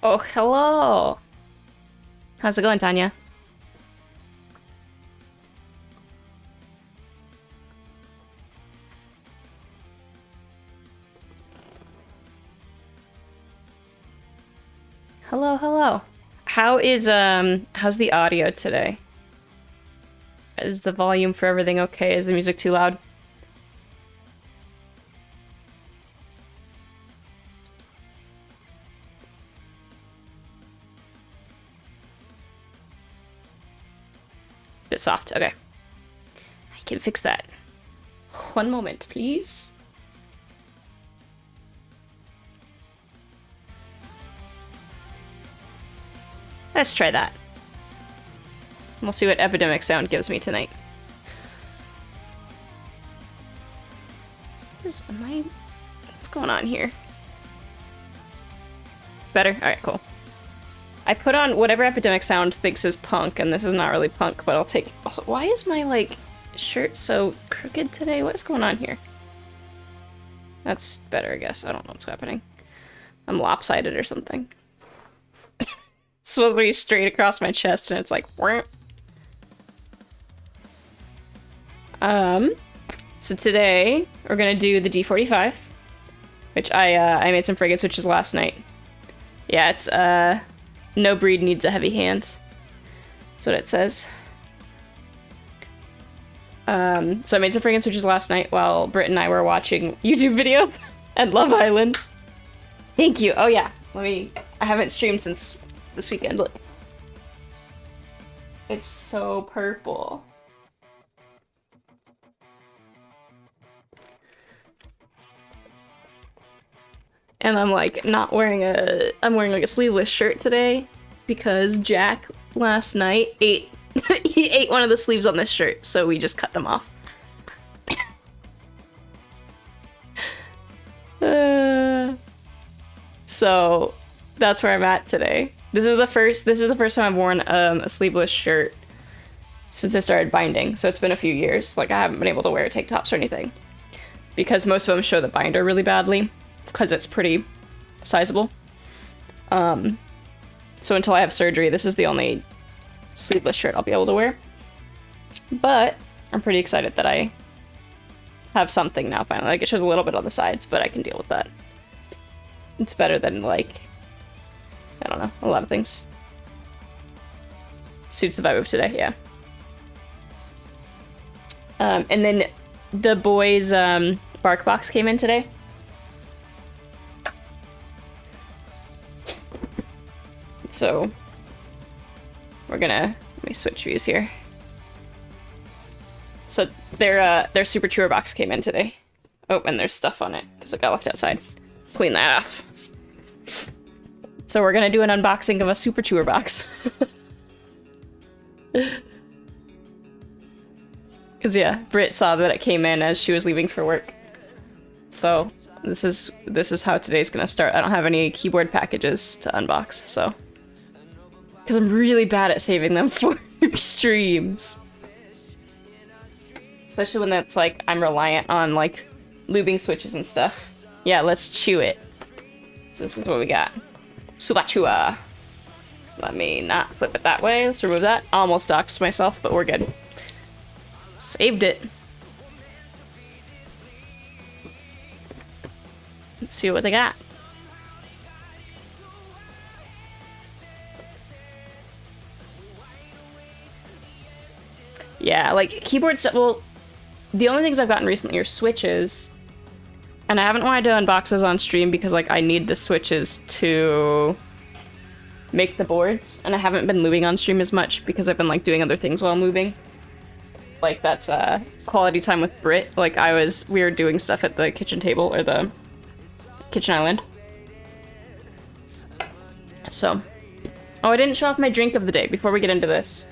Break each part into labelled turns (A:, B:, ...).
A: Oh, hello. How's it going, Tanya? Hello, hello. How's the audio today? Is the volume for everything okay? Is the music too loud? Bit soft, okay. I can fix that. One moment, please. Let's try that. We'll see what epidemic sound gives me tonight. What's going on here? Better? Alright, cool. I put on whatever epidemic sound thinks is punk, and this is not really punk, but I'll take... Also, why is my, like, shirt so crooked today? What is going on here? That's better, I guess. I don't know what's happening. I'm lopsided or something. It's supposed to be straight across my chest, and it's like... Wham. So today, we're gonna do the D45, which I made some frigate switches last night. Yeah, it's, no breed needs a heavy hand. That's what it says. So I made some frigate switches last night while Britt and I were watching YouTube videos and Love Island. Thank you. Oh yeah, I haven't streamed since this weekend. Look. It's so purple. And I'm like not wearing I'm wearing like a sleeveless shirt today because Jack last night he ate one of the sleeves on this shirt, so we just cut them off. So that's where I'm at today. This is the first time I've worn a sleeveless shirt since I started binding, so it's been a few years. Like, I haven't been able to wear tank tops or anything because most of them show the binder really badly because it's pretty sizable. So until I have surgery, this is the only sleeveless shirt I'll be able to wear. But I'm pretty excited that I have something now finally. Like, it shows a little bit on the sides, but I can deal with that. It's better than, like, I don't know, a lot of things. Suits the vibe of today, yeah. And then the boys' bark box came in today. So we're gonna, let me switch views here. So their Super Chewer box came in today. Oh, and there's stuff on it because it got left outside. Clean that off. So we're gonna do an unboxing of a Super Chewer box. Cause yeah, Britt saw that it came in as she was leaving for work. So this is how today's gonna start. I don't have any keyboard packages to unbox, so. Cause I'm really bad at saving them for streams. Especially when that's like, I'm reliant on like lubing switches and stuff. Yeah, let's chew it. So this is what we got. Subachua. Let me not flip it that way. Let's remove that. Almost doxed myself, but we're good. Saved it. Let's see what they got. Yeah, like keyboard stuff. Well, the only things I've gotten recently are switches. And I haven't wanted to unbox those on stream because like I need the switches to make the boards. And I haven't been lubing on stream as much because I've been like doing other things while moving. Like that's quality time with Britt. Like we were doing stuff at the kitchen table or the kitchen island. So, oh, I didn't show off my drink of the day before we get into this.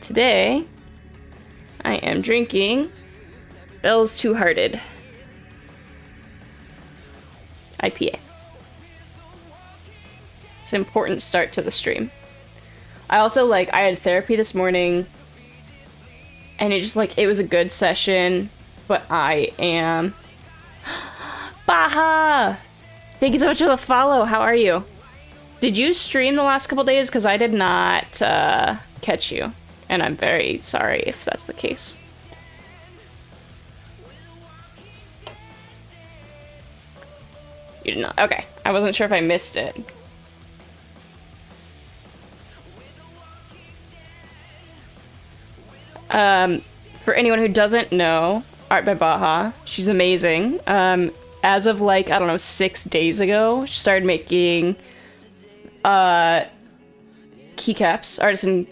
A: Today, I am drinking Bell's Two Hearted IPA. It's an important start to the stream. I also, like, I had therapy this morning, and it was a good session, but I am... Baha! Thank you so much for the follow. How are you? Did you stream the last couple days? Because I did not catch you. And I'm very sorry if that's the case. You did not. Okay. I wasn't sure if I missed it. For anyone who doesn't know, Art by Baja, she's amazing. As of like, I don't know, 6 days ago, she started making keycaps, artisan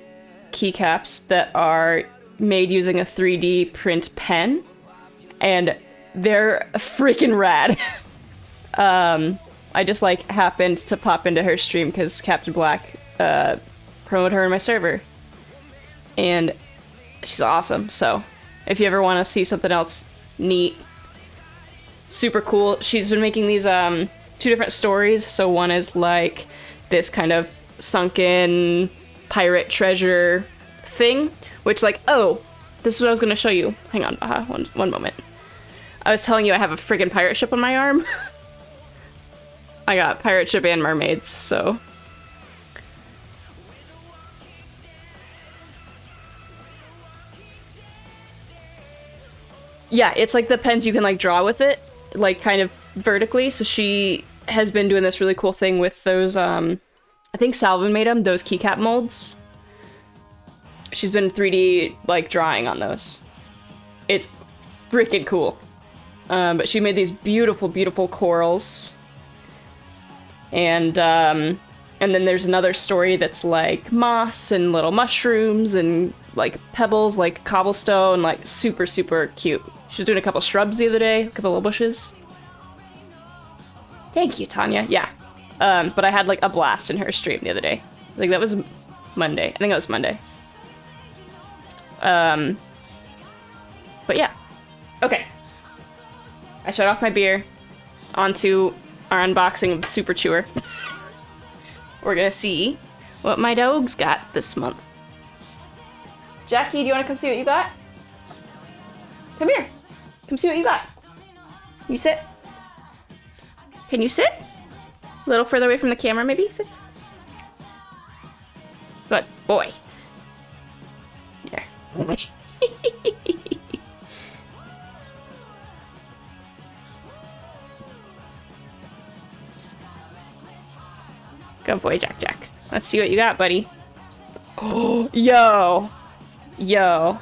A: keycaps that are made using a 3D print pen, and they're freaking rad. I just like happened to pop into her stream because Captain Black promoted her in my server, and she's awesome. So if you ever want to see something else neat, super cool, she's been making these 2 different stories. So one is like this kind of sunken pirate treasure thing, which like, oh, this is what I was going to show you. Hang on, one moment. I was telling you I have a friggin' pirate ship on my arm. I got pirate ship and mermaids, so. Yeah, it's like the pens you can like draw with it, like kind of vertically. So she has been doing this really cool thing with those, I think Salvin made them, those keycap molds. She's been 3D like drawing on those. It's freaking cool. But she made these beautiful, beautiful corals. And then there's another story that's like moss and little mushrooms and like pebbles, like cobblestone, like super, super cute. She was doing a couple shrubs the other day, a couple little bushes. Thank you, Tanya. Yeah. But I had like a blast in her stream the other day. I think that was Monday. I think it was Monday. But yeah. Okay. I shut off my beer. Onto our unboxing of Super Chewer. We're gonna see what my dogs got this month. Jackie, do you want to come see what you got? Come here. Come see what you got. You sit. Can you sit? A little further away from the camera, maybe? Sit. Good boy. There. Good boy, Jack Jack. Let's see what you got, buddy. Oh, yo. Yo.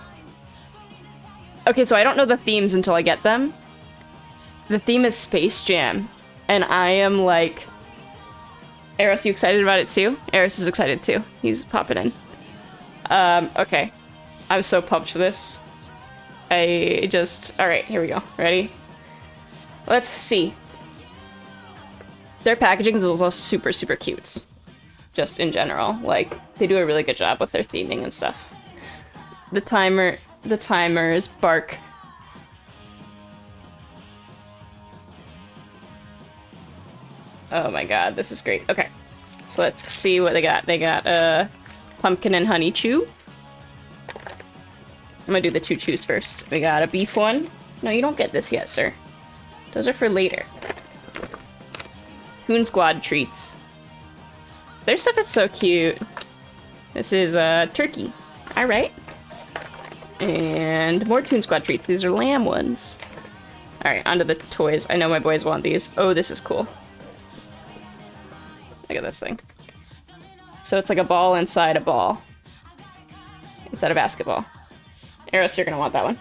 A: Okay, so I don't know the themes until I get them. The theme is Space Jam. And I am like... Eros, you excited about it too? Eros is excited too. He's popping in. Okay. I'm so pumped for this. Alright, here we go. Ready? Let's see. Their packaging is also super, super cute. Just in general. Like, they do a really good job with their theming and stuff. The timers bark. Oh my god, this is great. Okay. So let's see what they got. They got pumpkin and honey chew. I'm gonna do the choo chews first. We got a beef one. No, you don't get this yet, sir. Those are for later. Coon Squad treats. Their stuff is so cute. This is turkey. Alright. And more Coon Squad treats. These are lamb ones. Alright, onto the toys. I know my boys want these. Oh, this is cool. Look at this thing. So it's like a ball inside a ball. Inside a basketball. Eros, you're gonna want that one.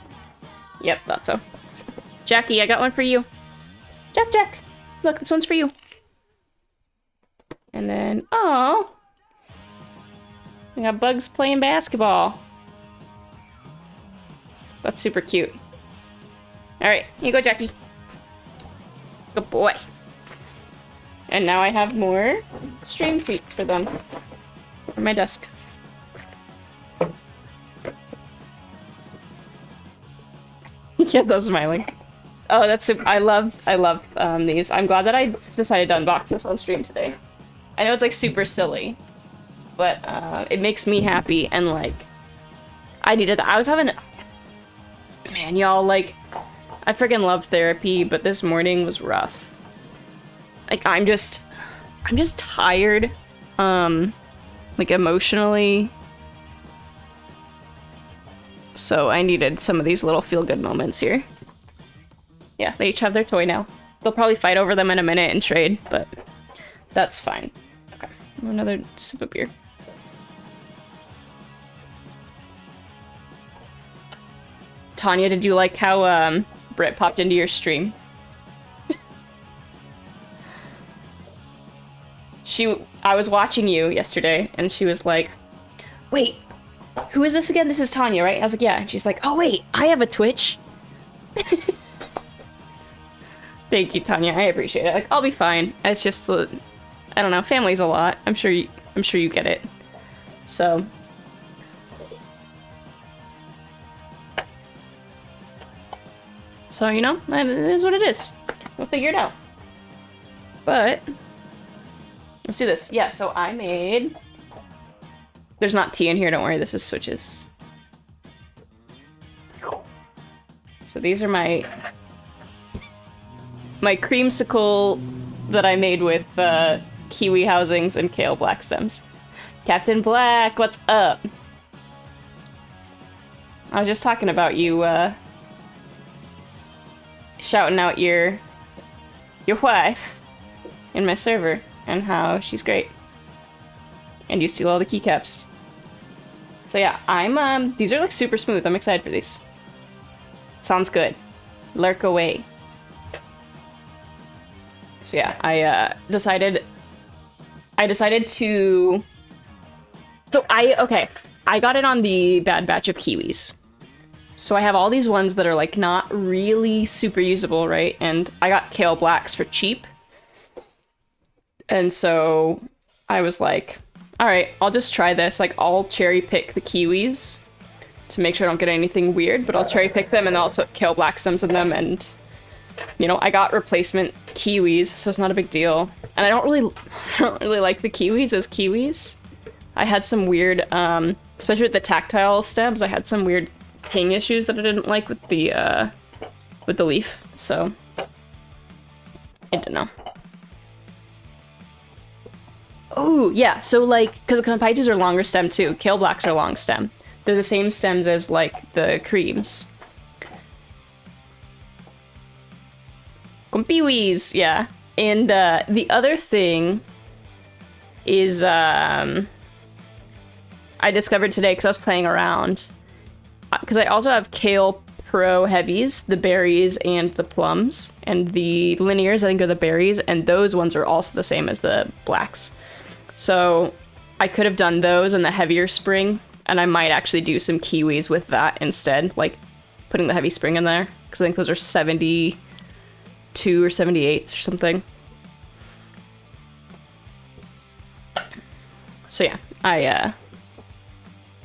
A: Yep, thought so. Jackie, I got one for you. Jack, Jack. Look, this one's for you. And then, oh, we got Bugs playing basketball. That's super cute. Alright, here you go, Jackie. Good boy. And now I have more stream treats for them. On my desk. Yeah, those smiling. Oh, that's super. I love these. I'm glad that I decided to unbox this on stream today. I know it's like super silly, but it makes me happy, and like I needed that. I was having, man, y'all, like I freaking love therapy, but this morning was rough. like, I'm just tired, like, emotionally. So I needed some of these little feel-good moments here. Yeah, they each have their toy now. They'll probably fight over them in a minute and trade, but that's fine. Okay, another sip of beer. Tanya, did you like how Britt popped into your stream? I was watching you yesterday, and she was like, wait, who is this again? This is Tanya, right? I was like, yeah. And she's like, oh wait, I have a Twitch. Thank you, Tanya. I appreciate it. Like, I'll be fine. It's just, I don't know. Family's a lot. I'm sure you get it. So, you know, it is what it is. We'll figure it out. But let's do this. Yeah. So I made. There's not tea in here. Don't worry. This is switches. So these are my creamsicle that I made with kiwi housings and kale black stems. Captain Black, what's up? I was just talking about you shouting out your wife in my server and how she's great. And you steal all the keycaps. So yeah, I'm these are like super smooth. I'm excited for these. Sounds good. Lurk away. So yeah, I decided to... So I got it on the bad batch of kiwis. So I have all these ones that are like not really super usable, right? And I got kale blacks for cheap. And so I was like, all right, I'll just try this. Like, I'll cherry pick the kiwis to make sure I don't get anything weird, but I'll cherry pick them and I'll put kale black stems in them, and you know, I got replacement kiwis, so it's not a big deal. And I don't really like the kiwis as kiwis. I had some weird, especially with the tactile stems, I had some weird ping issues that I didn't like with the leaf, so I don't know. Oh, yeah, so like, because the Compaitus are longer stem too, kale blacks are long stem. They're the same stems as like the creams. Compiwis, yeah. And the other thing is I discovered today because I was playing around. Because I also have Kale Pro Heavies, the berries and the plums. And the linears, I think, are the berries. And those ones are also the same as the blacks. So I could have done those in the heavier spring. And I might actually do some kiwis with that instead. Like putting the heavy spring in there. Because I think those are 72 or 78s or something. So yeah, I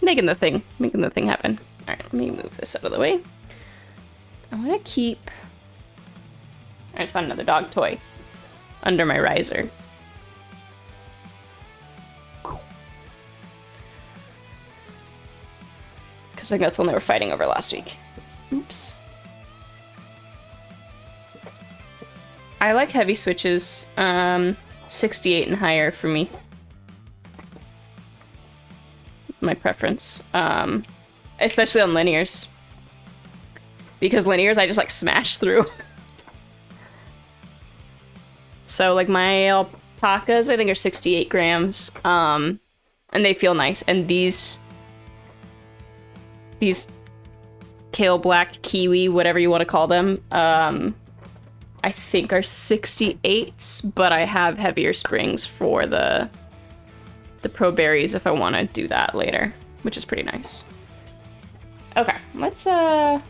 A: making the thing happen. All right, let me move this out of the way. I want to keep. I just found another dog toy under my riser. Because I think that's the one they were fighting over last week. Oops. I like heavy switches, 68 and higher for me. My preference, especially on linears. Because linears I just like smash through. So like my alpacas I think are 68 grams, and they feel nice. And these kale black kiwi, whatever you want to call them, I think are 68s, but I have heavier springs for the pro berries if I want to do that later, which is pretty nice. Okay, let's God,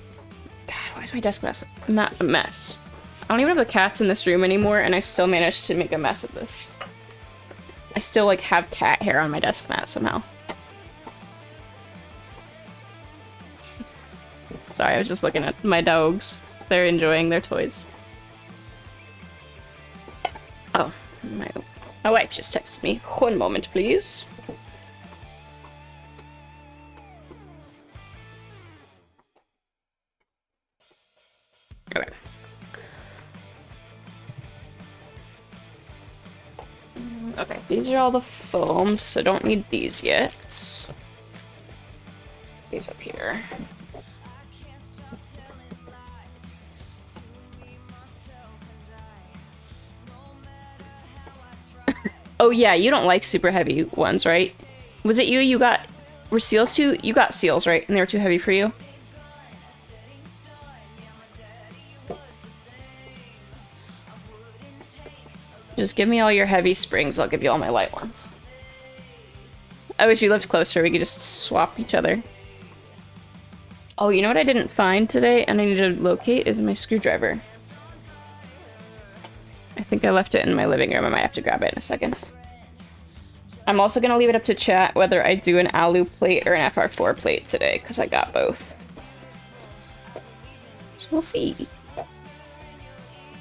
A: why is my desk a mess? I don't even have the cats in this room anymore, and I still managed to make a mess of this. I still like have cat hair on my desk mat somehow. Sorry, I was just looking at my dogs. They're enjoying their toys. Oh, my wife just texted me. 1 moment, please. Okay. these are all the foams, so don't need these yet. These up here. Oh yeah, you don't like super heavy ones, right? Was it you got... Were seals too? You got seals, right? And they were too heavy for you? Just give me all your heavy springs, I'll give you all my light ones. I wish you lived closer, we could just swap each other. Oh, you know what I didn't find today and I need to locate is my screwdriver. I think I left it in my living room, I might have to grab it in a second. I'm also gonna leave it up to chat whether I do an alu plate or an FR4 plate today, because I got both. So we'll see.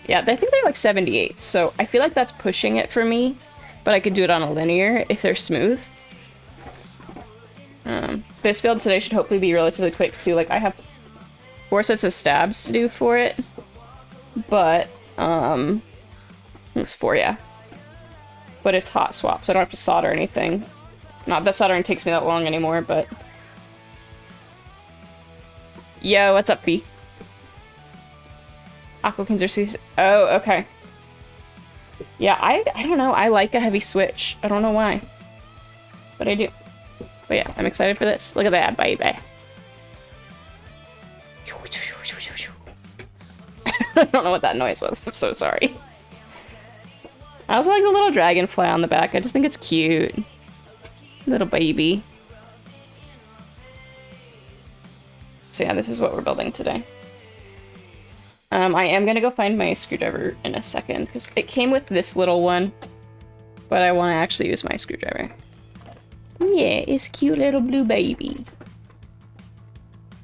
A: Yeah, I think they're like 78, so I feel like that's pushing it for me, but I could do it on a linear if they're smooth. This build today should hopefully be relatively quick too. Like, I have 4 sets of stabs to do for it, but, it's 4, yeah. But it's hot swap, so I don't have to solder anything. Not that soldering takes me that long anymore, but... Yo, what's up, B? Aquakins are sweet. Oh, okay. Yeah, I don't know. I like a heavy switch. I don't know why. But I do. But yeah, I'm excited for this. Look at that, baby. I don't know what that noise was. I'm so sorry. I also like the little dragonfly on the back. I just think it's cute. Little baby. So yeah, this is what we're building today. I am gonna go find my screwdriver in a second, because it came with this little one, but I want to actually use my screwdriver. Yeah, it's a cute little blue baby.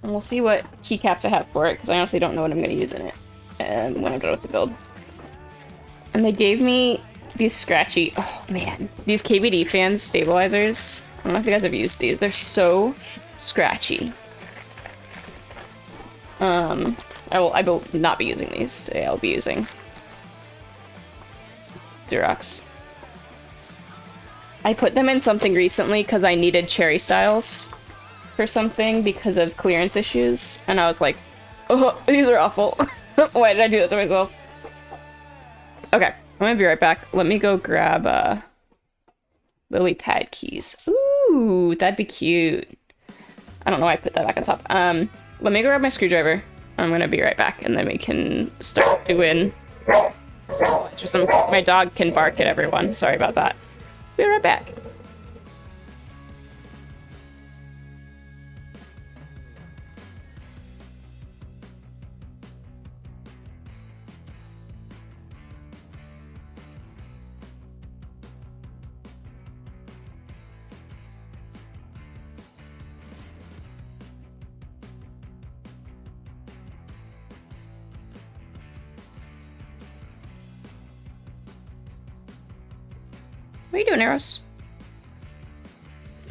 A: And we'll see what keycaps I have for it, because I honestly don't know what I'm gonna use in it when I'm done with the build. And they gave me these scratchy, oh man, these KBDFans stabilizers. I don't know if you guys have used these. They're so scratchy. I will not be using these today. I'll be using Durox. I put them in something recently because I needed cherry styles for something because of clearance issues. And I was like, oh, these are awful. Why did I do that to myself? Okay, I'm gonna be right back. Let me go grab lily pad keys. Ooh, that'd be cute. I don't know why I put that back on top. Let me go grab my screwdriver. I'm gonna be right back, and then we can start doing some. My dog can bark at everyone. Sorry about that. Be right back. What are you doing, Eros?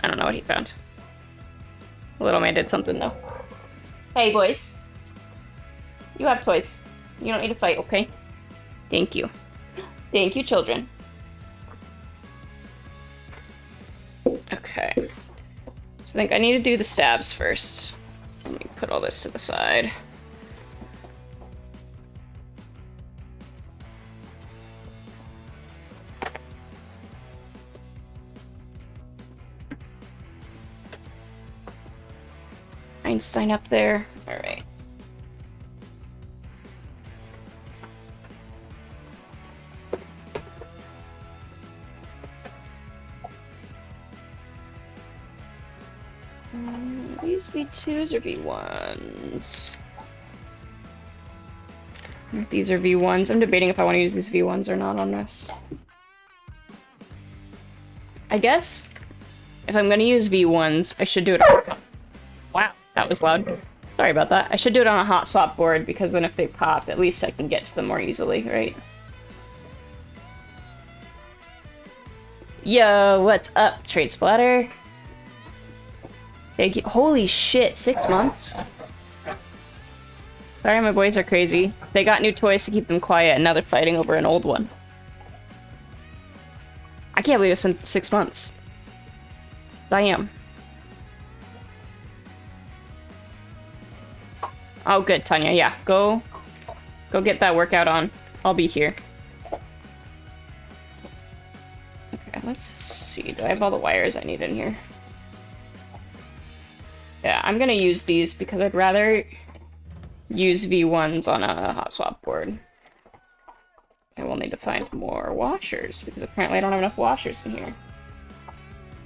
A: I don't know what he found. Little man did something, though. Hey, boys. You have toys. You don't need to fight, okay? Thank you. Thank you, children. Okay. So I think I need to do the stabs first. Let me put all this to the side. Einstein up there. All right. These V2s or V1s? These are V1s. I'm debating if I want to use these V1s or not on this. I guess if I'm going to use V1s, I should do it on... Wow. That was loud. Sorry about that. I should do it on a hot swap board, because then if they pop, at least I can get to them more easily, right? Yo, what's up, Trade Splatter? Thank you. Holy shit, 6 months? Sorry, my boys are crazy. They got new toys to keep them quiet, and now they're fighting over an old one. I can't believe it's been 6 months. Damn. Oh, good, Tanya. Yeah, go get that workout on. I'll be here. Okay, let's see. Do I have all the wires I need in here? Yeah, I'm gonna use these because I'd rather use V1s on a hot swap board. I will need to find more washers because apparently I don't have enough washers in here.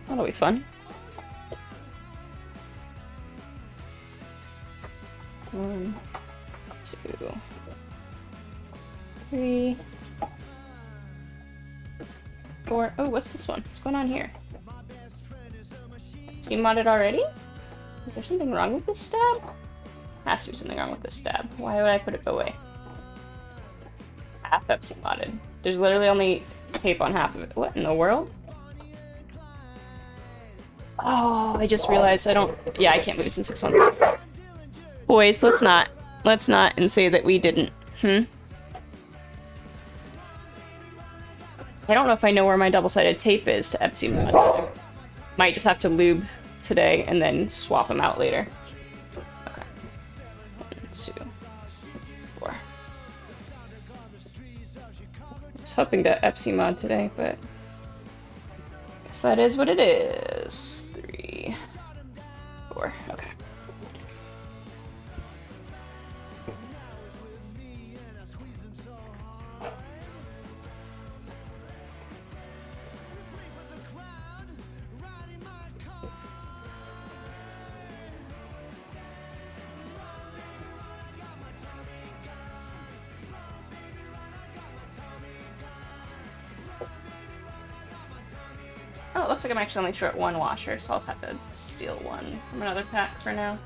A: That'll be fun. 1, 2, 3, 4. Oh, what's this one? What's going on here? So you modded already? Is there something wrong with this stab? Has to be something wrong with this stab. Why would I put it away? Half Pepsi modded. There's literally only tape on half of it. What in the world? Oh, I just realized I don't... Yeah, I can't believe it's in 600. Boys, let's not and say that we didn't. I don't know if I know where my double-sided tape is to Epsi mod. Might just have to lube today and then swap them out later. Okay. 1, 2, 4. I was hoping to Epsi mod today, but I guess that is what it is. 3, 4. Okay. Oh, it looks like I'm actually only short 1 washer, so I'll just have to steal 1 from another pack for now.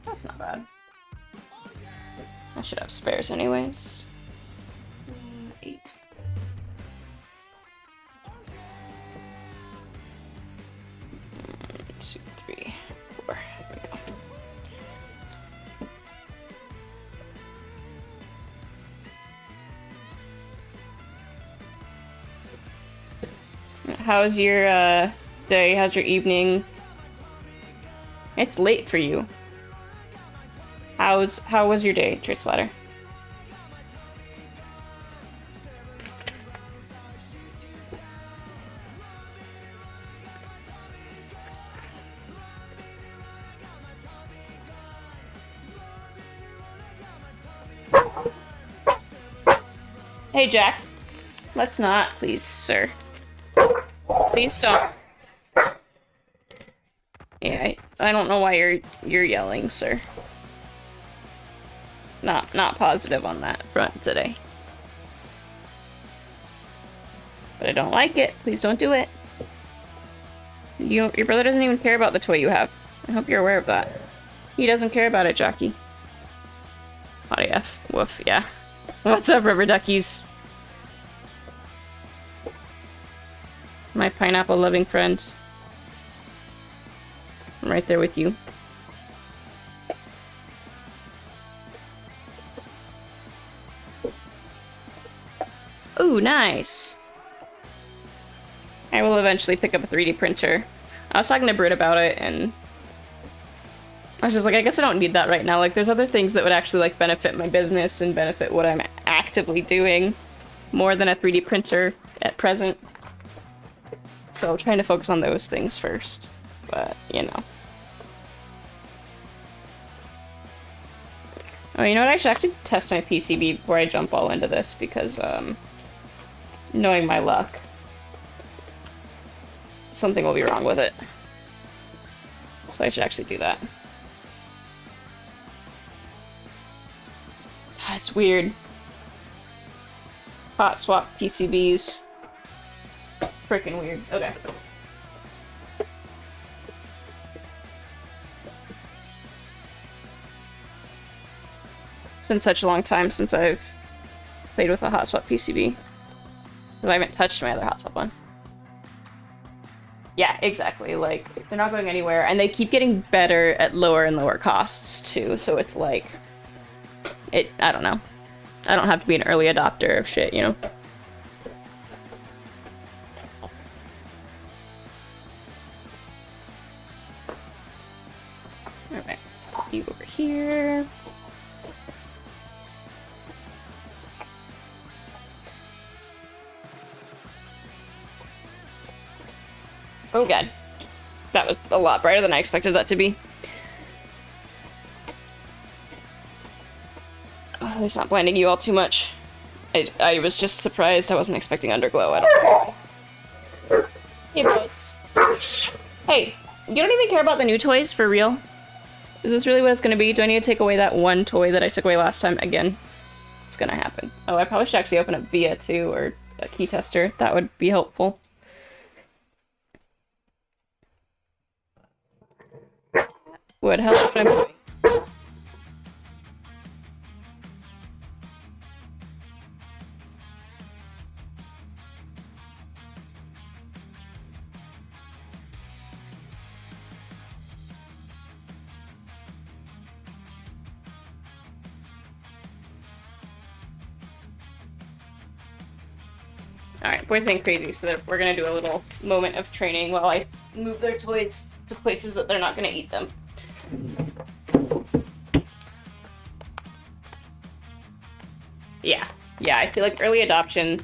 A: That's not bad. I should have spares anyways. 8. Two, 3, 4. There we go. How's your day? How's your evening? It's late for you. How was your day, Trace Splatter? Hey, Jack. Let's not, please, sir. Please don't. Yeah, I don't know why you're yelling, sir. Not positive on that front today. But I don't like it. Please don't do it. Your brother doesn't even care about the toy you have. I hope you're aware of that. He doesn't care about it, Jockey. Hottie F. Woof, yeah. What's up, rubber duckies? My pineapple loving friend. I'm right there with you. Ooh, nice. I will eventually pick up a 3D printer. I was talking to Britt about it, and I was just like, I guess I don't need that right now. Like, there's other things that would actually, like, benefit my business and benefit what I'm actively doing more than a 3D printer at present. So I'm trying to focus on those things first, but, you know. Oh, you know what? I should actually test my PCB before I jump all into this, because, knowing my luck, something will be wrong with it. So I should actually do that. It's weird. Hot swap PCBs. Freaking weird. Okay. It's been such a long time since I've played with a hot swap PCB. Because I haven't touched my other hot swap one. Yeah, exactly. Like, they're not going anywhere, and they keep getting better at lower and lower costs, too. So it's like, I don't know. I don't have to be an early adopter of shit, you know? you over here. Oh god. That was a lot brighter than I expected that to be. Oh, it's not blinding you all too much. I was just surprised. I wasn't expecting underglow at all. Hey, boys. Hey, you don't even care about the new toys, for real? Is this really what it's gonna be? Do I need to take away that one toy that I took away last time again? It's gonna happen. Oh, I probably should actually open up Via too, or a key tester. That would be helpful. Would help what I'm doing. Alright, boys being crazy, so we're gonna do a little moment of training while I move their toys to places that they're not gonna eat them. Yeah, I feel like early adoption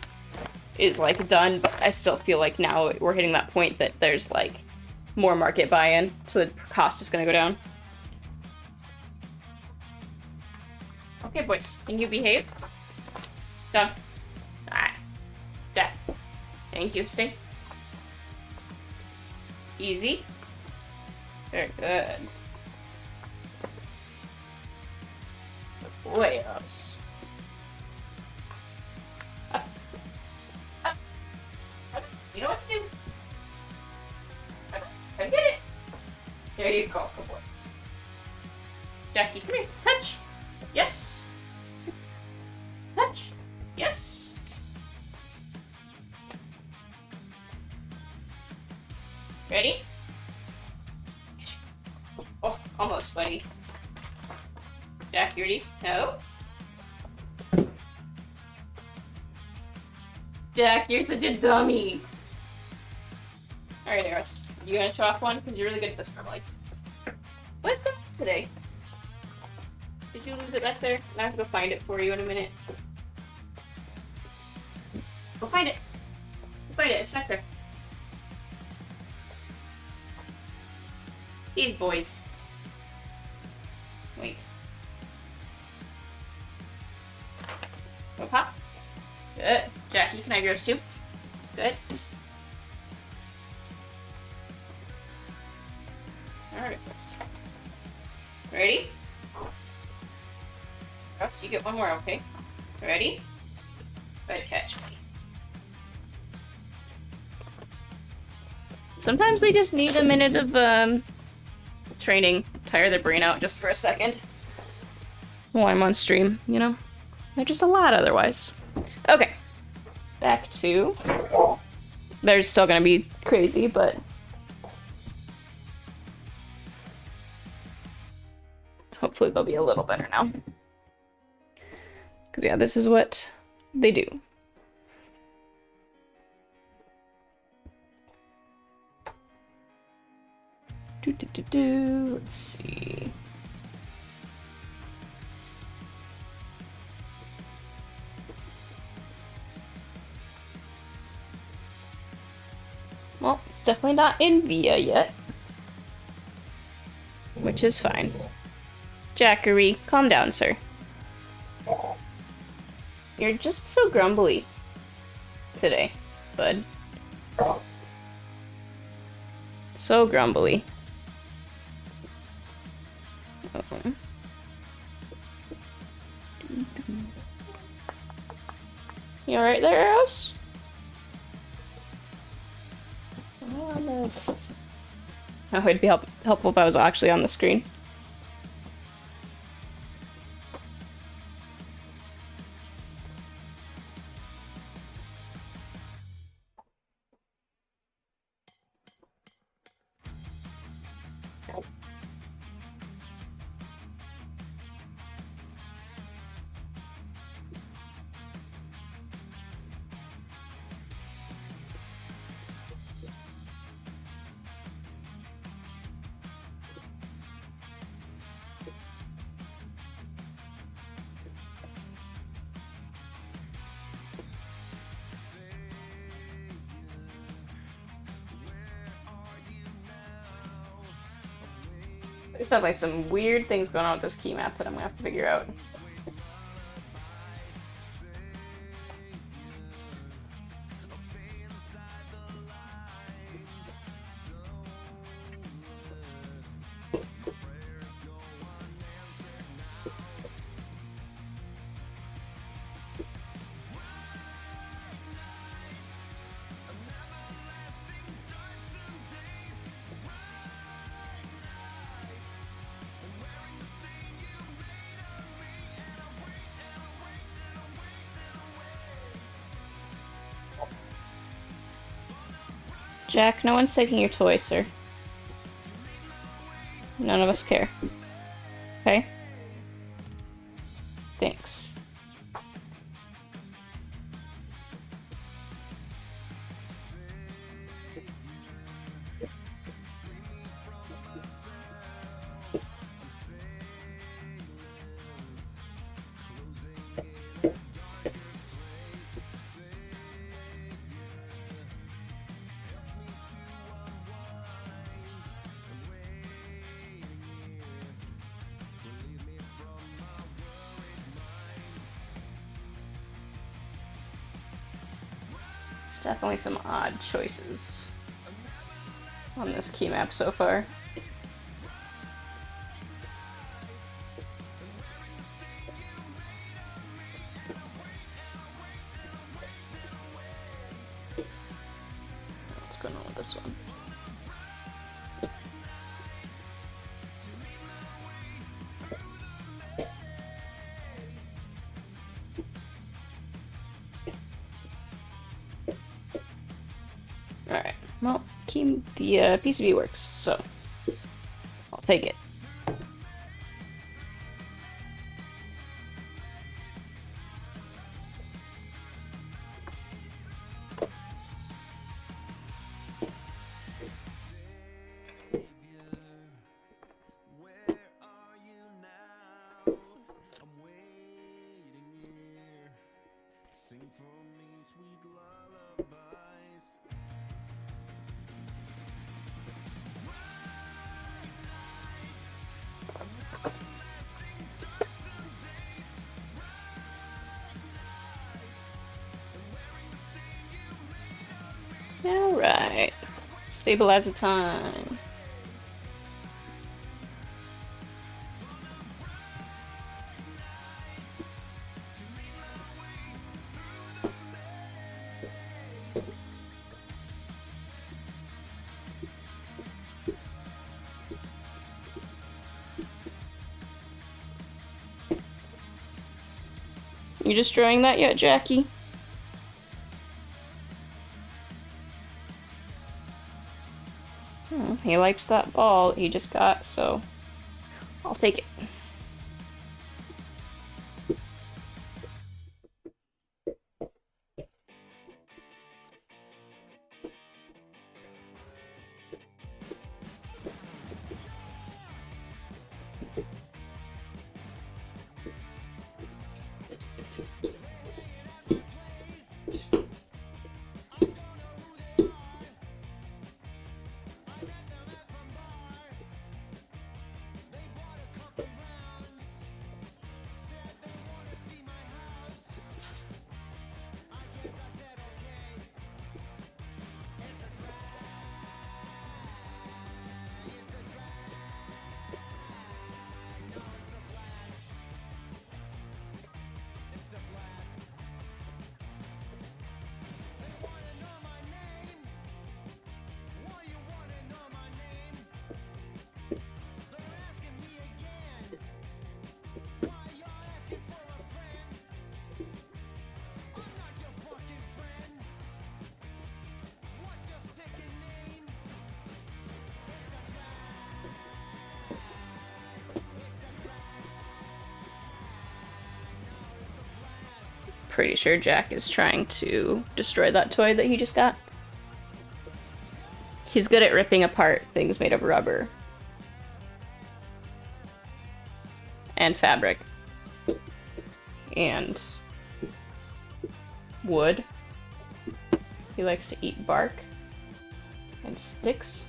A: is like done, but I still feel like now we're hitting that point that there's like more market buy-in, so the cost is gonna go down. Okay, boys, can you behave? Done. Alright. Done. Thank you, stay. Easy. Very good. Boyos. You know what to do. I get it. There you go. Good boy. Jackie, come here. Touch. Yes. Sit. Touch. Yes. Ready? Oh, almost, buddy. Jack, you ready? No. Jack, you're such a dummy. Alright, Eris. You gonna show off one? Because you're really good at this for like. What's that today? Did you lose it back there? I have to go find it for you in a minute. Go find it. Go find it. It's back there. These boys. Wait. Go pop. Good. Jackie, can I have yours too? Good. Alright, folks. Ready? Rox, you get one more, okay? Ready? Good catch, me. Sometimes they just need a minute of, training. Tire their brain out just for a second. While I'm on stream, you know? They're just a lot otherwise. Okay. Back to... They're still gonna be crazy, but... Hopefully they'll be a little better now. Because, yeah, this is what they do. Let's see. Well, it's definitely not in Via yet. Which is fine. Jackery, calm down, sir. You're just so grumbly today, bud. So grumbly. Uh-oh. You alright there, Eros? Oh, it'd be helpful if I was actually on the screen. There's definitely some weird things going on with this key map that I'm gonna have to figure out. Jack, no one's taking your toy, sir. None of us care. Okay? Thanks. Definitely some odd choices on this key map so far. What's going on with this one? Alright, well, the PCB works, so I'll take it. Alright, stabilizer time. You destroying that yet, Jackie? He likes that ball he just got, so I'll take it. Pretty sure Jack is trying to destroy that toy that he just got. He's good at ripping apart things made of rubber and fabric and wood. He likes to eat bark and sticks.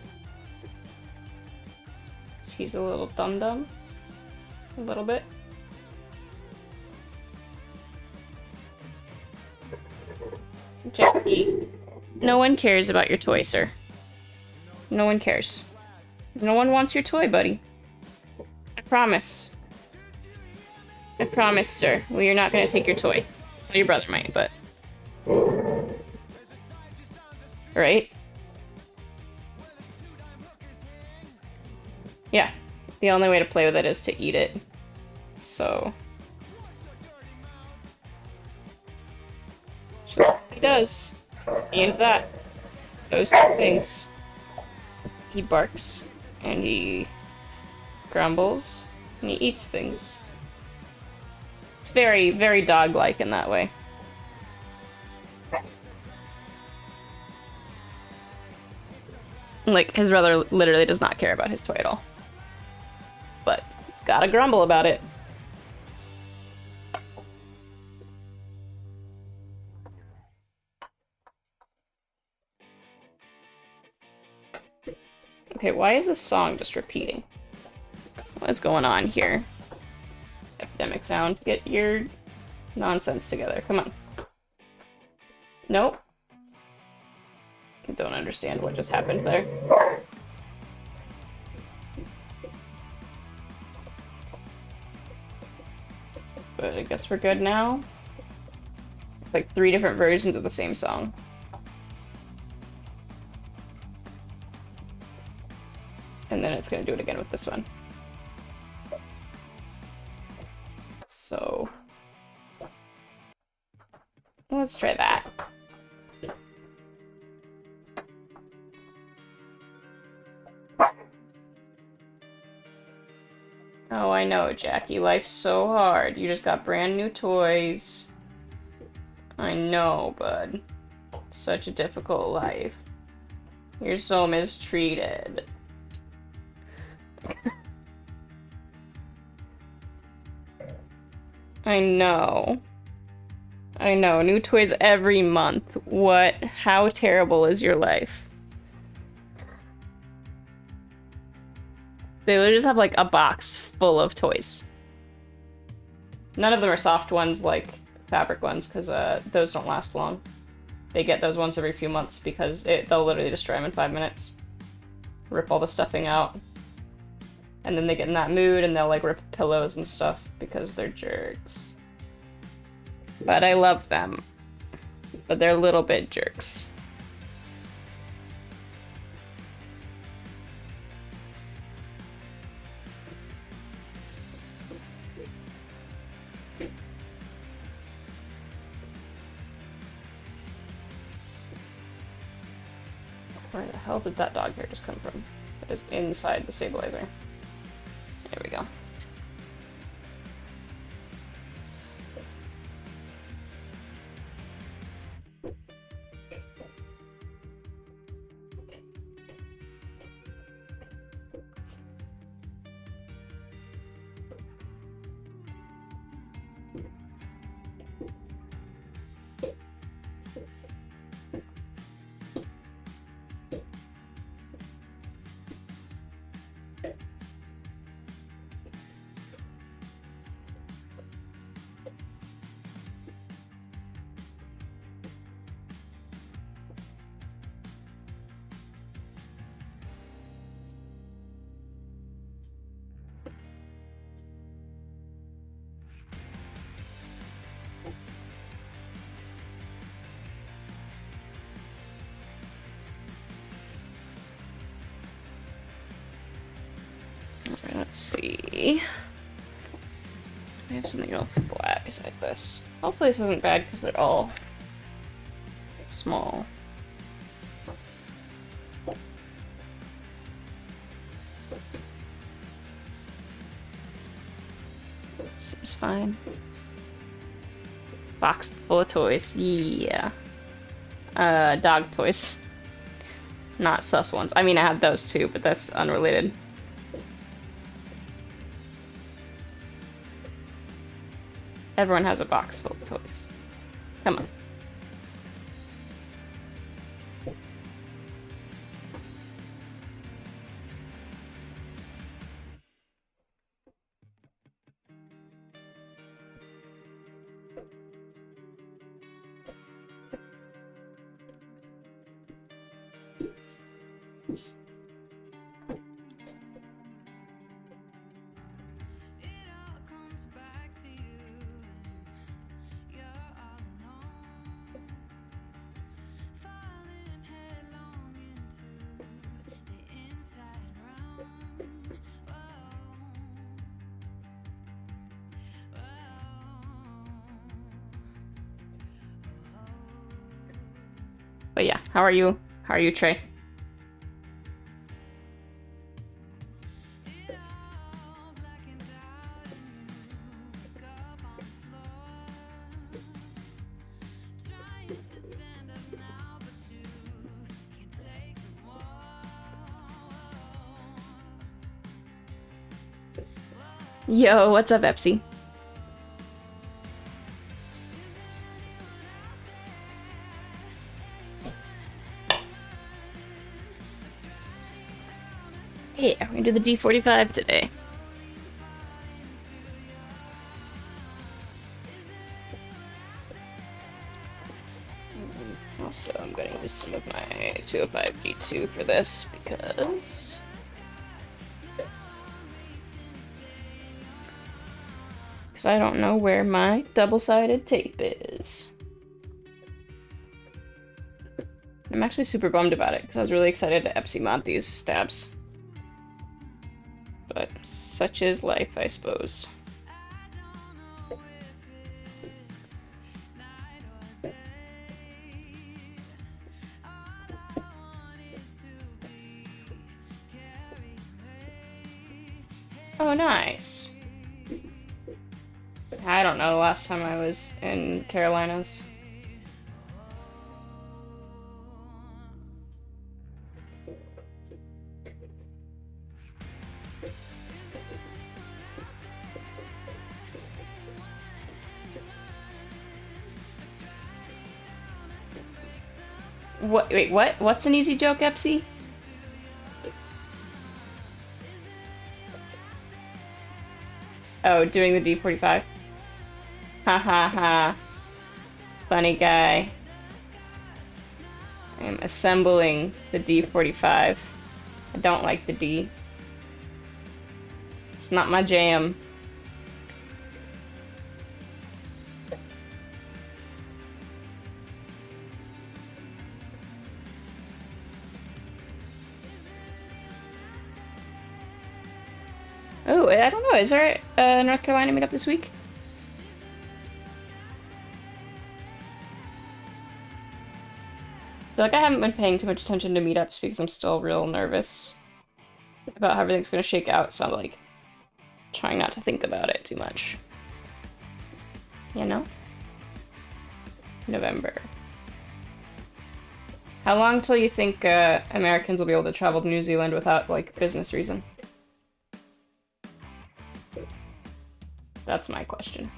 A: He's a little dum-dum. A little bit. Jackie, no one cares about your toy, sir. No one cares. No one wants your toy, buddy. I promise. I promise, sir. We are not going to take your toy. Well, your brother might, but... Right? Yeah. The only way to play with it is to eat it. So... He does. And that. Those two things. He barks, and he grumbles, and he eats things. It's very, very dog-like in that way. Like, his brother literally does not care about his toy at all. But he's gotta grumble about it. Okay, why is this song just repeating? What is going on here? Epidemic sound. Get your nonsense together. Come on. Nope. I don't understand what just happened there. But I guess we're good now. It's like 3 different versions of the same song. And then it's gonna do it again with this one. So... let's try that. Oh, I know, Jackie. Life's so hard. You just got brand new toys. I know, bud. Such a difficult life. You're so mistreated. I know. I know. New toys every month. What? How terrible is your life? They literally just have like a box full of toys. None of them are soft ones like fabric ones, because those don't last long. They get those once every few months because they'll literally destroy them in 5 minutes. Rip all the stuffing out. And then they get in that mood and they'll like rip pillows and stuff because they're jerks. But I love them. But they're a little bit jerks. Where the hell did that dog hair just come from? It is inside the stabilizer. There we go. Let's see. I have something else flat besides this. Hopefully this isn't bad because they're all small. Seems fine. Box full of toys. Yeah. Dog toys. Not sus ones. I mean, I have those too, but that's unrelated. Everyone has a box full of toys. Come on. But yeah, how are you? How are you, Trey? Yo, what's up, Epsy? Yeah, we're gonna do the D45 today. Also, I'm gonna use some of my 205 G2 for this because I don't know where my double-sided tape is. I'm actually super bummed about it because I was really excited to Epsy mod these stabs. But such is life, I suppose. Oh, nice. I don't know, last time I was in Carolinas. What? Wait, what? What's an easy joke, Epsy? Oh, doing the D45. Ha ha ha. Funny guy. I'm assembling the D45. I don't like the D. It's not my jam. Oh, I don't know. Is there a North Carolina meetup this week? I feel like I haven't been paying too much attention to meetups because I'm still real nervous about how everything's gonna shake out, so I'm like trying not to think about it too much. You know? November. How long till you think Americans will be able to travel to New Zealand without, like, business reason? That's my question.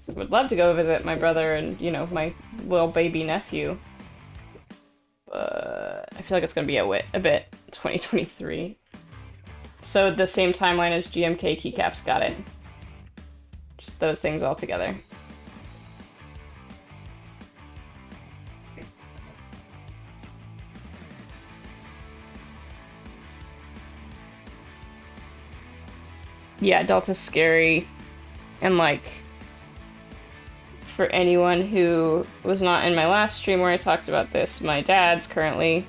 A: So I would love to go visit my brother and, you know, my little baby nephew. But I feel like it's gonna be a bit 2023. So the same timeline as GMK Keycaps, got it. Just those things all together. Yeah, Delta's scary. And like, for anyone who was not in my last stream where I talked about this, my dad's currently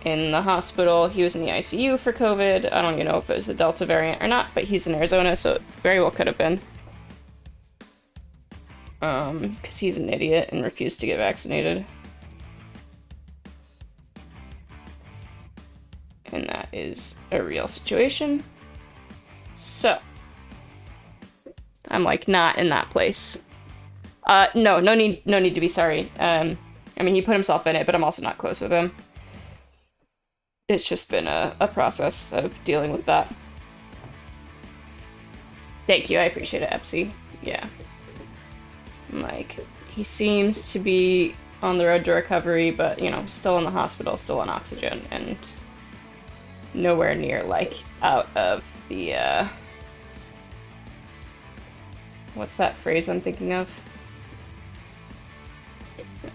A: in the hospital. He was in the ICU for COVID. I don't even know if it was the Delta variant or not, but he's in Arizona, so it very well could have been. Because he's an idiot and refused to get vaccinated. And that is a real situation. So, I'm like not in that place. No need to be sorry. I mean, he put himself in it, but I'm also not close with him. It's just been a process of dealing with that. Thank you, I appreciate it, Epsy. Yeah. Like, he seems to be on the road to recovery, but, you know, still in the hospital, still on oxygen, and nowhere near, like, out of the, what's that phrase I'm thinking of?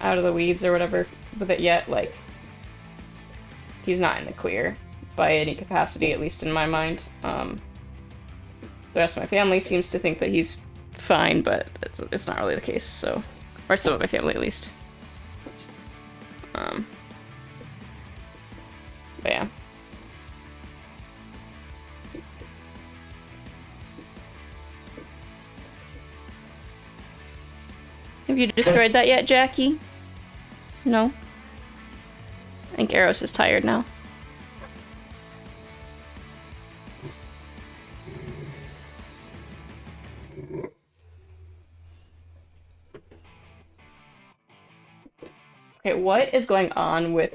A: Out of the weeds or whatever with it yet, like, he's not in the clear by any capacity, at least in my mind. The rest of my family seems to think that he's fine, but it's not really the case, so. Or some of my family, at least. But yeah. Have you destroyed that yet, Jackie? No. I think Eros is tired now. Okay, what is going on with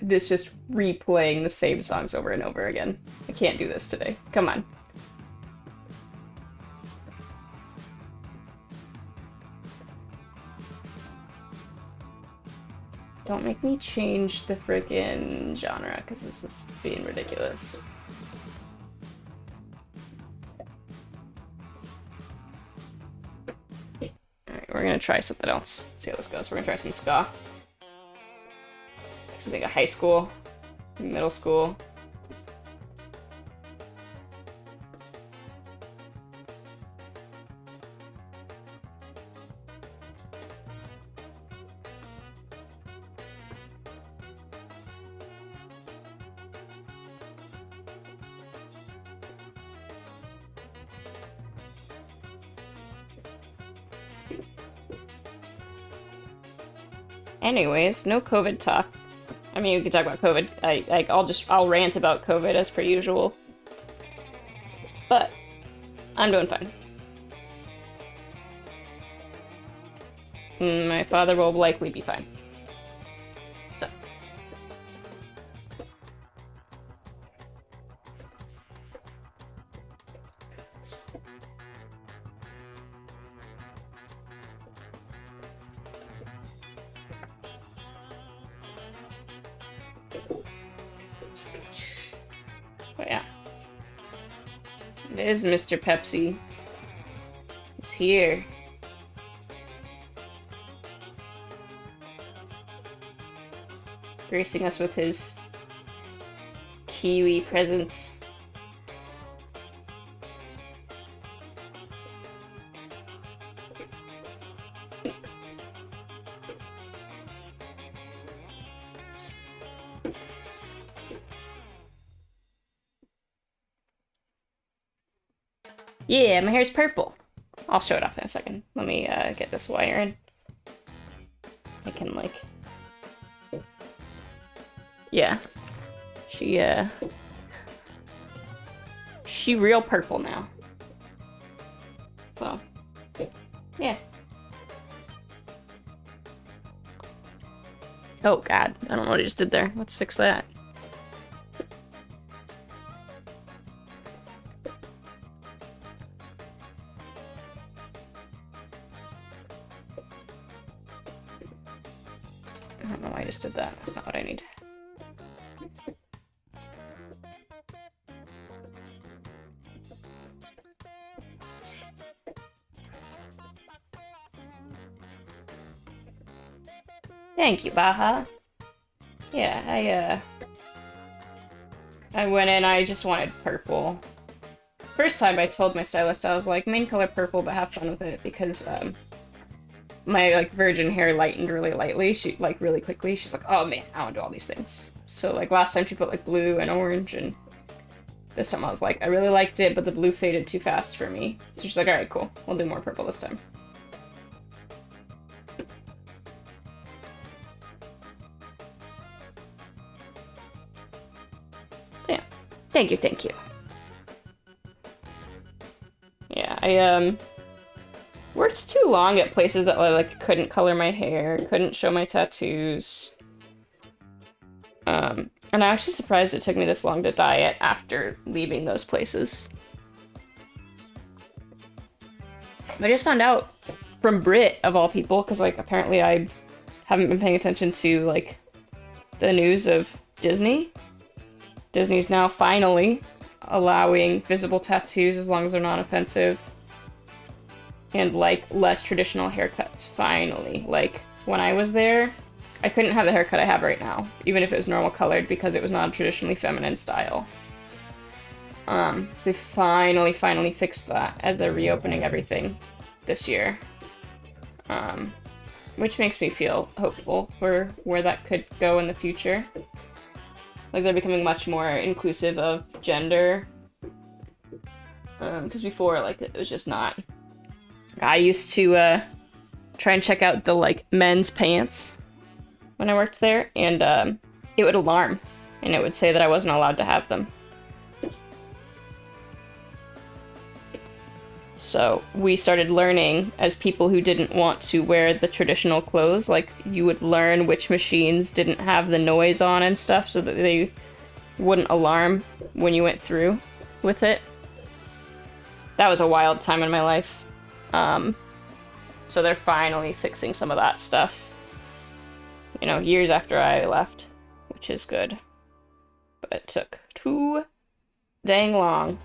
A: this just replaying the same songs over and over again? I can't do this today. Come on. Don't make me change the freaking genre, because this is being ridiculous. Alright, we're gonna try something else. Let's see how this goes. We're gonna try some ska. Something like a high school, middle school. Anyways, no COVID talk. I mean, we can talk about COVID. I'll rant about COVID as per usual. But I'm doing fine. My father will likely be fine. So. But yeah. It is Mr. Pepsi. He's here. Gracing us with his Kiwi presence. Yeah, my hair's purple. I'll show it off in a second. Let me get this wire in. I can, like... Yeah. She real purple now. So, yeah. Oh god, I don't know what I just did there. Let's fix that. I don't know why I just did that. That's not what I need. Thank you, Baha. Yeah, I went in, I just wanted purple. First time I told my stylist, I was like, main color purple, but have fun with it, because, my, like, virgin hair lightened really lightly, really quickly. She's like, oh man, I want to do all these things. So, like, last time she put, like, blue and orange, and this time I was like, I really liked it, but the blue faded too fast for me. So she's like, alright, cool, we'll do more purple this time. Yeah. Thank you, thank you. Yeah, I, worked too long at places that I, like, couldn't color my hair, couldn't show my tattoos. And I'm actually surprised it took me this long to dye it after leaving those places. But I just found out from Brit, of all people, because, like, apparently I haven't been paying attention to, like, the news of Disney. Disney's now finally allowing visible tattoos as long as they're non-offensive. And, like, less traditional haircuts, finally. Like, when I was there, I couldn't have the haircut I have right now, even if it was normal colored, because it was not a traditionally feminine style. So they finally fixed that as they're reopening everything this year. Which makes me feel hopeful for where that could go in the future. Like, they're becoming much more inclusive of gender. Because before, like, it was just not... I used to try and check out the, like, men's pants when I worked there, and it would alarm, and it would say that I wasn't allowed to have them. So we started learning as people who didn't want to wear the traditional clothes, like, you would learn which machines didn't have the noise on and stuff so that they wouldn't alarm when you went through with it. That was a wild time in my life. So they're finally fixing some of that stuff, you know, years after I left, which is good. But it took too dang long.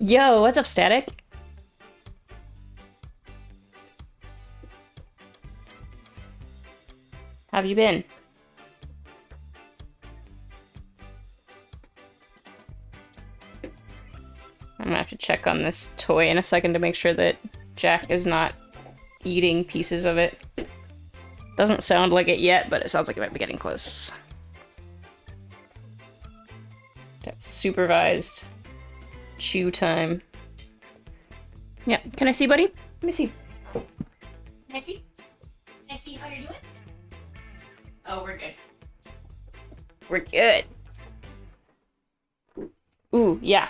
A: Yo, what's up, Static? How have you been? I'm gonna have to check on this toy in a second to make sure that Jack is not eating pieces of it. Doesn't sound like it yet, but it sounds like it might be getting close. Supervised chew time. Yeah, can I see, buddy? Let me see. Can I see? Can I see how you're doing? Oh, we're good. We're good. Ooh, yeah.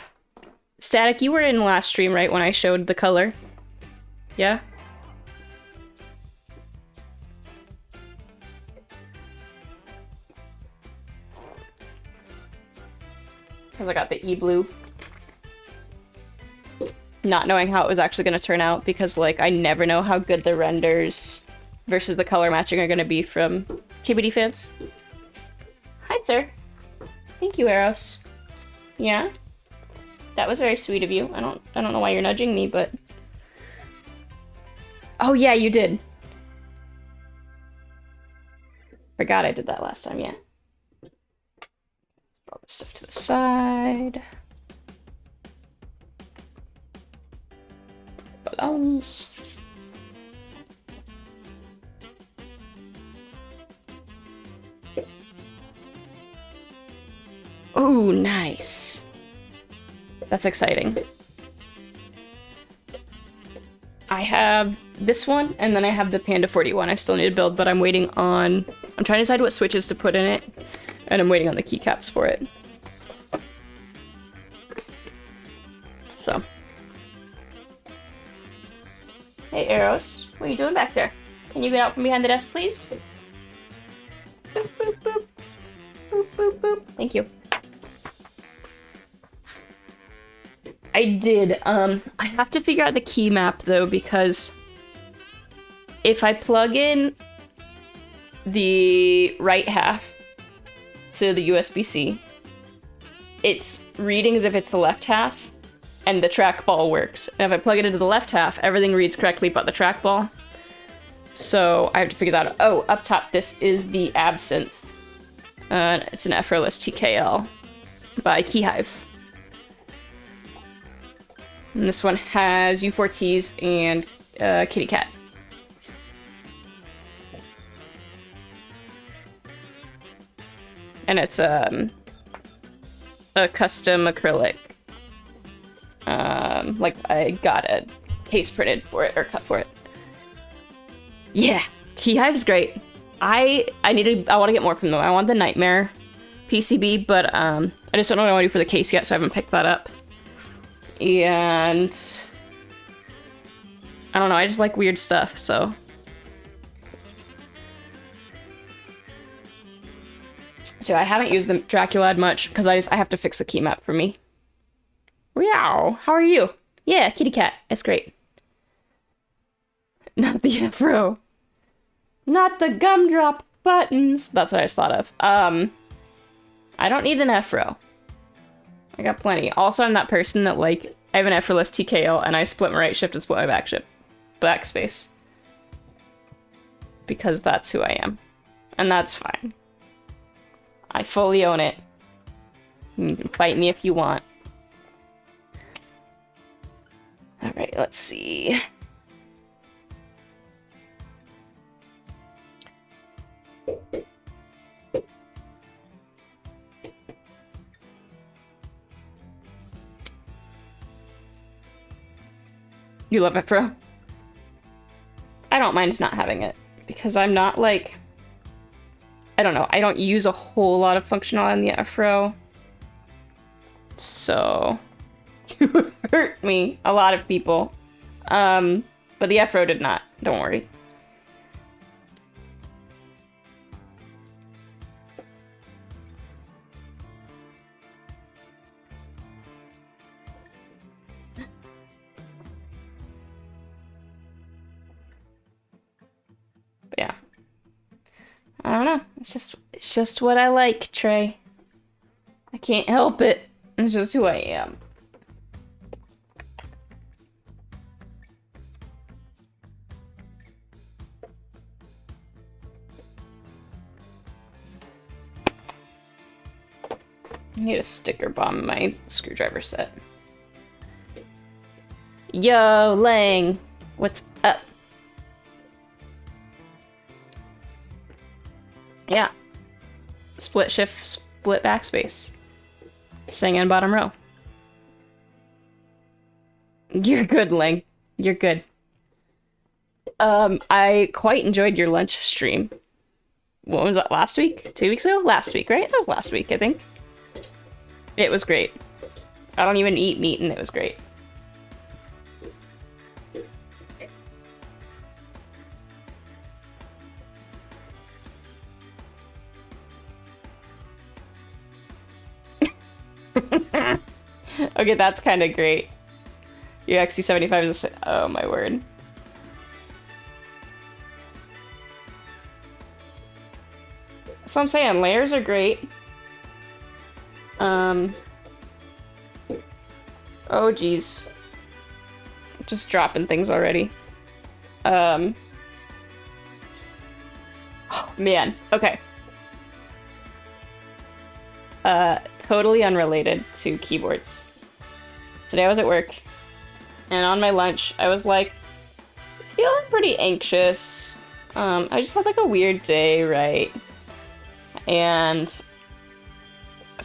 A: Static, you were in last stream, right, when I showed the color? Yeah? Because I got the E-blue. Not knowing how it was actually going to turn out, because, like, I never know how good the renders versus the color matching are going to be from KBDFans. Hi, sir. Thank you, Eros. Yeah? That was very sweet of you. I don't know why you're nudging me, but... Oh, yeah, you did. Forgot I did that last time, yeah. Let's put all this stuff to the side. Balloons. Oh, nice. That's exciting. I have this one, and then I have the Panda 41 I still need to build, but I'm waiting on... I'm trying to decide what switches to put in it, and I'm waiting on the keycaps for it. So. Hey, Eros. What are you doing back there? Can you get out from behind the desk, please? Boop, boop, boop. Boop, boop, boop. Thank you. I did. I have to figure out the key map, though, because if I plug in the right half to the USB-C, it's reading as if it's the left half, and the trackball works. And if I plug it into the left half, everything reads correctly but the trackball. So I have to figure that out. Oh, up top, this is the Absinthe. It's an effortless TKL by Keyhive. And this one has U4Ts and Kitty Cat. And it's a custom acrylic. Like I got a case printed for it or cut for it. Yeah, Keyhive's great. I want to get more from them. I want the Nightmare PCB, but I just don't know what I want to do for the case yet, so I haven't picked that up. And I don't know, I just like weird stuff, so. So I haven't used the Draculad much because I have to fix the key map for me. Meow, how are you? Yeah, kitty cat, that's great. Not the afro. Not the gumdrop buttons. That's what I just thought of. I don't need an afro. I got plenty. Also, I'm that person that, like, I have an effortless TKO and I split my right shift and split my back shift. backspace. Because that's who I am. And that's fine. I fully own it. You can fight me if you want. Alright, let's see. You love it, bro? I don't mind not having it, because I'm not like... I don't know, I don't use a whole lot of functionality in the Afro. So... you hurt me, a lot of people. But the Afro did not, don't worry. Yeah. I don't know. It's just what I like, Trey. I can't help it. It's just who I am. I need a sticker bomb my screwdriver set. Yo, Lang. What's up? Yeah. Split shift, split backspace. Staying in bottom row. You're good, Lang. You're good. I quite enjoyed your lunch stream. What was that, last week? 2 weeks ago? Last week, right? That was last week, I think. It was great. I don't even eat meat and it was great. Okay, that's kind of great. Your XT75 is a... oh my word. So I'm saying, layers are great. Oh geez. Just dropping things already. Oh man, okay. Totally unrelated to keyboards. Today I was at work, and on my lunch, I was like, feeling pretty anxious. I just had like a weird day, right? And so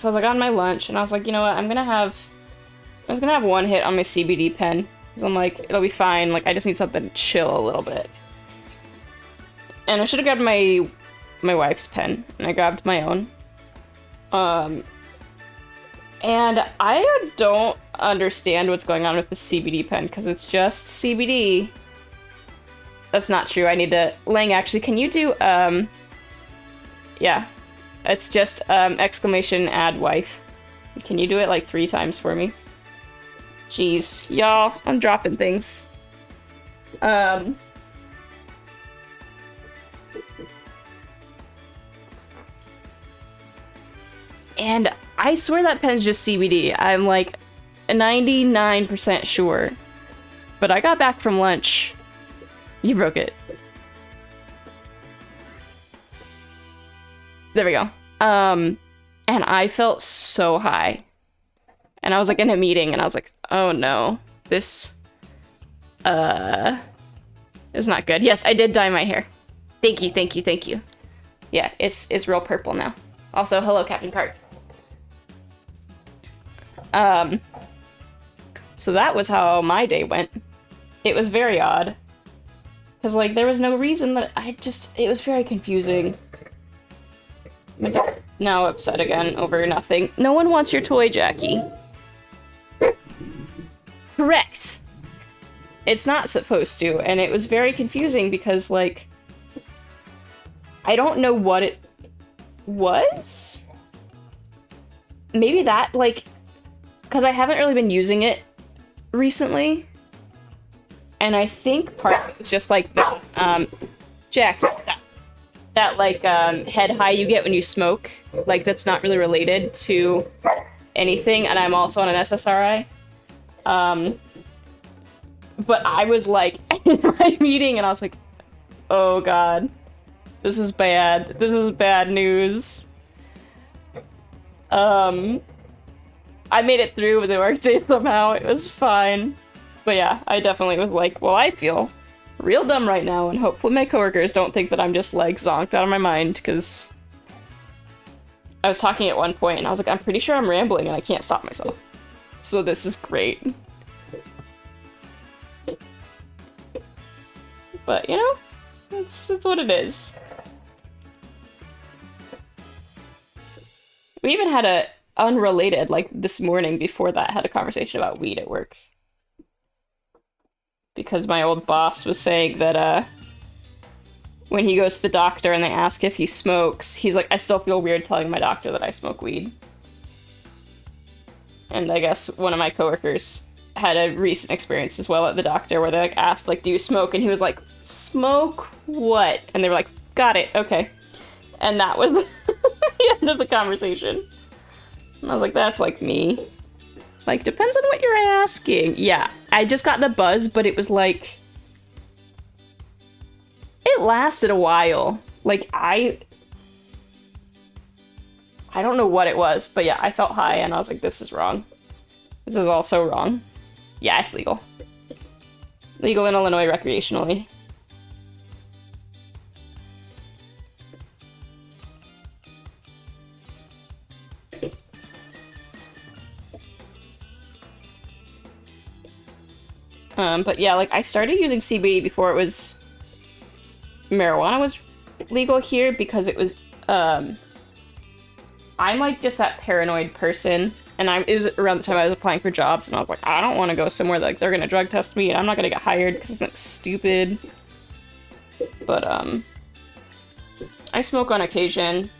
A: I was like on my lunch, and I was like, you know what, I'm just gonna have one hit on my CBD pen. Because I'm like, it'll be fine, like I just need something to chill a little bit. And I should have grabbed my wife's pen, and I grabbed my own. And I don't understand what's going on with the CBD pen, because it's just CBD. That's not true. I need to... Lang, actually, can you do, yeah. It's just, exclamation add wife. Can you do it like 3 times for me? Jeez. Y'all, I'm dropping things. And I swear that pen's just CBD. I'm like 99% sure. But I got back from lunch. You broke it. There we go. And I felt so high. And I was like in a meeting and I was like, oh no, this is not good. Yes, I did dye my hair. Thank you, thank you, thank you. Yeah, it's real purple now. Also, hello, Captain Cart. So that was how my day went. It was very odd. Because, like, there was no reason that it was very confusing. My dog now upset again over nothing. No one wants your toy, Jackie. Correct. It's not supposed to, and it was very confusing because, like, I don't know what it was? Maybe that, like, because I haven't really been using it recently, and I think part of it was just, like, the, Jack, that like, head high you get when you smoke, like, that's not really related to anything, and I'm also on an SSRI. But I was like in my meeting and I was like, oh god, this is bad. This is bad news. I made it through with the workday somehow. It was fine. But yeah, I definitely was like, well, I feel real dumb right now, and hopefully my coworkers don't think that I'm just like zonked out of my mind, because I was talking at one point and I was like, I'm pretty sure I'm rambling and I can't stop myself. So this is great. But you know, it's what it is. We even had a unrelated, like this morning before that, had a conversation about weed at work. Because my old boss was saying that when he goes to the doctor and they ask if he smokes, he's like, I still feel weird telling my doctor that I smoke weed. And I guess one of my coworkers had a recent experience as well at the doctor where they like asked, like, do you smoke? And he was like, smoke what? And they were like, got it, okay. And that was the end of the conversation. And I was like, that's like me. Like, depends on what you're asking. Yeah, I just got the buzz, but it was like... It lasted a while. Like, I don't know what it was, but yeah, I felt high and I was like, this is wrong. This is also wrong. Yeah, it's legal. Legal in Illinois recreationally. But yeah, like, I started using CBD before it was... marijuana was legal here, because it was, I'm like just that paranoid person, and it was around the time I was applying for jobs, and I was like, I don't want to go somewhere that, like, they're gonna drug test me, and I'm not gonna get hired because I'm, like, stupid. But, I smoke on occasion.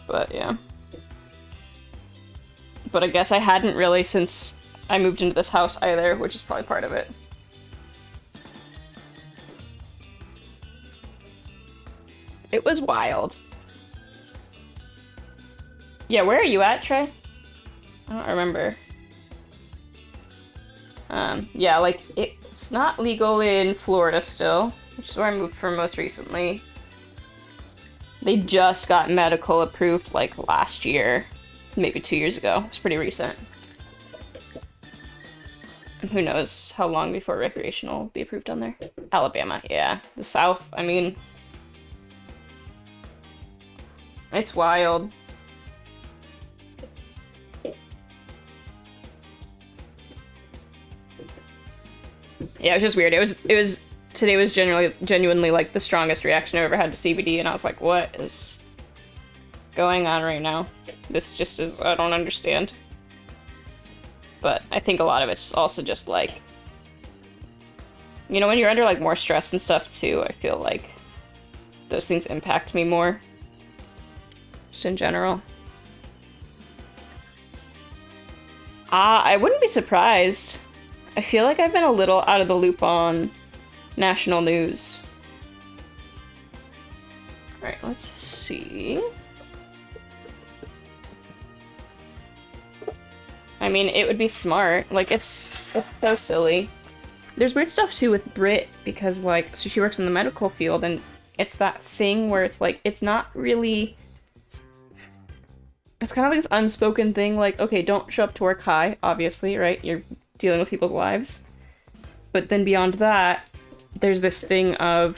A: But, yeah. But I guess I hadn't really since I moved into this house either, which is probably part of it. It was wild. Yeah, where are you at, Trey? I don't remember. Yeah, like, it's not legal in Florida still, which is where I moved from most recently. They just got medical approved, like, last year. Maybe 2 years ago. It's pretty recent. And who knows how long before recreational will be approved down there. Alabama, yeah. The South, I mean... It's wild. Yeah, it was just weird. Today was genuinely like the strongest reaction I've ever had to CBD, and I was like, what is going on right now? This just is, I don't understand. But I think a lot of it's also just like, you know, when you're under like more stress and stuff too, I feel like those things impact me more. Just in general. I wouldn't be surprised. I feel like I've been a little out of the loop on national news. Alright, let's see. I mean, it would be smart. Like, it's so silly. There's weird stuff, too, with Brit, because, like, so she works in the medical field, and it's that thing where it's, like, it's not really... It's kind of like this unspoken thing, like, okay, don't show up to work high, obviously, right? You're dealing with people's lives. But then beyond that, there's this thing of,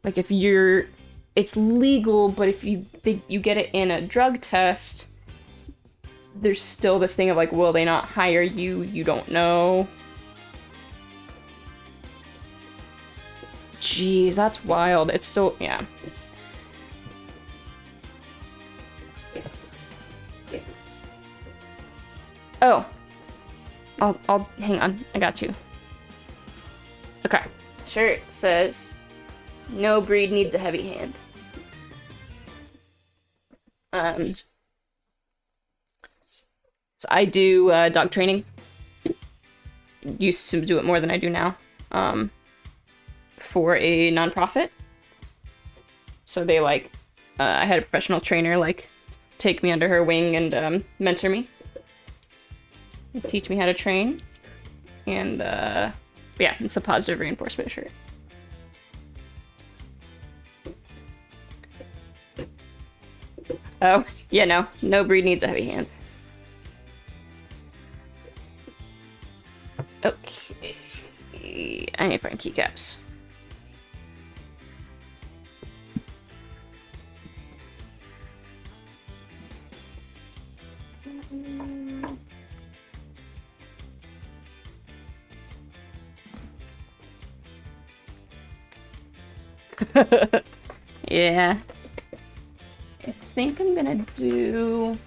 A: like, if you're... It's legal, but if you think you get it in a drug test... There's still this thing of like, will they not hire you? You don't know. Jeez, that's wild. It's still, yeah. Oh. I'll hang on. I got you. Okay. Shirt says, no breed needs a heavy hand. So I do dog training. Used to do it more than I do now. For a nonprofit. So they like, I had a professional trainer like take me under her wing and mentor me. Teach me how to train. And, yeah, it's a positive reinforcement shirt. Oh, yeah, no breed needs a heavy hand. Okay, I need to find keycaps. Yeah. I think I'm gonna do...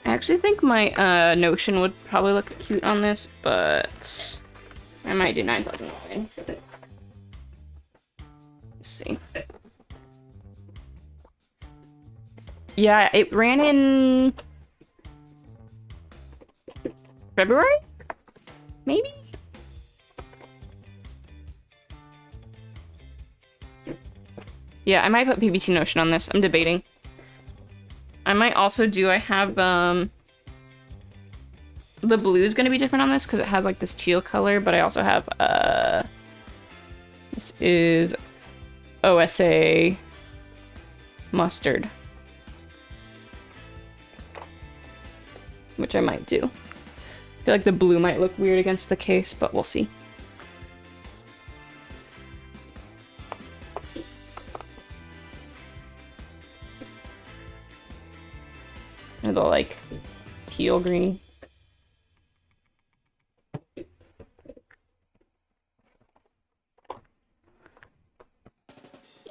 A: I actually think my notion would probably look cute on this, but I might do 9009. Let's see. Yeah, it ran in February? Maybe? Yeah, I might put PBT Notion on this. I'm debating. I might also do, I have, the blue's gonna be different on this because it has like this teal color, but I also have, this is OSA mustard, which I might do. I feel like the blue might look weird against the case, but we'll see. Or the, like, teal green.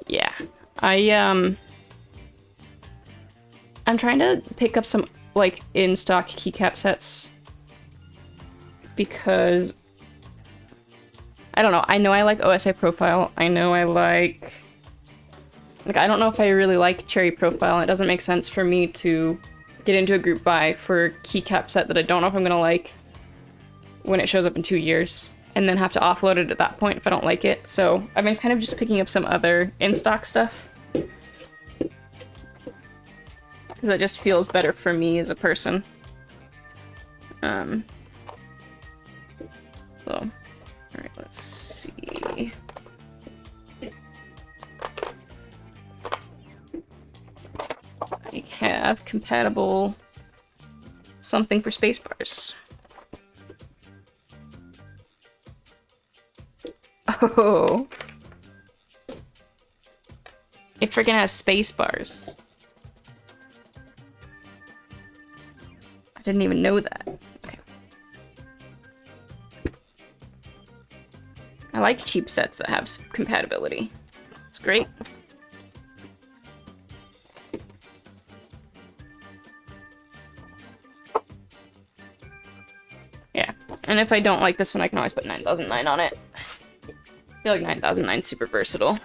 A: Yeah. I'm trying to pick up some, like, in-stock keycap sets. Because... I don't know. I know I like OSI Profile. I know I like... Like, I don't know if I really like Cherry Profile. It doesn't make sense for me to get into a group buy for a keycap set that I don't know if I'm gonna like when it shows up in 2 years, and then have to offload it at that point if I don't like it. So I've been kind of just picking up some other in-stock stuff. Because it just feels better for me as a person. So, alright, let's see. I have compatible something for spacebars. Oh. It freaking has spacebars. I didn't even know that. Okay. I like cheap sets that have compatibility. It's great. And if I don't like this one, I can always put 9009 on it. I feel like 9009 is super versatile.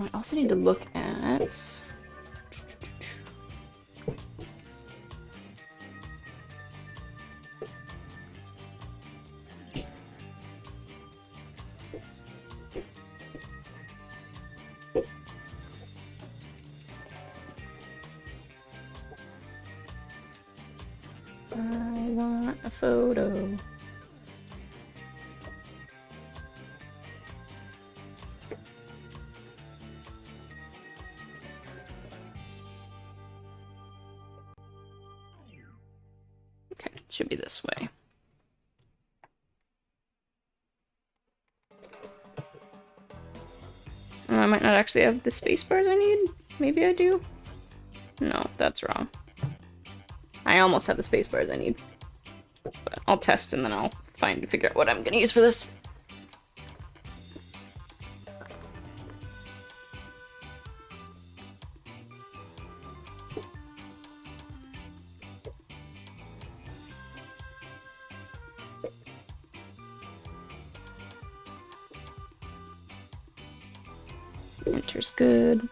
A: I also need to look at... I want a photo. Okay, it should be this way. I might not actually have the space bars I need. Maybe I do. No, that's wrong. I almost have the space bars I need. But I'll test and then I'll figure out what I'm gonna use for this. Enter's good.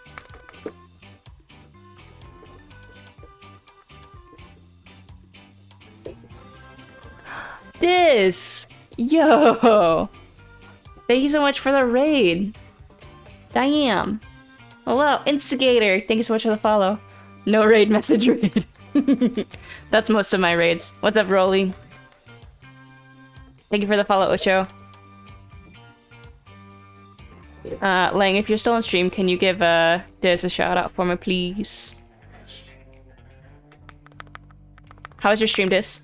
A: This! Yo! Thank you so much for the raid. Damn. Hello, Instigator. Thank you so much for the follow. No raid message raid. That's most of my raids. What's up, Rolly? Thank you for the follow, Ocho. Lang, if you're still on stream, can you give Diz a shout out for me, please? How was your stream, Diz?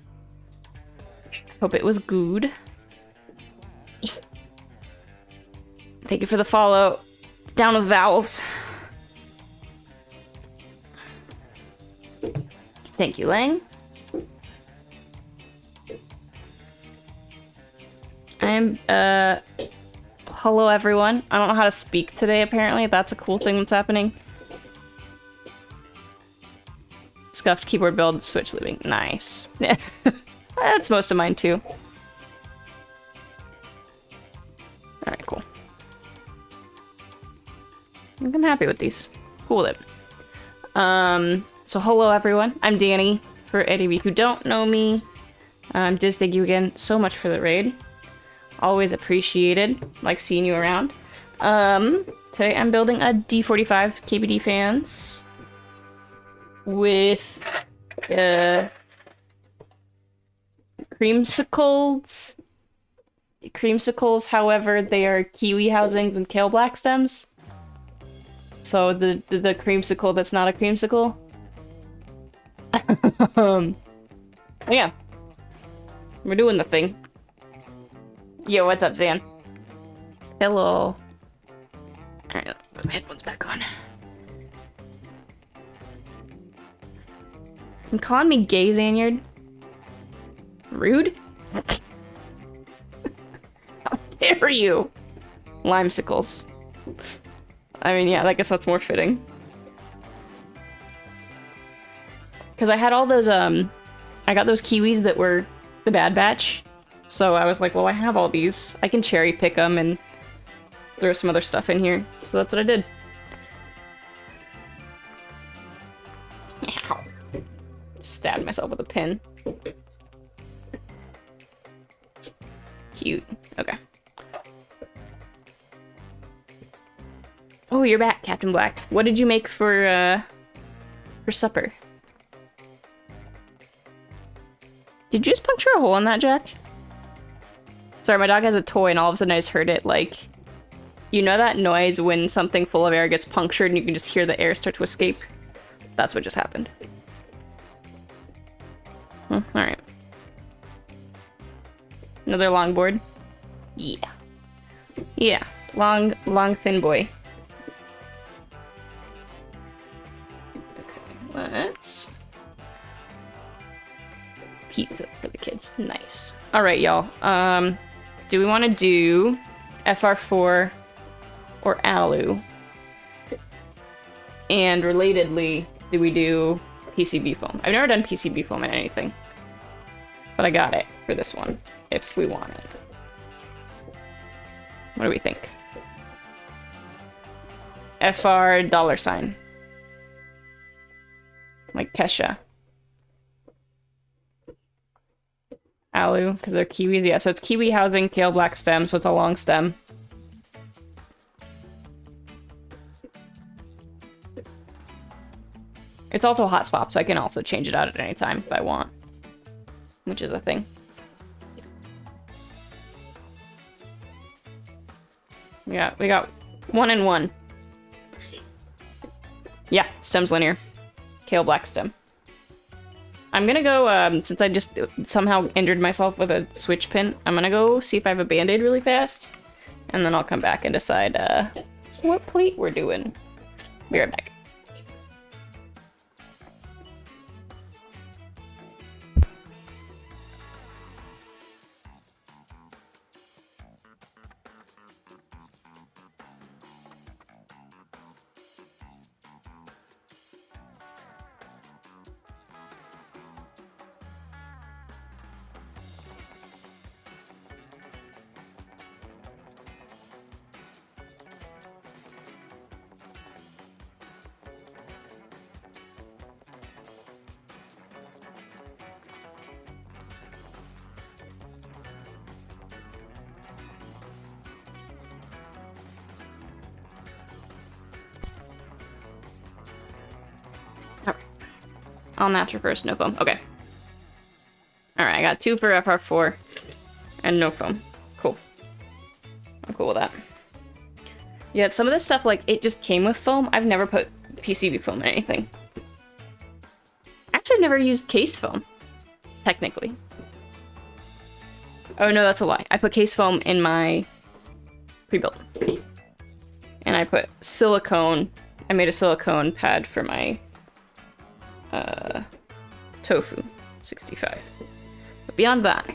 A: Hope it was good. Thank you for the follow. Down with vowels. Thank you, Lang. I'm, hello everyone. I don't know how to speak today, apparently. That's a cool thing that's happening. Scuffed keyboard build, switch looping. Nice. Yeah. That's most of mine, too. Alright, cool. I'm happy with these. Cool with it. So hello everyone. I'm Danny, for any of you who don't know me. Diz, thank you again so much for the raid. Always appreciated. Like seeing you around. Today I'm building a D45 KBDFans with creamsicles. Creamsicles, however, they are kiwi housings and kale black stems. So the creamsicle that's not a creamsicle. Yeah. We're doing the thing. Yo, what's up, Zan? Hello. Alright, put my headphones back on. You calling me gay, Zanyard? Rude? How dare you? Limesicles. I mean, yeah, I guess that's more fitting. Because I had all those, I got those kiwis that were the Bad Batch. So I was like, well, I have all these. I can cherry pick them and throw some other stuff in here. So that's what I did. Ow. Stabbed myself with a pin. Cute. Okay. Oh, you're back, Captain Black. What did you make for supper? Did you just puncture a hole in that, Jack? Sorry, my dog has a toy and all of a sudden I just heard it, like... You know that noise when something full of air gets punctured and you can just hear the air start to escape? That's what just happened. Alright. Another longboard? Yeah. Yeah. Long, thin boy. Okay, let's... Pizza for the kids. Nice. Alright, y'all. Do we want to do FR4 or Alu? And relatedly, do we do PCB foam? I've never done PCB foam in anything. But I got it for this one, if we want it. What do we think? FR $. Like Kesha. Alu, because they're kiwis. Yeah, so it's kiwi housing, kale black stem, so it's a long stem. It's also a hot swap, so I can also change it out at any time if I want. Which is a thing. We got 1 and 1. Yeah, stem's linear. Kale black stem. I'm gonna go, since I just somehow injured myself with a switch pin, I'm gonna go see if I have a band-aid really fast. And then I'll come back and decide, what plate we're doing. Be right back. All natural first, no foam. Okay. Alright, I got 2 for FR4 and no foam. Cool. I'm cool with that. Yeah, some of this stuff, like, it just came with foam. I've never put PCB foam in anything. Actually, I've never used case foam, technically. Oh, no, that's a lie. I put case foam in my pre-built. And I put silicone. I made a silicone pad for my tofu 65. But beyond that,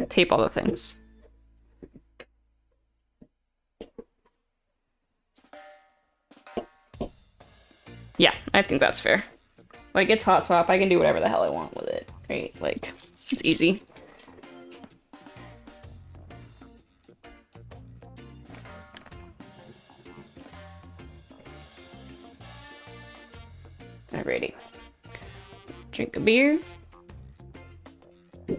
A: tape all the things. Yeah, I think that's fair. Like, it's hot swap. I can do whatever the hell I want with it, right? Like, it's easy. Alrighty. Drink a beer. I'm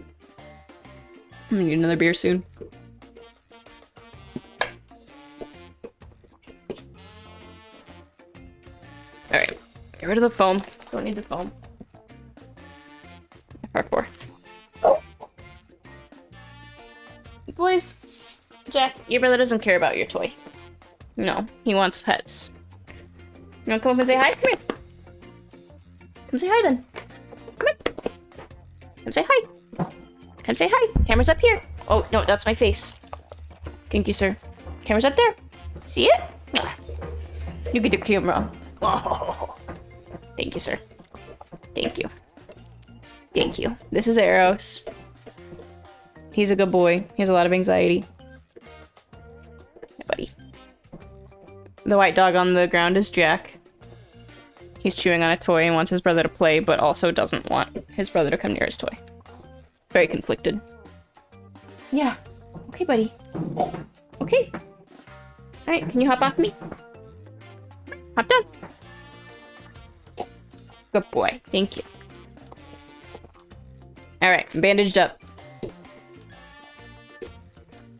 A: gonna need another beer soon. Alright. Get rid of the foam. Don't need the foam. FR4. Boys, Jack, your brother doesn't care about your toy. No, he wants pets. You wanna come up and say hi? Come here. Come say hi then. Come in. Come say hi. Come say hi. Camera's up here. Oh, no, that's my face. Thank you, sir. Camera's up there. See it? You get the camera. Oh. Thank you, sir. Thank you. Thank you. This is Eros. He's a good boy. He has a lot of anxiety. Hey, buddy. The white dog on the ground is Jack. He's chewing on a toy and wants his brother to play, but also doesn't want his brother to come near his toy. Very conflicted. Yeah. Okay, buddy. Okay. Alright, can you hop off me? Hop down. Good boy. Thank you. Alright, I'm bandaged up.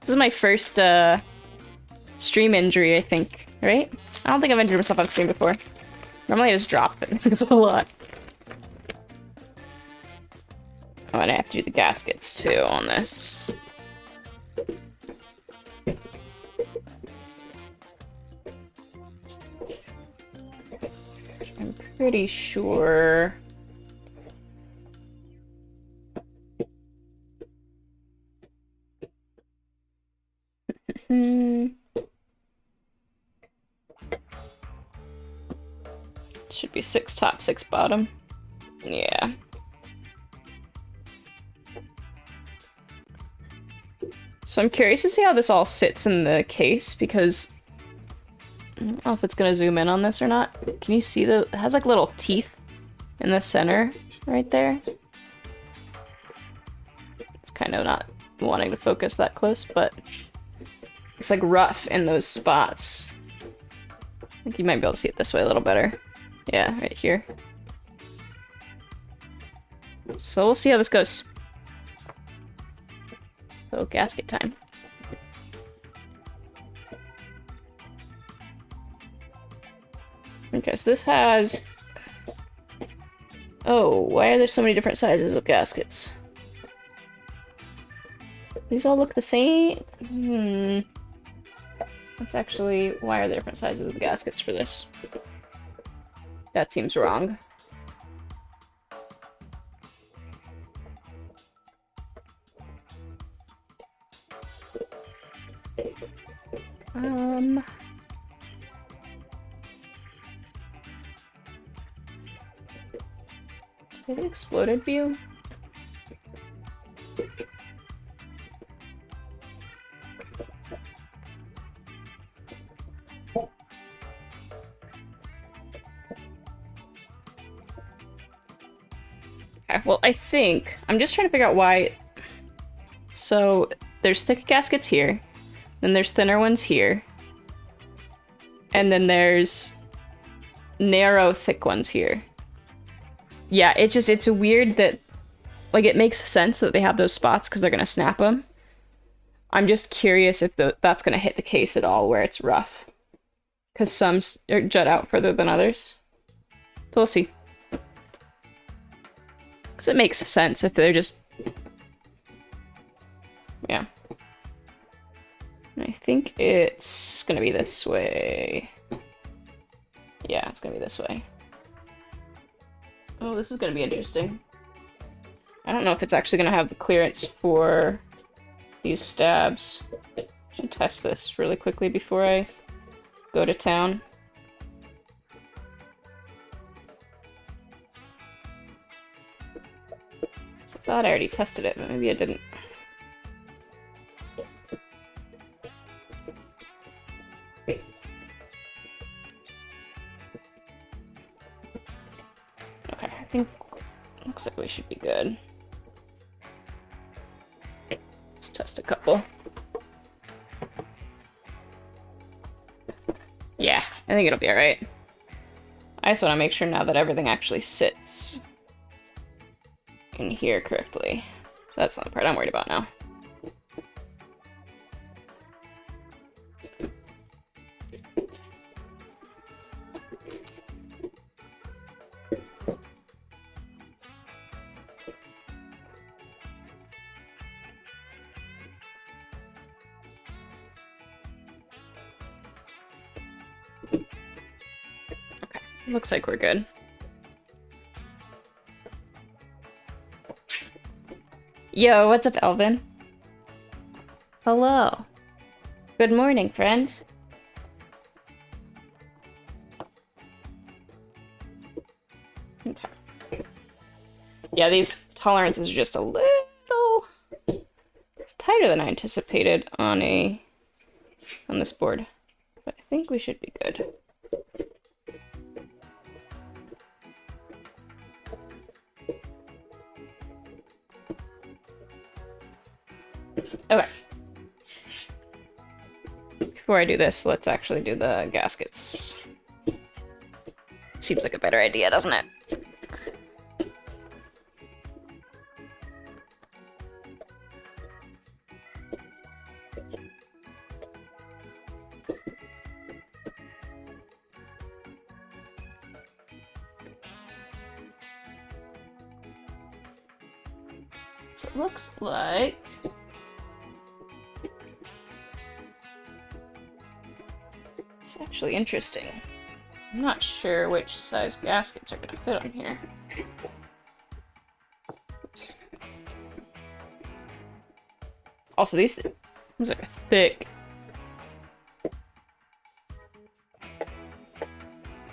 A: This is my first, stream injury, I think. Right? I don't think I've injured myself on stream before. Normally I just drop things a lot. Oh, and I have to do the gaskets, too, on this. I'm pretty sure... Should be 6 top, 6 bottom. Yeah. So I'm curious to see how this all sits in the case, because I don't know if it's gonna zoom in on this or not. Can you see it has like little teeth in the center right there? It's kind of not wanting to focus that close, but it's like rough in those spots. I think you might be able to see it this way a little better. Yeah, right here. So we'll see how this goes. So gasket time. Okay, so this has... Oh, why are there so many different sizes of gaskets? These all look the same? That's actually... Why are there different sizes of gaskets for this? That seems wrong. Is it exploded view? Okay, well, I think I'm just trying to figure out why. So there's thick gaskets here, then there's thinner ones here, and then there's narrow, thick ones here. Yeah, it's weird that, like, it makes sense that they have those spots because they're gonna snap them. I'm just curious if that's gonna hit the case at all where it's rough, because some jut out further than others. So we'll see. Because it makes sense if they're just... Yeah. And I think it's gonna be this way. Yeah, it's gonna be this way. Oh, this is gonna be interesting. I don't know if it's actually gonna have the clearance for these stabs. Should test this really quickly before I go to town. So I thought I already tested it, but maybe I didn't. Okay, I think looks like we should be good. Let's test a couple. Yeah, I think it'll be alright. I just want to make sure now that everything actually sits in here correctly. So that's not the part I'm worried about now. Looks like we're good. Yo, what's up, Elvin? Hello. Good morning, friend. Okay. Yeah, these tolerances are just a little tighter than I anticipated on this board. But I think we should be good. Okay. Before I do this, let's actually do the gaskets. Seems like a better idea, doesn't it? So it looks like... It's actually interesting. I'm not sure which size gaskets are gonna fit on here. Oops. Also, these are thick.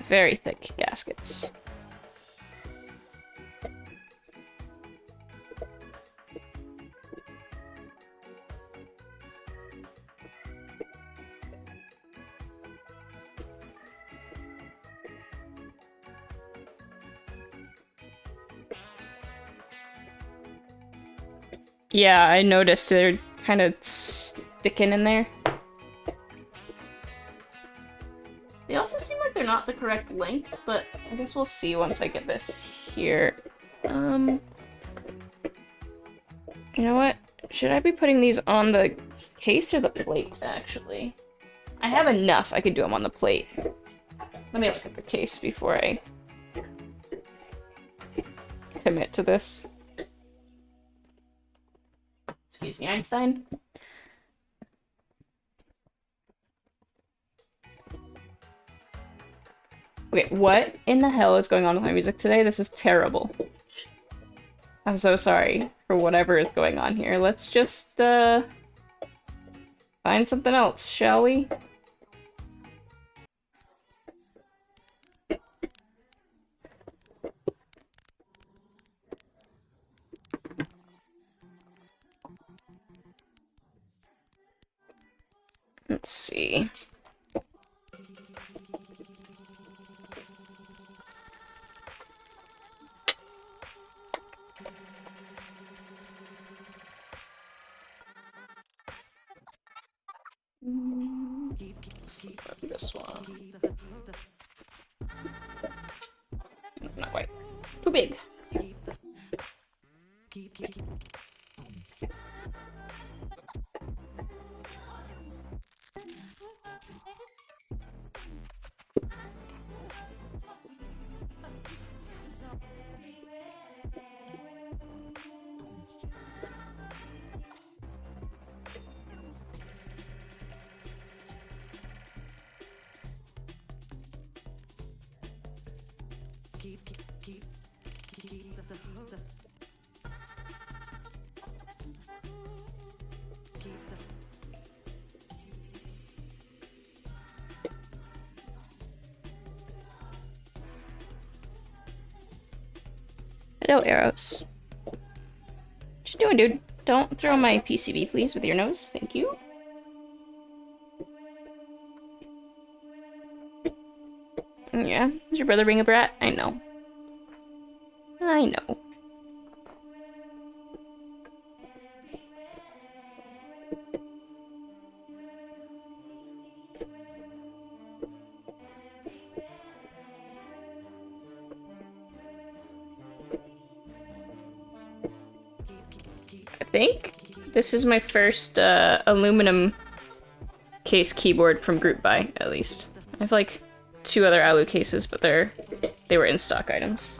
A: Very thick gaskets. Yeah, I noticed they're kind of sticking in there. They also seem like they're not the correct length, but I guess we'll see once I get this here. You know what? Should I be putting these on the case or the plate, actually? I have enough. I could do them on the plate. Let me look at the case before I commit to this. Excuse me, Einstein. Okay, what in the hell is going on with my music today? This is terrible. I'm so sorry for whatever is going on here. Let's just, find something else, shall we? Let's see. This one. Not quite. Too big. Hello, arrows. What you doing, dude? Don't throw my PCB, please, with your nose. Thank you. Yeah, is your brother being a brat? I know. I know. I think this is my first aluminum case keyboard from Group Buy, at least. I have like 2 other alu cases, but they were in stock items.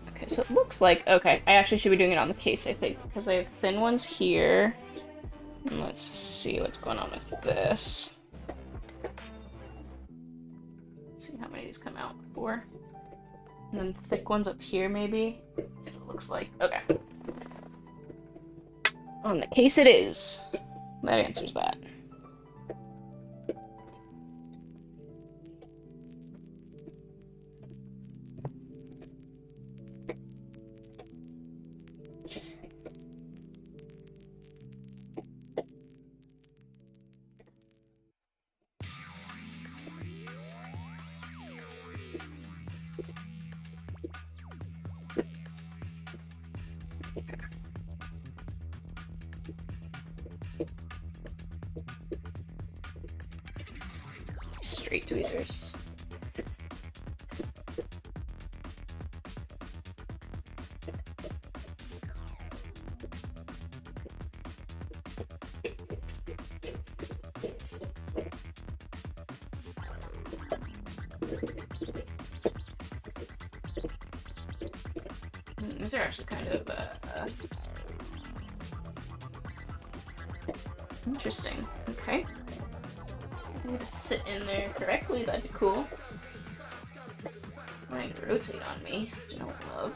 A: Okay, so it looks like, okay, I actually should be doing it on the case, I think, because I have thin ones here. And let's see what's going on with this. Let's see how many of these come out. 4. And then thick ones up here, maybe. That's what it looks like. Okay. On the case it is. That answers that. Straight tweezers. These are actually kind of interesting. Okay. I'm gonna sit in there correctly, that'd be cool. Might rotate on me, which I don't love.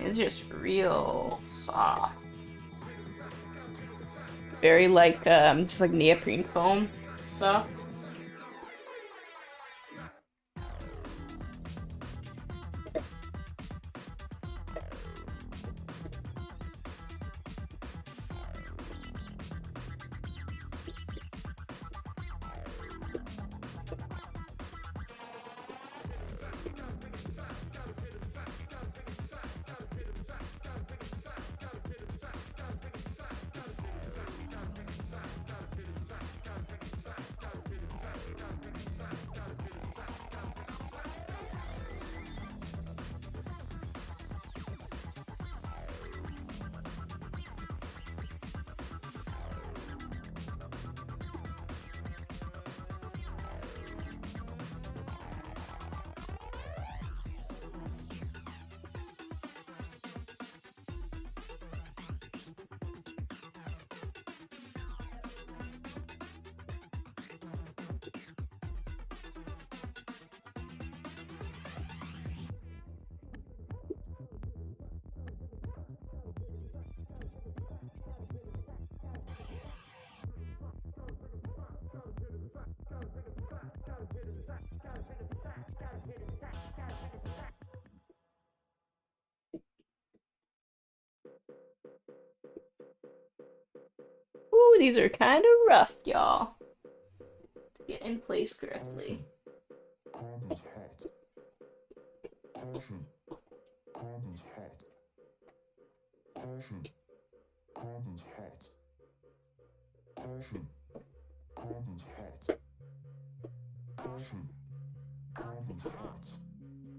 A: It's just real soft. Very like, just like neoprene foam. Soft. Ooh, these are kind of rough, y'all. To get in place correctly.
B: Carbon's hot. Caution. Carbon's hot. Caution. Carbon's hot. Caution. Carbon's hot. Caution. Condoms hot.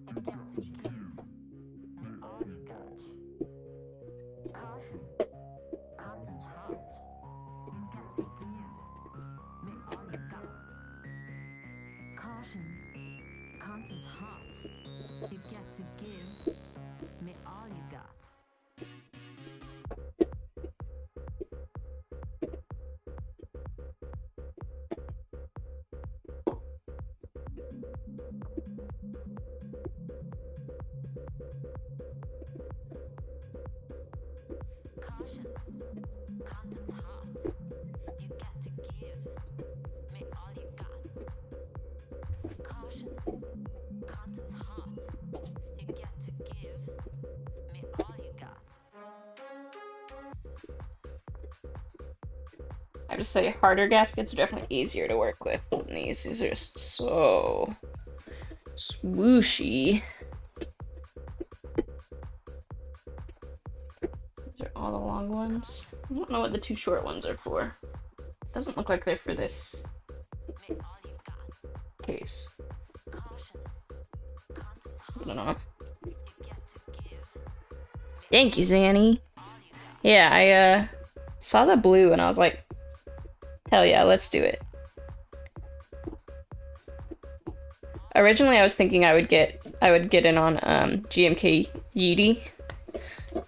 B: You got to give me all you got. Caution. Condoms hot. You got to give me all you got.
C: Caution, content's hot. You get to give me all you got. Caution, content's hot. You get to give me all you got. Caution, content's hot. You get to give me all you got.
A: I have to say, harder gaskets are definitely easier to work with than these. These are just so swooshy. These are all the long ones. I don't know what the two short ones are for. Doesn't look like they're for this
C: Me all you got.
A: case.
C: Caution, content's
A: I
C: hot.
A: don't know.
C: You get to give
A: Thank you, Zanny.
C: all you got.
A: Yeah, I saw the blue and I was like, hell yeah, let's do it. Originally, I was thinking I would get in on GMK Yeety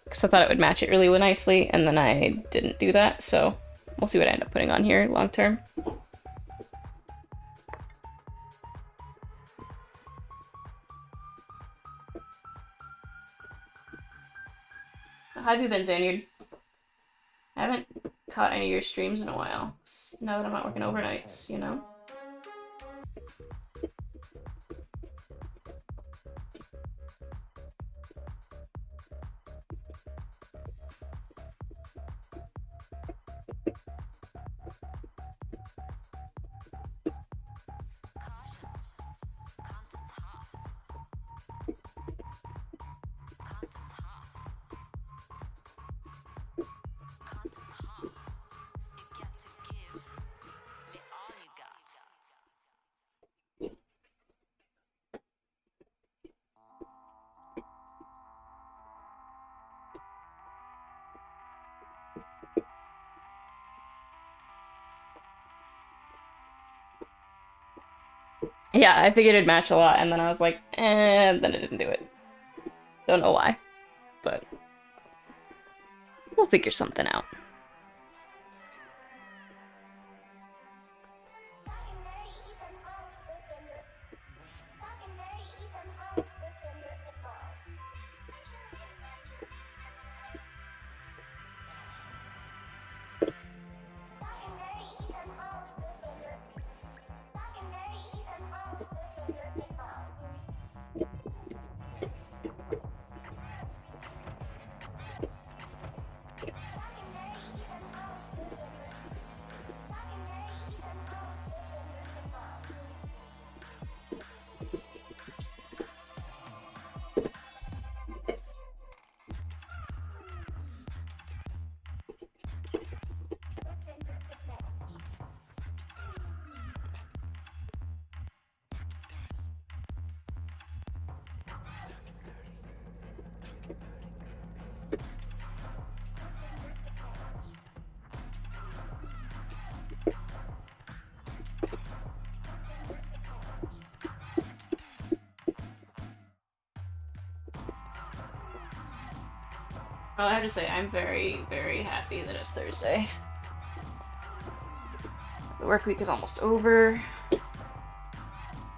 A: because I thought it would match it really nicely, and then I didn't do that. So we'll see what I end up putting on here long term. How have you been, Zanyard? I haven't caught any of your streams in a while. Now that I'm not working overnights, you know?
C: Content's hot. Content's hot. Content's hot. You get to give me all you got.
A: Yeah, I figured it'd match a lot, and then I was like, then it didn't do it. Don't know why, but we'll figure something out. Well, I have to say, I'm very, very happy that it's Thursday. The work week is almost over.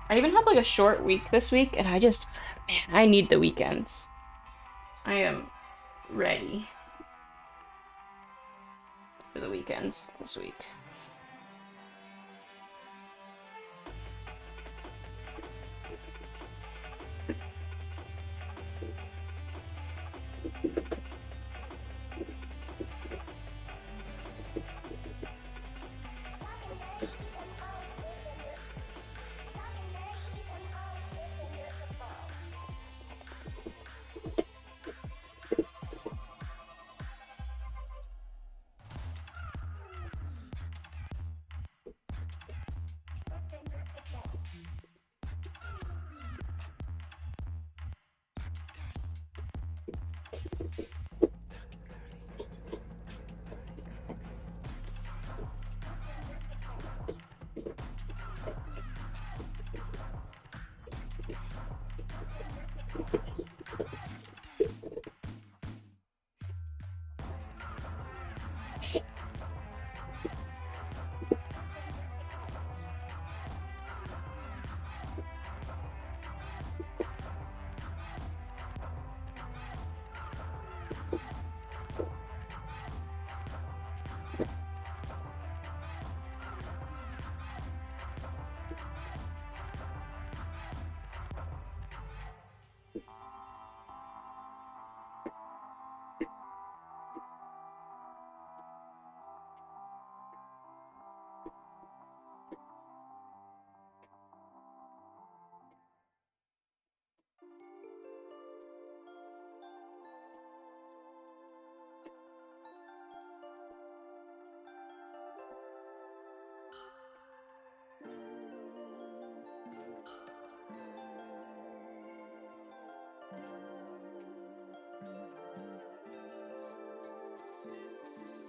A: I even had like a short week this week, and man, I need the weekends. I am ready for the weekends this week.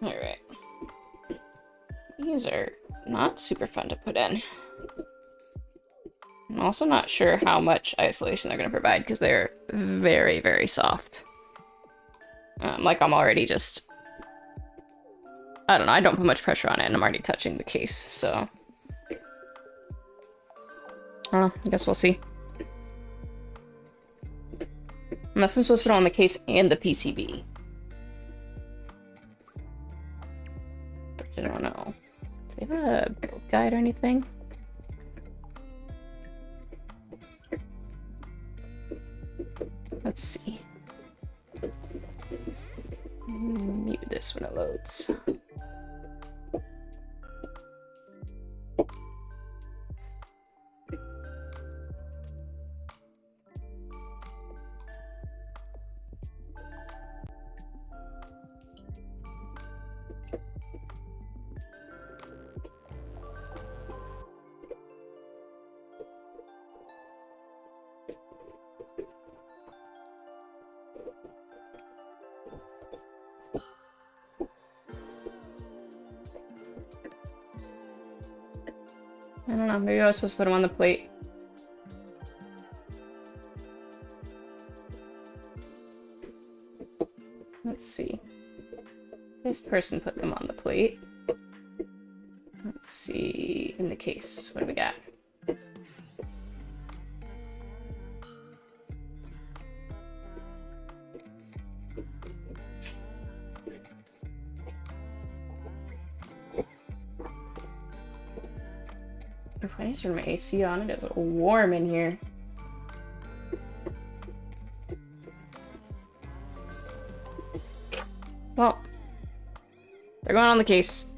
A: Alright. These are not super fun to put in. I'm also not sure how much isolation they're going to provide because they're very, very soft. Like I'm already just... I don't know, I don't put much pressure on it and I'm already touching the case, so... I guess we'll see. Unless I'm supposed to put it on the case and the PCB. But I don't know. Do they have a build guide or anything? Let's see. Mute this when it loads. I don't know, maybe I was supposed to put them on the plate. Let's see. This person put them on the plate. Let's see, in the case, what do we got? If I just turn my AC on, it is warm in here. Well, they're going on the case.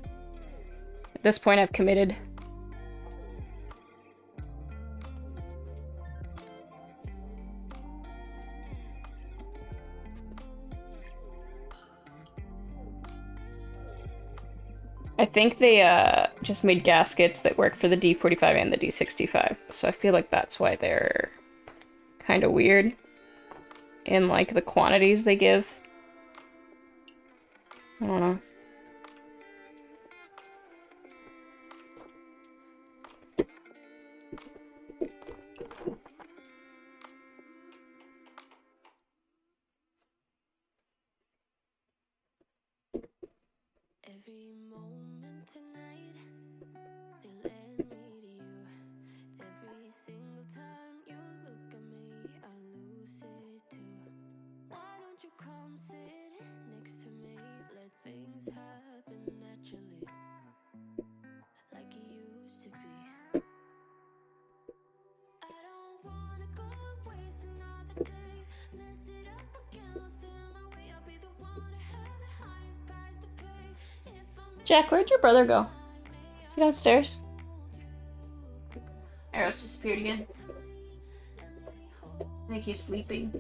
A: At this point, I've committed. I think they just made gaskets that work for the D45 and the D65, so I feel like that's why they're kind of weird in like the quantities they give. I don't know.
C: Every moment tonight, they led me to you. Every single time you look at me, I lose it too. Why don't you come sit next to me? Let things happen naturally, like it used to be. I don't wanna go and waste another day. Mess it up again, lost in my way. I'll be the one to have the highest price to pay.
A: Jack, where'd your brother go? Is he downstairs? Arrow's disappeared again. I think he's sleeping.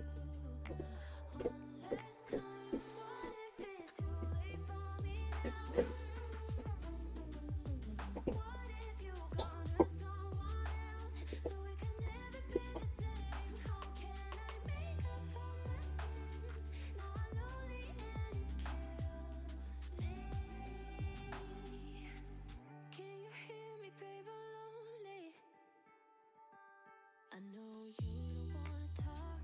C: I know you don't wanna talk,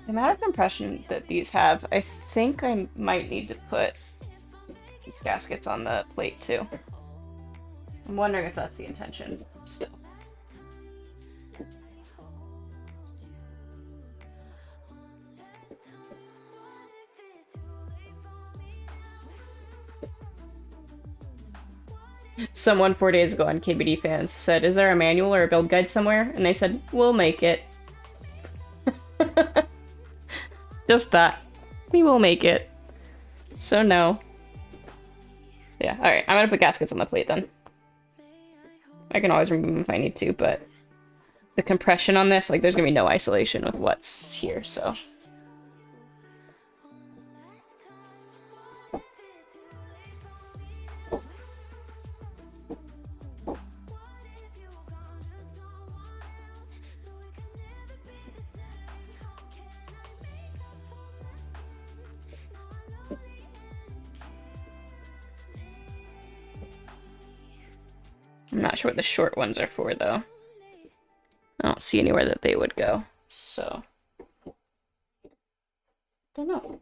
A: The amount of compression that these have, I think I might need to put gaskets on the plate too. I'm wondering if that's the intention still. Someone 4 days ago on KBDFans said, "Is there a manual or a build guide somewhere?" And they said, "We'll make it." Just that. We will make it. So no. Yeah, alright. I'm gonna put gaskets on the plate then. I can always remove them if I need to, but the compression on this, like, there's gonna be no isolation with what's here, so. I'm not sure what the short ones are for, though. I don't see anywhere that they would go, so. Don't know.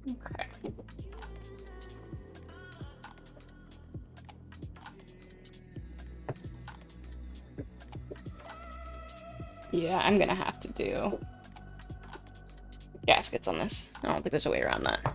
A: Okay. Yeah, I'm gonna have to do gaskets on this. I don't think there's a way around that.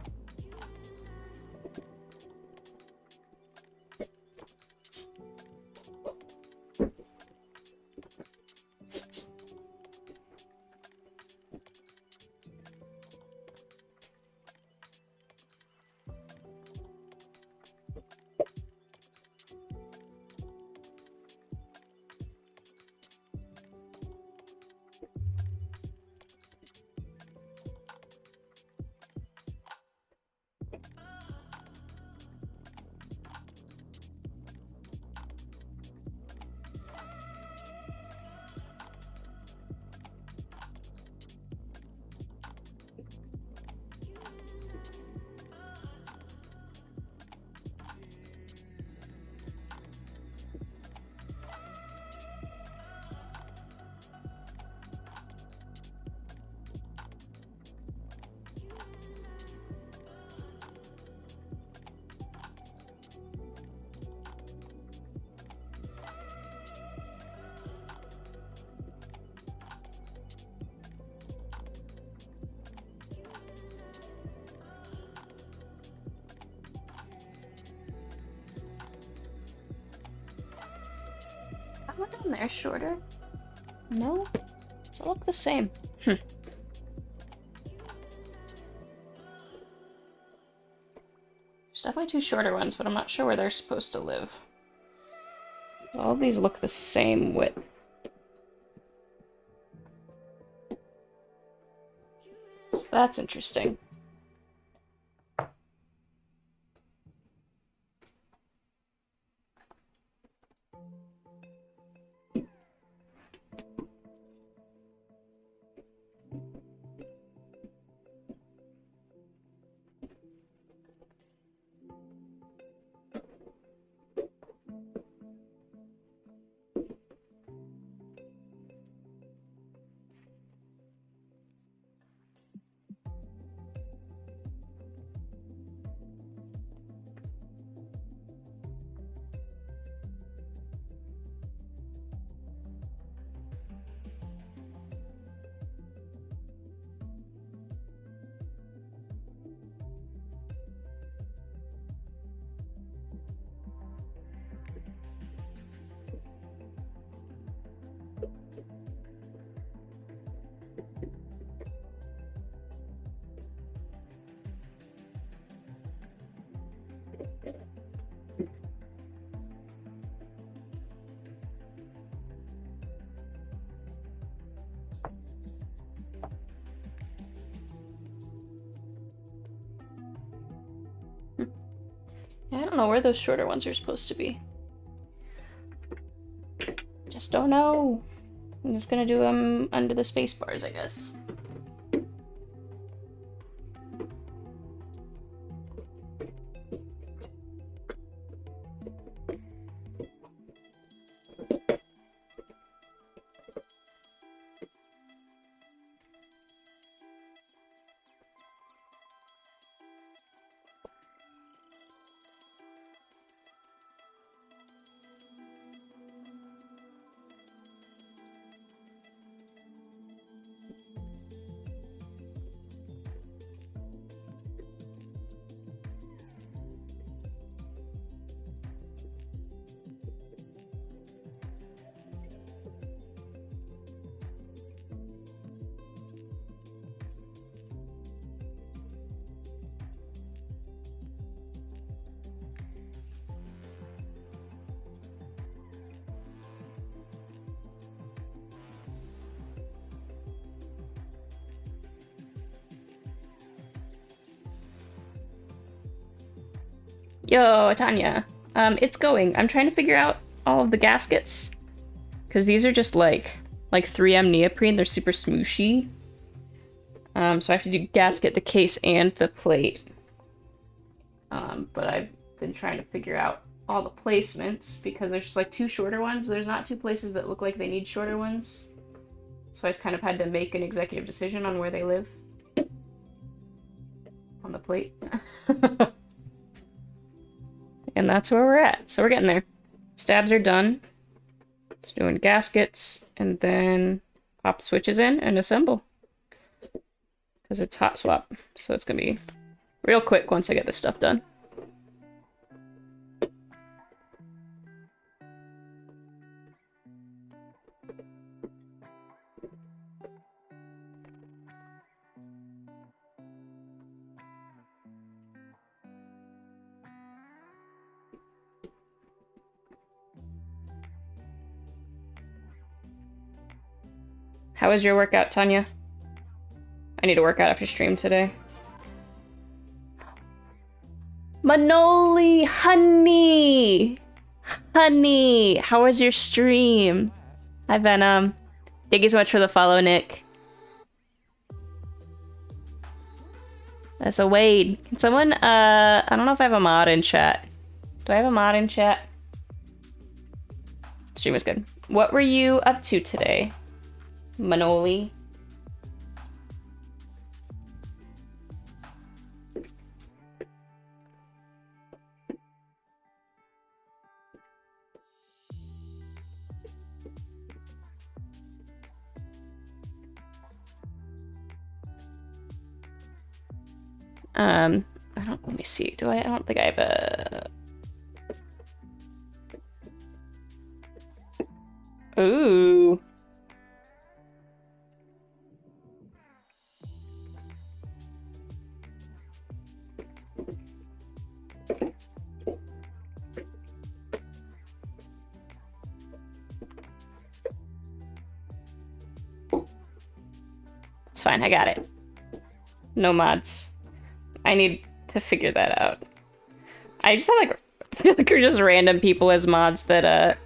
A: That one down there shorter? No? Does it look the same? There's definitely two shorter ones, but I'm not sure where they're supposed to live. All of these look the same width. So that's interesting. don't know where those shorter ones are supposed to be. Just don't know. I'm just gonna do them under the space bars, I guess. Yo, Tanya. It's going. I'm trying to figure out all of the gaskets. Because these are just like 3M neoprene. They're super smooshy. So I have to do gasket, the case, and the plate. But I've been trying to figure out all the placements because there's just like 2 shorter ones, but there's not 2 places that look like they need shorter ones. So I just kind of had to make an executive decision on where they live. On the plate. And that's where we're at. So we're getting there. Stabs are done. It's doing gaskets and then pop switches in and assemble. Because it's hot swap. So it's going to be real quick once I get this stuff done. How was your workout, Tanya? I need to work out after stream today. Manoli, honey! Honey, how was your stream? Hi, Venom. Thank you so much for the follow, Nick. That's a Wade. Can someone, I don't know if I have a mod in chat. Do I have a mod in chat? Stream was good. What were you up to today, Manoli? Let me see. I don't think I have a... Ooh. It's fine, I got it. No mods. I need to figure that out. I just have like, I feel like you're just random people as mods that,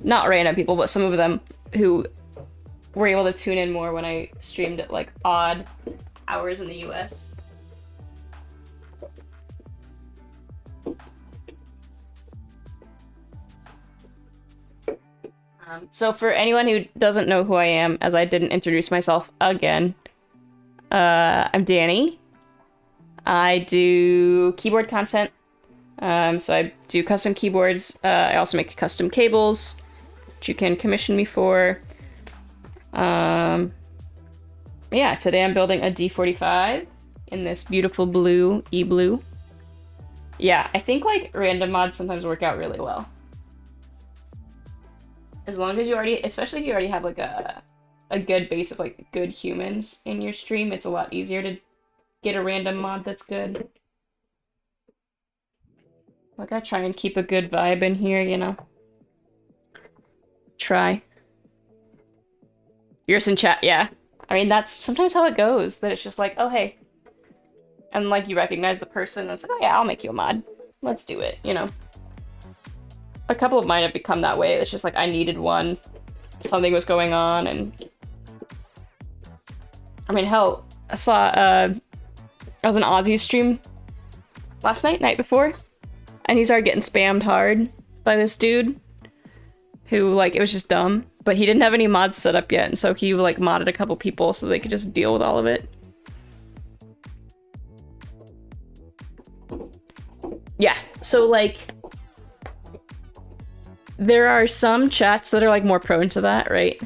A: not random people, but some of them who were able to tune in more when I streamed at like odd hours in the US. So for anyone who doesn't know who I am, as I didn't introduce myself again, I'm Danny. I do keyboard content. So I do custom keyboards. I also make custom cables, which you can commission me for. Yeah, today I'm building a D45 in this beautiful blue, E-blue. Yeah, I think like random mods sometimes work out really well. As long as you already, especially if you already have like a good base of like good humans in your stream, it's a lot easier to get a random mod that's good. Like I try and keep a good vibe in here, you know. Try. Yours in chat, yeah. I mean, that's sometimes how it goes, that it's just like, oh hey. And like you recognize the person, and it's like, oh yeah, I'll make you a mod. let's do it, you know. A couple of mine have become that way. It's just like I needed one. Something was going on, and I mean, hell, I saw I was in Ozzy's stream last night before, and he started getting spammed hard by this dude who, like, it was just dumb, but he didn't have any mods set up yet, and so he, like, modded a couple people so they could just deal with all of it. Yeah, so, like, there are some chats that are, like, more prone to that, right?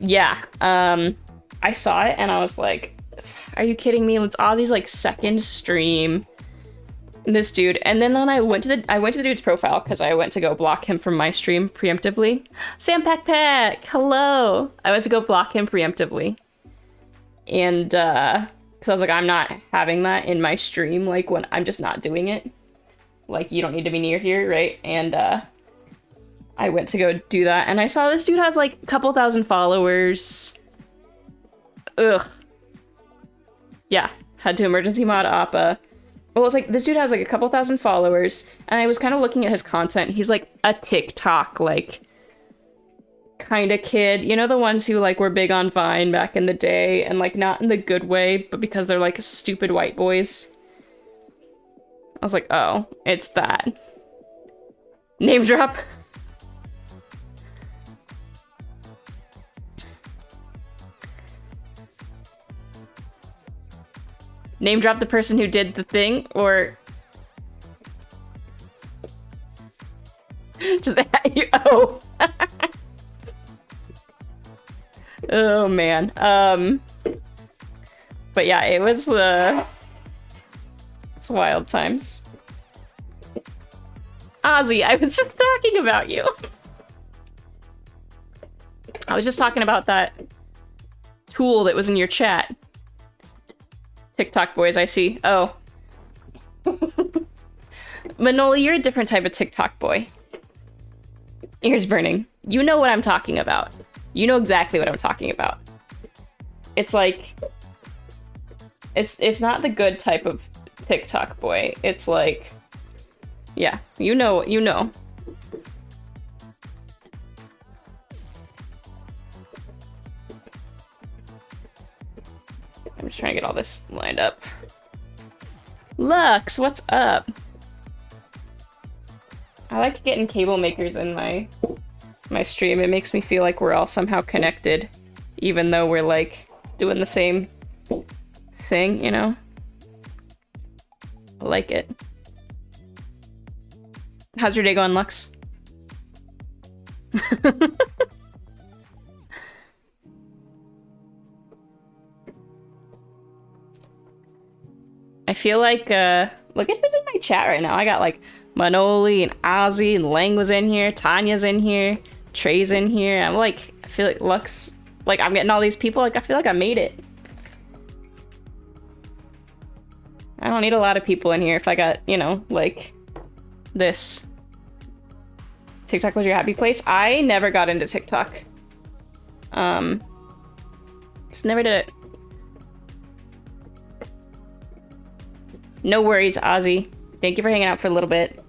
A: Yeah, I saw it and I was like, are you kidding me? It's Ozzy's, like, second stream. This dude, and then when I went to the dude's profile because I went to go block him from my stream preemptively. Sam Pack Pack, hello. I went to go block him preemptively, and because I was like, I'm not having that in my stream. Like, when I'm just not doing it. Like, you don't need to be near here, right? And I went to go do that, and I saw this dude has like a couple thousand followers. Ugh. Yeah, had to emergency mod Appa. Well, it's like, this dude has, like, a couple thousand followers, and I was kind of looking at his content. He's, like, a TikTok, like, kind of kid. You know the ones who, like, were big on Vine back in the day, and, like, not in the good way, but because they're, like, stupid white boys? I was like, oh, it's that. Name drop. Name drop the person who did the thing, or just oh. Oh man. But yeah, it was it's wild times. Ozzy, I was just talking about you. I was just talking about that tool that was in your chat. TikTok boys, I see. Oh. Manoli, you're a different type of TikTok boy. Ears burning. You know what I'm talking about. You know exactly what I'm talking about. It's like... It's not the good type of TikTok boy. It's like... Yeah, you know, you know. I'm just trying to get all this lined up. Lux, what's up? I like getting cable makers in my stream. It makes me feel like we're all somehow connected, even though we're like doing the same thing, you know? I like it. How's your day going, Lux? I feel like, look at who's in my chat right now. I got, like, Manoli and Ozzy and Lang was in here. Tanya's in here. Trey's in here. I'm like, I feel like Lux, like, I'm getting all these people. Like, I feel like I made it. I don't need a lot of people in here if I got, you know, like, this. TikTok was your happy place? I never got into TikTok. Just never did it. No worries, Ozzy. Thank you for hanging out for a little bit.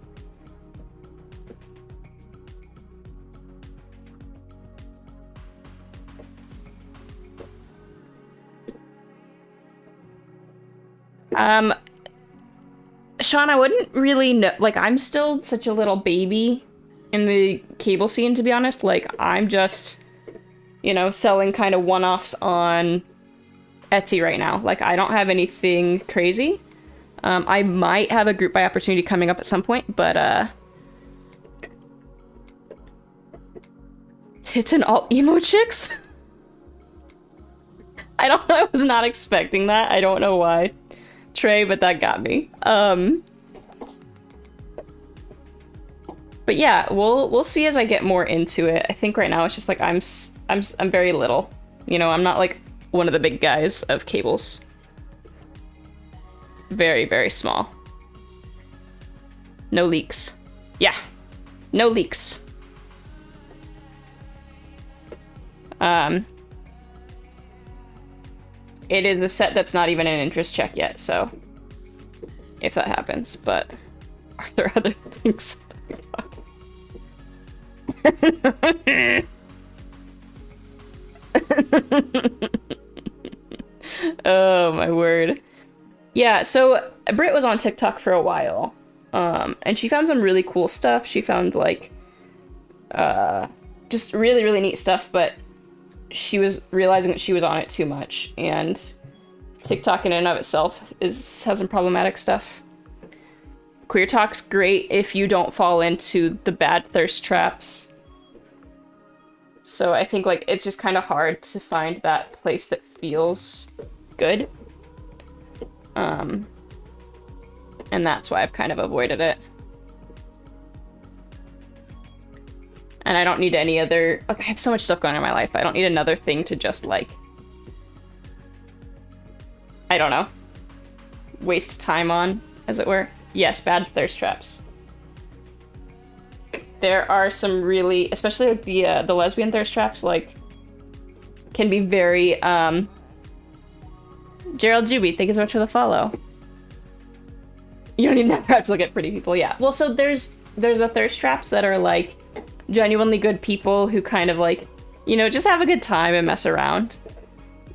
A: Sean, I wouldn't really know. Like, I'm still such a little baby in the cable scene, to be honest. Like, I'm just, you know, selling kind of one-offs on Etsy right now. Like, I don't have anything crazy. I might have a group buy opportunity coming up at some point, but, tits and alt emo chicks? I don't know, I was not expecting that. I don't know why, Trey, but that got me. But yeah, we'll see as I get more into it. I think right now it's just like I'm very little. You know, I'm not like one of the big guys of cables. Very, very small. No leaks. Yeah. No leaks. It is a set that's not even an interest check yet, so. if that happens, but are there other things to talk about? Oh my word. Yeah, so Britt was on TikTok for a while, and she found some really cool stuff. She found like just really, really neat stuff, but she was realizing that she was on it too much, and TikTok in and of itself has some problematic stuff. Queer Talk's great if you don't fall into the bad thirst traps. So I think like it's just kind of hard to find that place that feels good. And that's why I've kind of avoided it. And I don't need any other, like, I have so much stuff going on in my life. I don't need another thing to just, like, I don't know, waste time on, as it were. Yes, bad thirst traps. There are some really, especially like the lesbian thirst traps, like, can be very, Gerald Juby, thank you so much for the follow. You don't even have to look at pretty people, yeah. Well, so there's the thirst traps that are, like, genuinely good people who kind of, like, you know, just have a good time and mess around.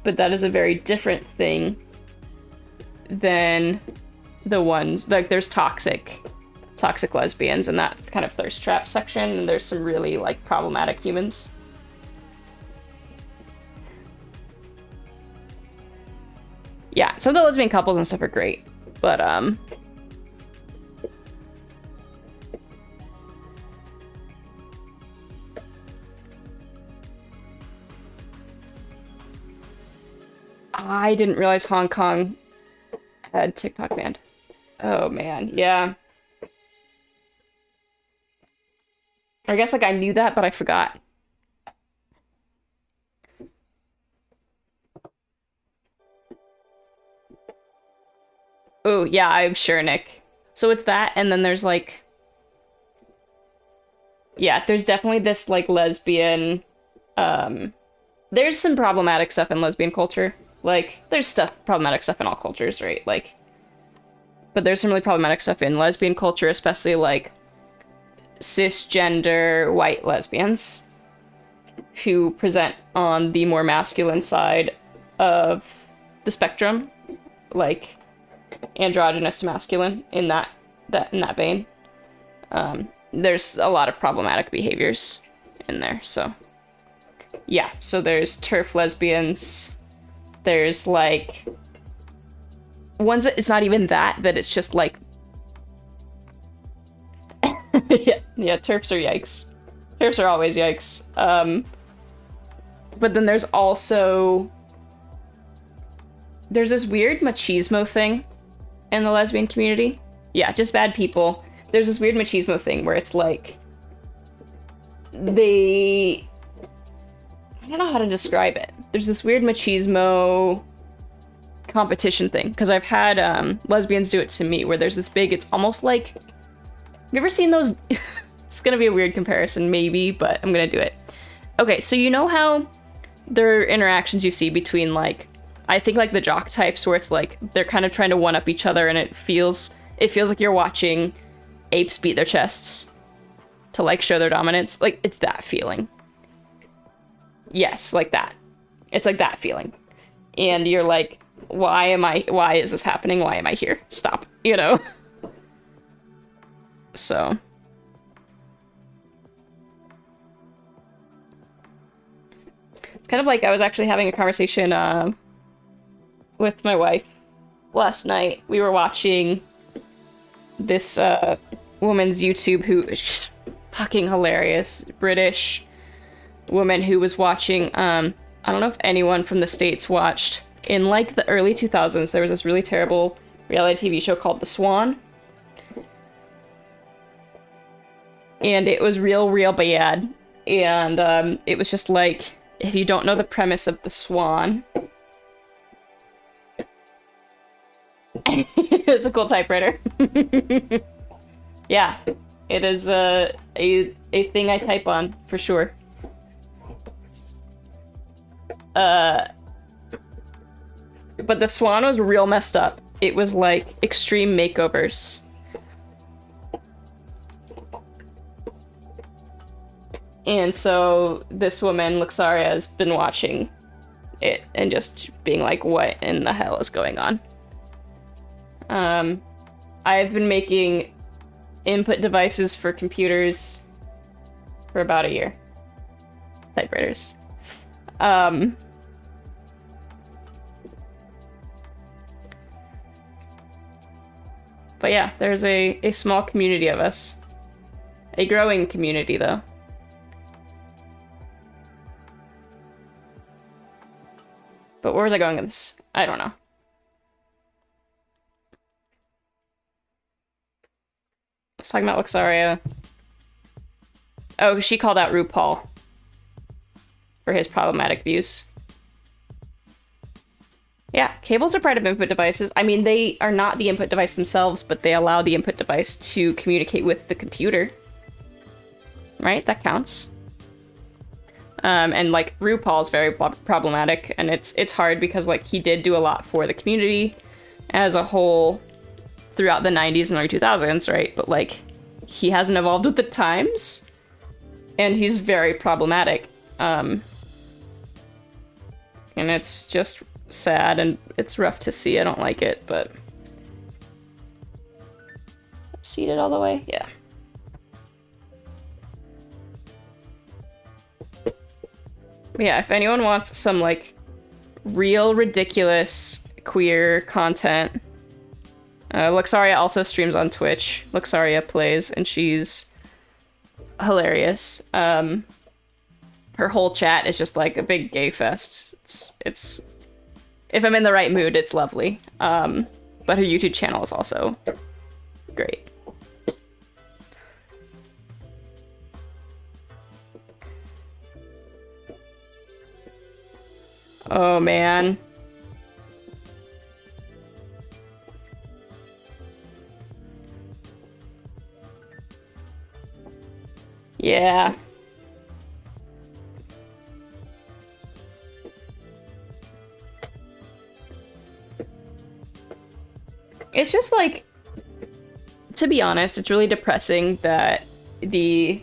A: But that is a very different thing than the ones, like, there's toxic lesbians in that kind of thirst trap section, and there's some really, like, problematic humans. Yeah, some of the lesbian couples and stuff are great, but, I didn't realize Hong Kong had TikTok banned. Oh, man, yeah. I guess, like, I knew that, but I forgot. Oh, yeah, I'm sure, Nick. So it's that, and then there's, like... Yeah, there's definitely this, like, lesbian... There's some problematic stuff in lesbian culture. Like, there's problematic stuff in all cultures, right? Like... But there's some really problematic stuff in lesbian culture, especially, like, cisgender white lesbians who present on the more masculine side of the spectrum, like androgynous to masculine in that vein. There's a lot of problematic behaviors in there, so yeah. So there's TERF lesbians. There's like ones that it's not even that it's just like yeah, TERFs are yikes. TERFs are always yikes. But then there's also... There's this weird machismo thing in the lesbian community. Yeah, just bad people. There's this weird machismo thing where it's like... I don't know how to describe it. There's this weird machismo competition thing. Because I've had lesbians do it to me, where there's this big... It's almost like... Have you ever seen those? It's gonna be a weird comparison, maybe, but I'm gonna do it. Okay, so you know how there are interactions you see between, like, I think, like, the jock types, where it's like they're kind of trying to one up each other, and it feels like you're watching apes beat their chests to, like, show their dominance. Like, it's that feeling. Yes, like that. It's like that feeling, and you're like, why is this happening? Why am I here? Stop. You know. So it's kind of like I was actually having a conversation with my wife last night. We were watching this woman's YouTube who is just fucking hilarious. British woman who was watching, I don't know if anyone from the States watched, in like the early 2000s, there was this really terrible reality TV show called The Swan. And it was real bad. And it was just like, if you don't know the premise of The Swan... It's a cool typewriter. Yeah, it is a thing I type on, for sure. But The Swan was real messed up. it was like extreme makeovers. And so this woman, Luxaria, has been watching it and just being like, what in the hell is going on? I've been making input devices for computers for about a year. Typewriters. But yeah, there's a small community of us. A growing community, though. But where was I going with this? I don't know. I was talking about Luxaria. Oh, she called out RuPaul for his problematic views. Yeah, cables are part of input devices. I mean, they are not the input device themselves, but they allow the input device to communicate with the computer. Right? That counts. And like RuPaul's very problematic, and it's hard because like he did do a lot for the community as a whole throughout the 90s and early 2000s, right? But like he hasn't evolved with the times, and he's very problematic. And it's just sad and it's rough to see. I don't like it, but seated all the way, yeah. Yeah, if anyone wants some, like, real ridiculous queer content, Luxaria also streams on Twitch. Luxaria plays, and she's hilarious. Her whole chat is just, like, a big gay fest. It's if I'm in the right mood, it's lovely. But her YouTube channel is also great. Oh, man. Yeah. It's just like, to be honest, it's really depressing that the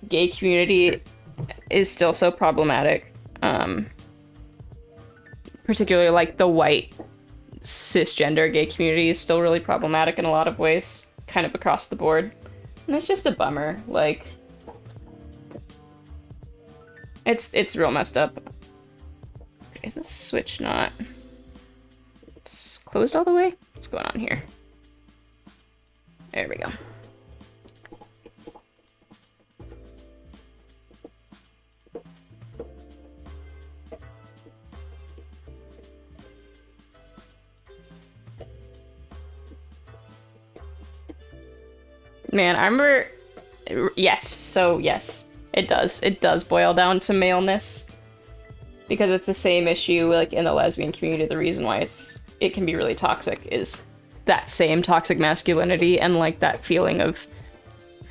A: gay community is still so problematic. Particularly like the white cisgender gay community is still really problematic in a lot of ways, kind of across the board. And it's just a bummer. Like, it's real messed up. Is this switch not? It's closed all the way? What's going on here? There we go. Man, I remember... Yes, so yes, it does. It does boil down to maleness. Because it's the same issue, like, in the lesbian community. The reason why it can be really toxic is that same toxic masculinity and, like, that feeling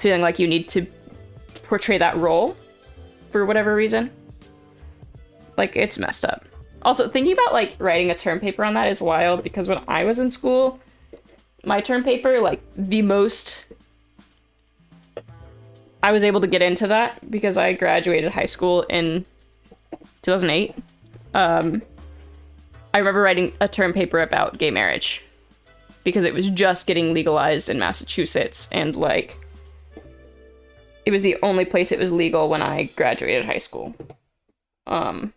A: like you need to portray that role for whatever reason. Like, it's messed up. Also, thinking about, like, writing a term paper on that is wild, because when I was in school, my term paper, like, the most... I was able to get into that because I graduated high school in 2008. I remember writing a term paper about gay marriage because it was just getting legalized in Massachusetts, and like it was the only place it was legal when I graduated high school. I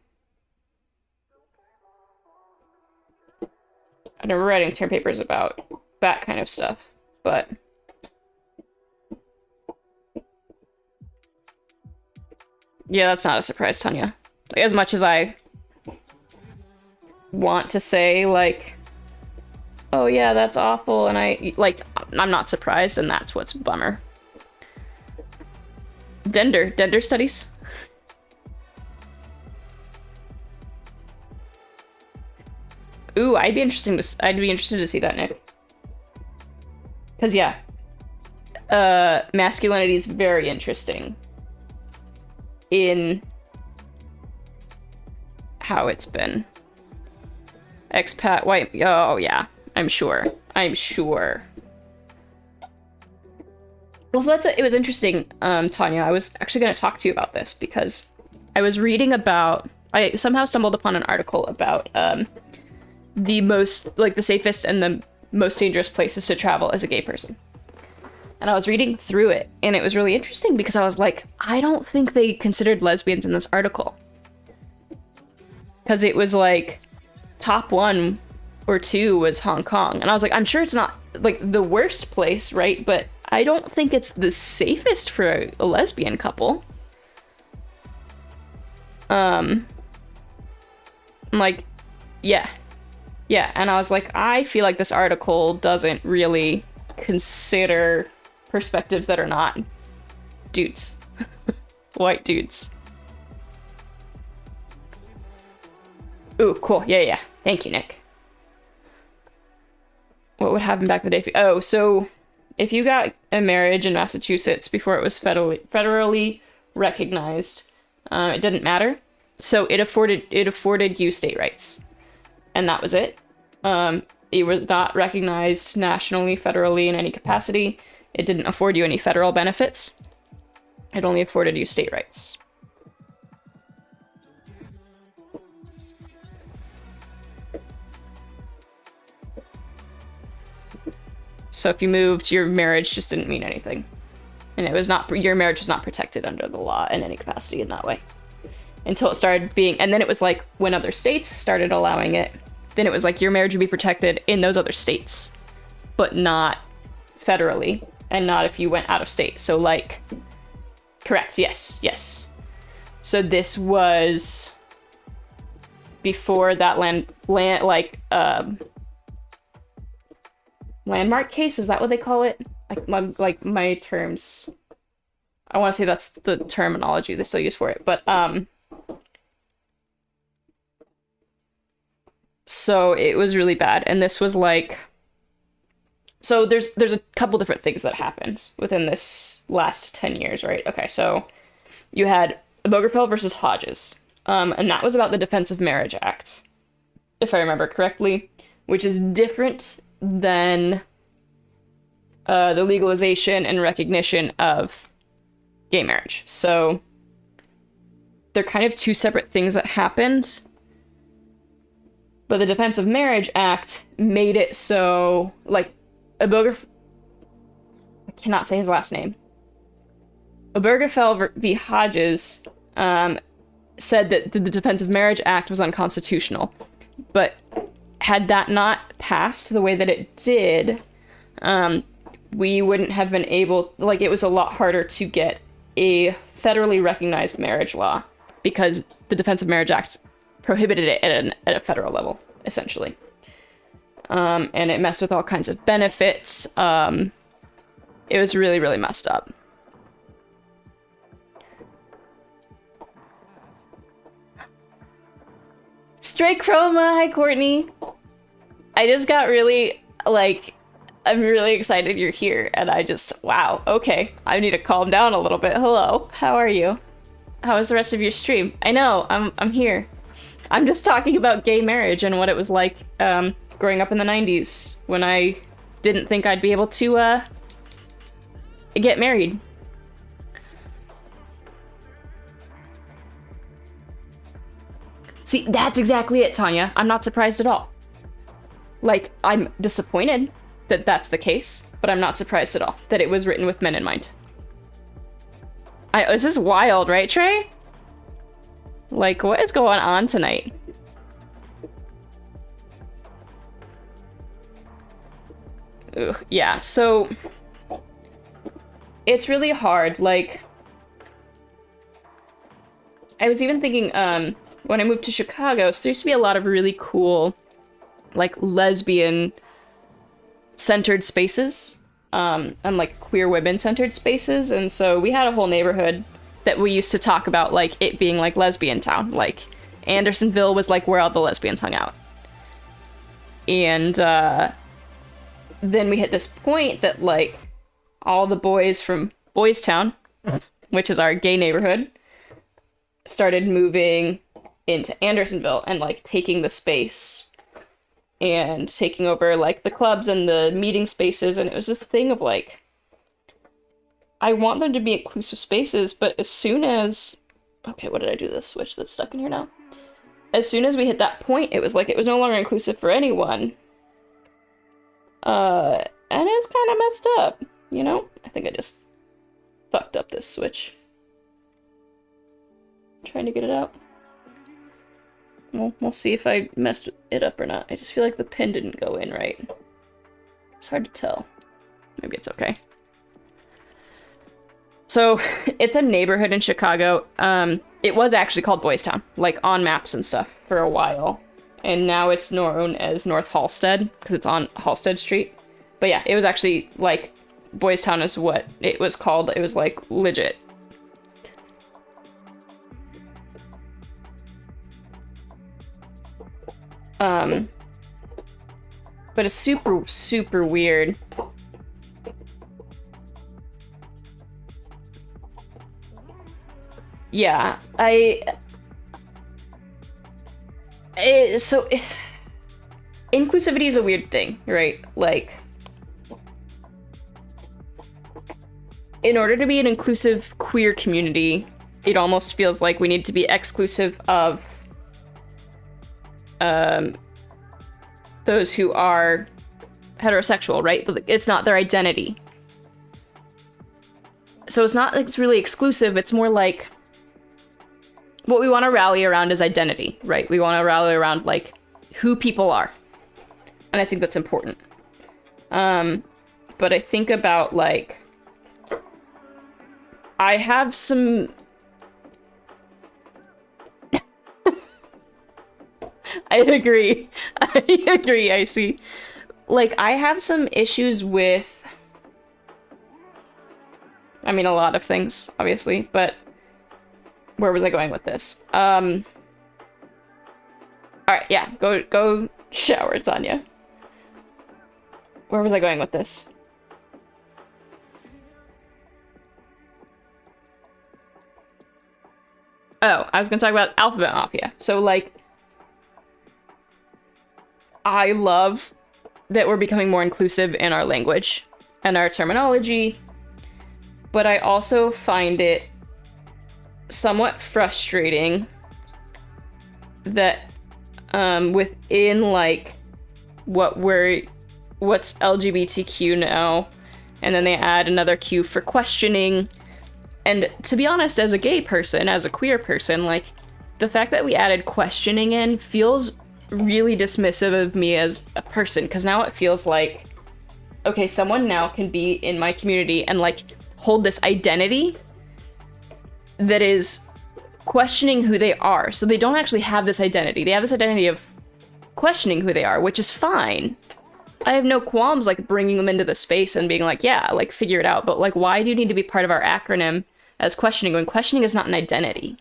A: remember writing term papers about that kind of stuff, but yeah, that's not a surprise, Tanya. Like, as much as I want to say, like, oh yeah, that's awful, and I'm not surprised, and that's what's a bummer. Gender studies. Ooh, I'd be interested to see that, Nick. Cause yeah, masculinity is very interesting in how it's been Expat, white, oh yeah, I'm sure. Well, so it was interesting, Tanya. I was actually going to talk to you about this because I was reading about, I somehow stumbled upon an article about the safest and the most dangerous places to travel as a gay person. And I was reading through it, and it was really interesting because I was like, I don't think they considered lesbians in this article. Because it was like, top 1 or 2 was Hong Kong. And I was like, I'm sure it's not like the worst place, right? But I don't think it's the safest for a lesbian couple. I'm like, yeah. And I was like, I feel like this article doesn't really consider perspectives that are not dudes. White dudes. Ooh, cool. Yeah. Thank you, Nick. What would happen back in the day? Oh, so if you got a marriage in Massachusetts before it was federally recognized, it didn't matter. So it afforded you state rights, and that was it. It was not recognized nationally, federally in any capacity. It didn't afford you any federal benefits. It only afforded you state rights. So if you moved, your marriage just didn't mean anything. And your marriage was not protected under the law in any capacity in that way. Until it started being, and then it was like when other states started allowing it, then it was like your marriage would be protected in those other states, but not federally, and not if you went out of state. So like, correct, yes. So this was before that landmark case, is that what they call it? Like my terms, I want to say that's the terminology they still use for it, but so it was really bad. And this was like, so there's a couple different things that happened within this last 10 years, right? Okay, so you had Obergefell versus Hodges, and that was about the Defense of Marriage Act, if I remember correctly, which is different than the legalization and recognition of gay marriage. So they're kind of two separate things that happened. But the Defense of Marriage Act made it so, like, I cannot say his last name. Obergefell v. Hodges said that the Defense of Marriage Act was unconstitutional. But had that not passed the way that it did, we wouldn't have been able, like, it was a lot harder to get a federally recognized marriage law because the Defense of Marriage Act prohibited it at a federal level, essentially. And it messed with all kinds of benefits. It was really, really messed up. Stray Chroma, hi Courtney. I just got really, like, I'm really excited you're here, and wow, okay. I need to calm down a little bit. Hello, how are you? How was the rest of your stream? I know, I'm here. I'm just talking about gay marriage and what it was like growing up in the 90s when I didn't think I'd be able to get married. See, that's exactly it, Tanya. I'm not surprised at all. Like, I'm disappointed that that's the case, but I'm not surprised at all that it was written with men in mind. This is wild, right, Trey? Like, what is going on tonight? Ugh, yeah, so it's really hard. Like, I was even thinking, when I moved to Chicago, so there used to be a lot of really cool, like, lesbian-centered spaces, and, like, queer women-centered spaces, and so we had a whole neighborhood that we used to talk about, like, it being, like, lesbian town. Like, Andersonville was, like, where all the lesbians hung out. And, then we hit this point that, like, all the boys from Boys Town, which is our gay neighborhood, started moving into Andersonville and, like, taking the space and taking over like the clubs and the meeting spaces, and it was this thing of like, I want them to be inclusive spaces, but as soon as, okay, what did I do this switch that's stuck in here now? As soon as we hit that point, it was like it was no longer inclusive for anyone. And it's kind of messed up, you know? I think I just fucked up this switch. Trying to get it out. Well, we'll see if I messed it up or not. I just feel like the pin didn't go in right. It's hard to tell. Maybe it's okay. So, it's a neighborhood in Chicago. It was actually called Boys Town, like on maps and stuff for a while. And now it's known as North Halsted, because it's on Halsted Street. But yeah, it was actually, like, Boys Town is what it was called. It was, like, legit. But it's super, super weird. Yeah, inclusivity is a weird thing, right? Like, in order to be an inclusive queer community, it almost feels like we need to be exclusive of those who are heterosexual, right? But it's not their identity. So it's not like it's really exclusive, it's more like what we want to rally around is identity, right? We want to rally around, like, who people are. And I think that's important. But I think about, like, I have some... I agree. I agree, I see. Like, I have some issues with... I mean, a lot of things, obviously, but... Where was I going with this? Alright, yeah, go shower, Tanya. Where was I going with this? Oh, I was gonna talk about Alphabet Mafia. So, like, I love that we're becoming more inclusive in our language and our terminology, but I also find it somewhat frustrating that within like what's LGBTQ now, and then they add another Q for questioning. And to be honest, as a gay person, as a queer person, like, the fact that we added questioning in feels really dismissive of me as a person, because now it feels like, okay, someone now can be in my community and like hold this identity that is questioning who they are. So they don't actually have this identity. They have this identity of questioning who they are, which is fine. I have no qualms like bringing them into the space and being like, yeah, like, figure it out. But like, why do you need to be part of our acronym as questioning when questioning is not an identity?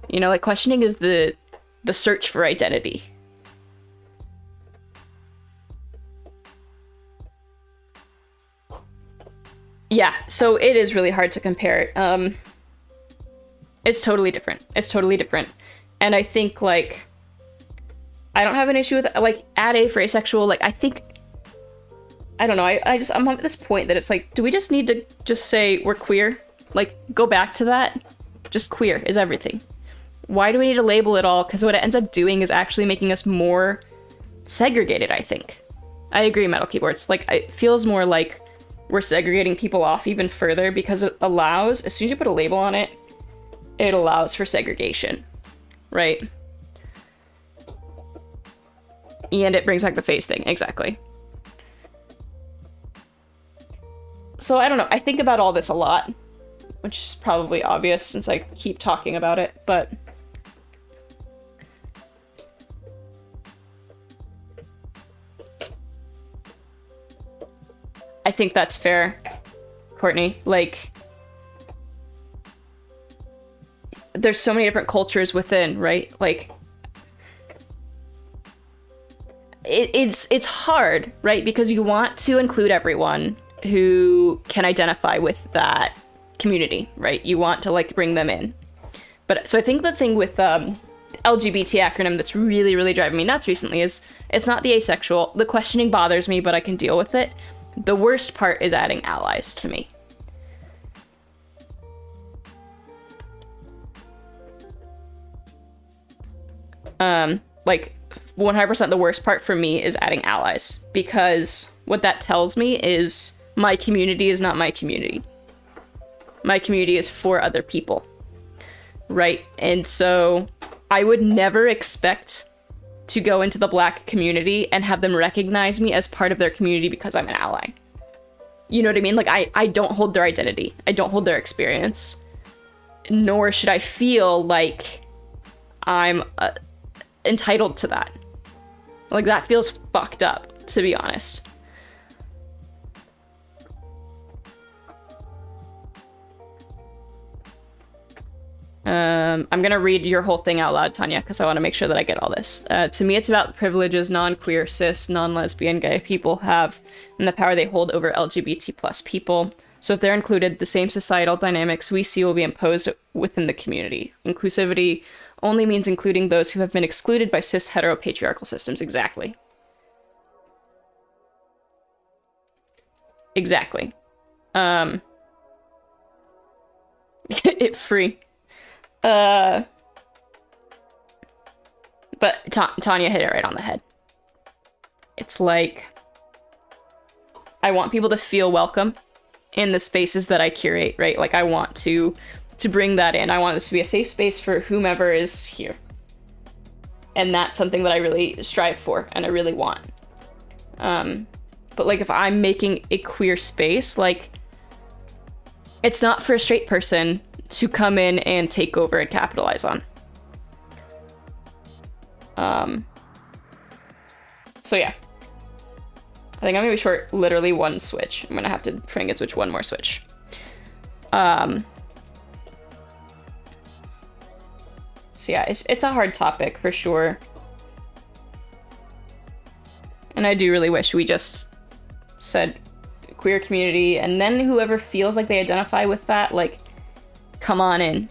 A: You know, like, questioning is the search for identity. Yeah, so it is really hard to compare it. It's totally different. It's totally different. And I think, like, I don't have an issue with, like, add a for asexual. Like, I think, I don't know, I'm at this point that it's like, do we just need to just say we're queer? Like, go back to that? Just queer is everything. Why do we need to label it all? Because what it ends up doing is actually making us more segregated, I think. I agree, Metal Keyboards. Like, it feels more like we're segregating people off even further, because it allows, as soon as you put a label on it, it allows for segregation, right? And it brings back the face thing, exactly. So I don't know, I think about all this a lot, which is probably obvious since I keep talking about it, but I think that's fair, Courtney. Like, there's so many different cultures within, right? Like, it's hard, right? Because you want to include everyone who can identify with that community, right? You want to, like, bring them in. But so I think the thing with LGBT acronym that's really, really driving me nuts recently is it's not the asexual. The questioning bothers me, but I can deal with it. The worst part is adding allies to me. Like 100% the worst part for me is adding allies, because what that tells me is my community is not my community. My community is for other people, right? And so I would never expect to go into the Black community and have them recognize me as part of their community because I'm an ally. You know what I mean? Like, I don't hold their identity. I don't hold their experience. Nor should I feel like I'm entitled to that. Like, that feels fucked up, to be honest. I'm gonna read your whole thing out loud, Tanya, because I want to make sure that I get all this. To me, it's about the privileges non-queer, cis, non-lesbian, gay people have and the power they hold over LGBT plus people. So if they're included, the same societal dynamics we see will be imposed within the community. Inclusivity only means including those who have been excluded by cis heteropatriarchal systems. Exactly. Exactly. It free. But Tanya hit it right on the head. It's like, I want people to feel welcome in the spaces that I curate, right? Like, I want to bring that in. I want this to be a safe space for whomever is here. And that's something that I really strive for and I really want. But like, if I'm making a queer space, like, it's not for a straight person to come in and take over and capitalize on. So yeah. I think I'm gonna be short literally one switch. I'm gonna have to try and get switch one more switch. So yeah, it's a hard topic for sure. And I do really wish we just said queer community, and then whoever feels like they identify with that, like, come on in.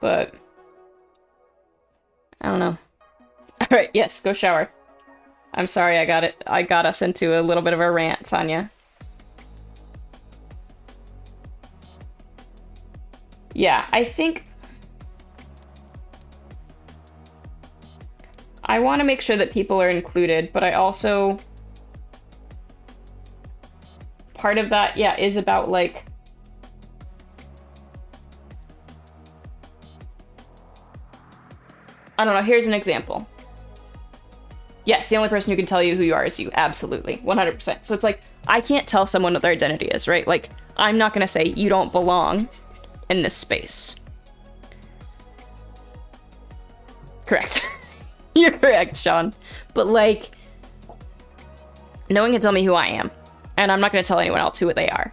A: But I don't know. All right, yes, go shower. I'm sorry, I got us into a little bit of a rant, Tanya. Yeah, I think I want to make sure that people are included, but I also, part of that, yeah, is about, like, I don't know, here's an example. Yes, the only person who can tell you who you are is you. Absolutely. 100%. So it's like, I can't tell someone what their identity is, right? Like, I'm not going to say you don't belong in this space. Correct. You're correct, Sean. But, like, no one can tell me who I am. And I'm not going to tell anyone else who they are.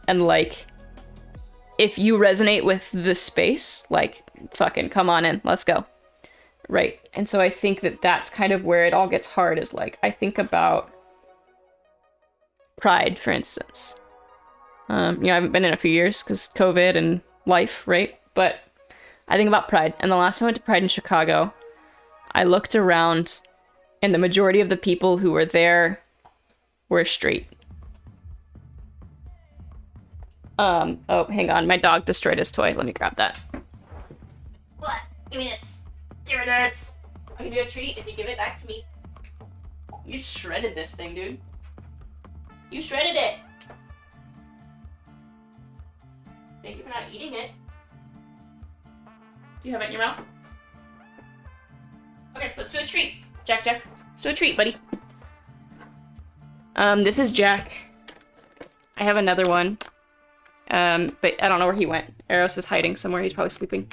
A: And, like, if you resonate with the space, like, fucking come on in. Let's go. Right. And so I think that that's kind of where it all gets hard, is, like, I think about Pride, for instance. I haven't been in a few years because COVID and life, right? But I think about Pride. And the last time I went to Pride in Chicago, I looked around and the majority of the people who were there were straight. Oh, hang on. My dog destroyed his toy. Let me grab that. What? Give me this. Here it is. I'll give you a treat if you give it back to me. You shredded this thing, dude. You shredded it. Thank you for not eating it. Do you have it in your mouth? Okay, let's do a treat. Jack. Let's do a treat, buddy. This is Jack. I have another one. But I don't know where he went. Eros is hiding somewhere. He's probably sleeping.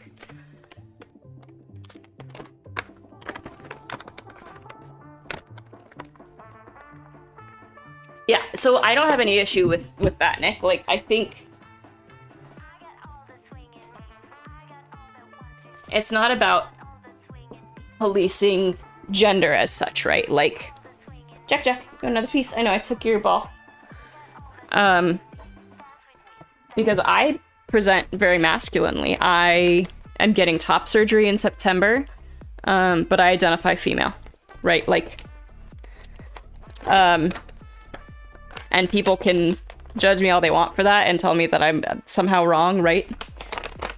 A: Yeah, so I don't have any issue with that, Nick. Like, I think it's not about policing gender as such, right? Like, Jack, got another piece. I know, I took your ball. Because I present very masculinely. I am getting top surgery in September, but I identify female, right? Like, and people can judge me all they want for that and tell me that I'm somehow wrong, right?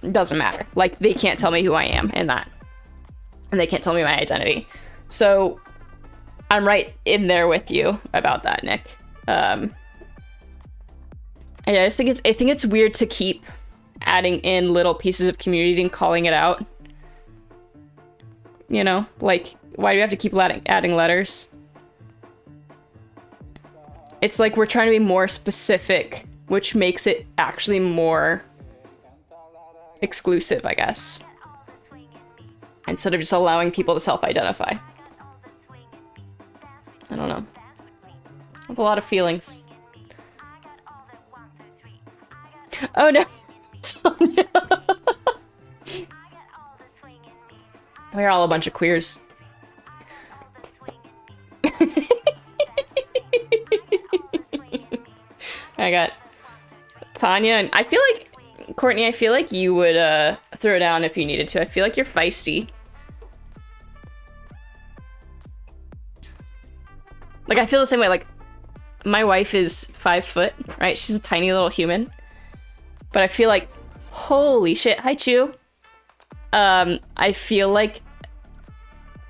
A: It doesn't matter. Like, they can't tell me who I am in that. And they can't tell me my identity. So I'm right in there with you about that, Nick. Yeah, I just think it's weird to keep adding in little pieces of community and calling it out. You know, like, why do we have to keep adding letters? It's like we're trying to be more specific, which makes it actually more exclusive, I guess. Instead of just allowing people to self-identify. I don't know. I have a lot of feelings. Oh no! Sonia. We're all a bunch of queers. I got Tanya, and I feel like, Courtney, I feel like you would throw down if you needed to. I feel like you're feisty. Like, I feel the same way. Like, my wife is 5 foot, right? She's a tiny little human. But I feel like, holy shit. Hi, Chew. I feel like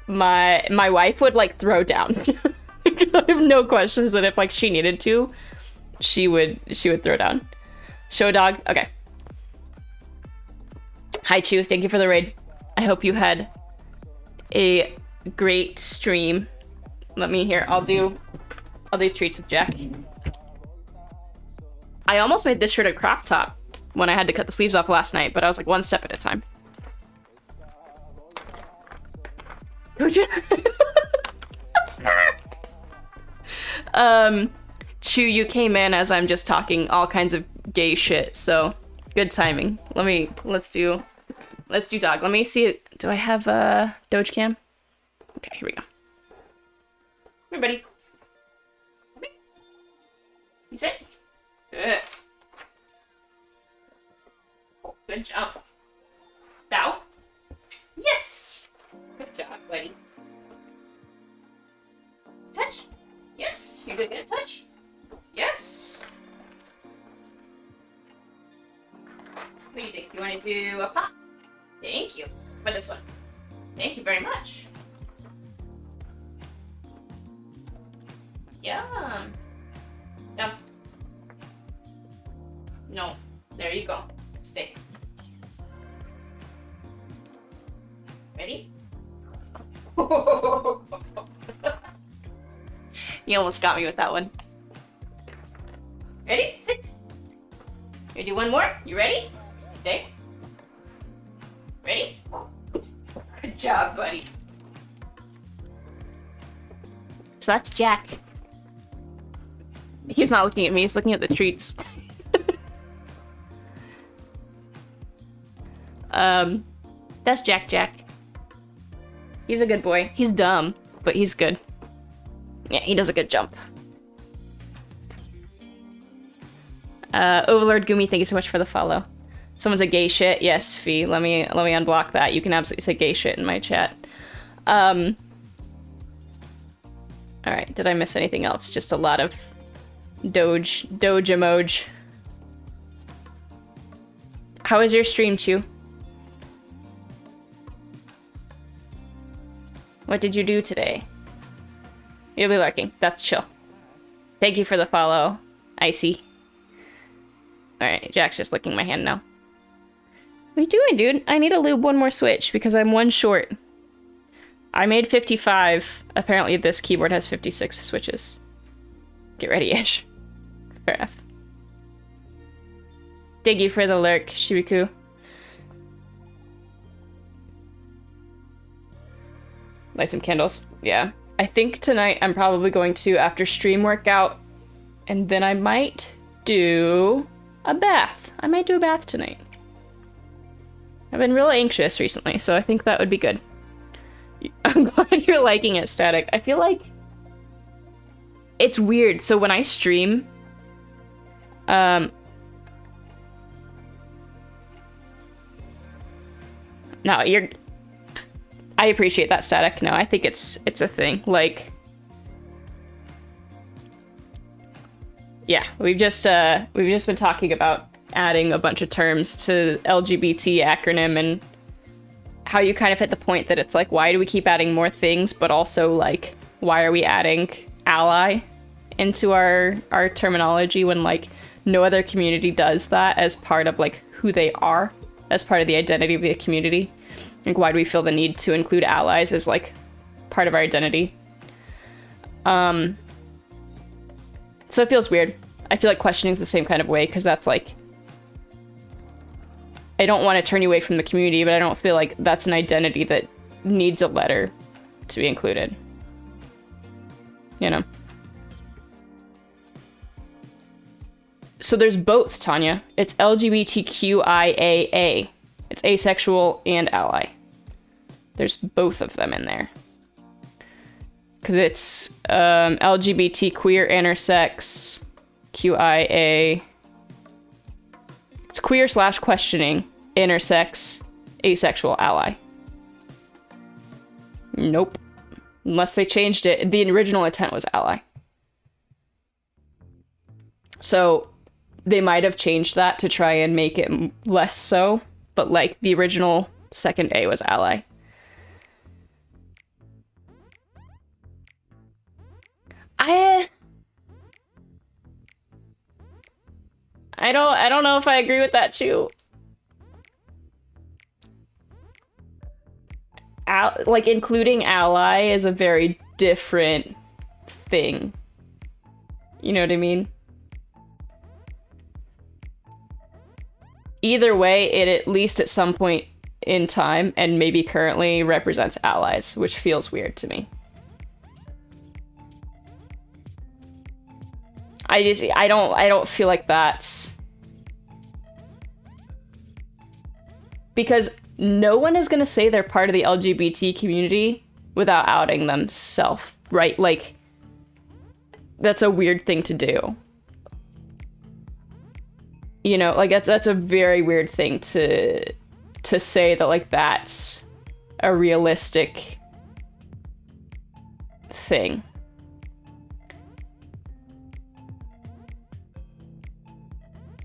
A: my wife would, like, throw down. I have no questions that if, like, she needed to, she would throw down. Show dog. Okay. Hi, Chew. Thank you for the raid. I hope you had a great stream. Let me hear. I'll do treats with Jack. I almost made this shirt a crop top when I had to cut the sleeves off last night, but I was like one step at a time. Chew, you came in as I'm just talking all kinds of gay shit, so good timing. Let's do dog. Let me see. Do I have a Doge cam? Okay, here we go. Come here, buddy. Come here. You sit. Good. Oh, good job. Bow. Yes. Good job, buddy. Touch. Yes. You're good at touch. Yes. What do you think? You want to do a pop? Thank you. For this one. Thank you very much. Yum. Yum. No. There you go. Stay. Ready? You almost got me with that one. Ready? Sit. Gonna do one more. You ready? Stay. Ready? Good job, buddy. So that's Jack. He's not looking at me, he's looking at the treats. That's Jack. He's a good boy. He's dumb, but he's good. Yeah, he does a good jump. Overlord Gumi, thank you so much for the follow. Someone said gay shit. Yes, Fee. Let me unblock that. You can absolutely say gay shit in my chat. Alright, did I miss anything else? Just a lot of Doge emoji. How was your stream, Chew? What did you do today? You'll be lurking. That's chill. Thank you for the follow, Icy. Alright, Jack's just licking my hand now. What are you doing, dude? I need to lube one more switch because I'm one short. I made 55. Apparently this keyboard has 56 switches. Get ready, Ish. Fair enough. Thank you for the lurk, Shiriku. Light some candles. Yeah. I think tonight I'm probably going to, after stream, work out, and then I might do a bath. I might do a bath tonight. I've been real anxious recently, so I think that would be good. I'm glad you're liking it, Static. I feel like it's weird. So when I stream, No, I appreciate that, Static. No, I think it's a thing. Like, yeah, we've just been talking about adding a bunch of terms to LGBT acronym and how you kind of hit the point that it's like, why do we keep adding more things, but also like, why are we adding ally into our terminology when like no other community does that as part of like who they are, as part of the identity of the community? Like, why do we feel the need to include allies as like part of our identity? So it feels weird. I feel like questioning is the same kind of way, because that's like, I don't want to turn you away from the community, but I don't feel like that's an identity that needs a letter to be included. You know? So there's both, Tanya. It's LGBTQIAA. It's asexual and ally. There's both of them in there. Because it's LGBT, queer, intersex, QIA. It's queer / questioning, intersex, asexual, ally. Nope. Unless they changed it. The original intent was ally. So they might have changed that to try and make it less so. But like the original second A was ally. I don't know if I agree with that too. Like, including ally is a very different thing. You know what I mean? Either way, it at least at some point in time, and maybe currently, represents allies, which feels weird to me. I don't feel like that's... Because no one is gonna say they're part of the LGBT community without outing themselves, right? Like, that's a weird thing to do. You know, like, that's a very weird thing to say that, like, that's a realistic thing.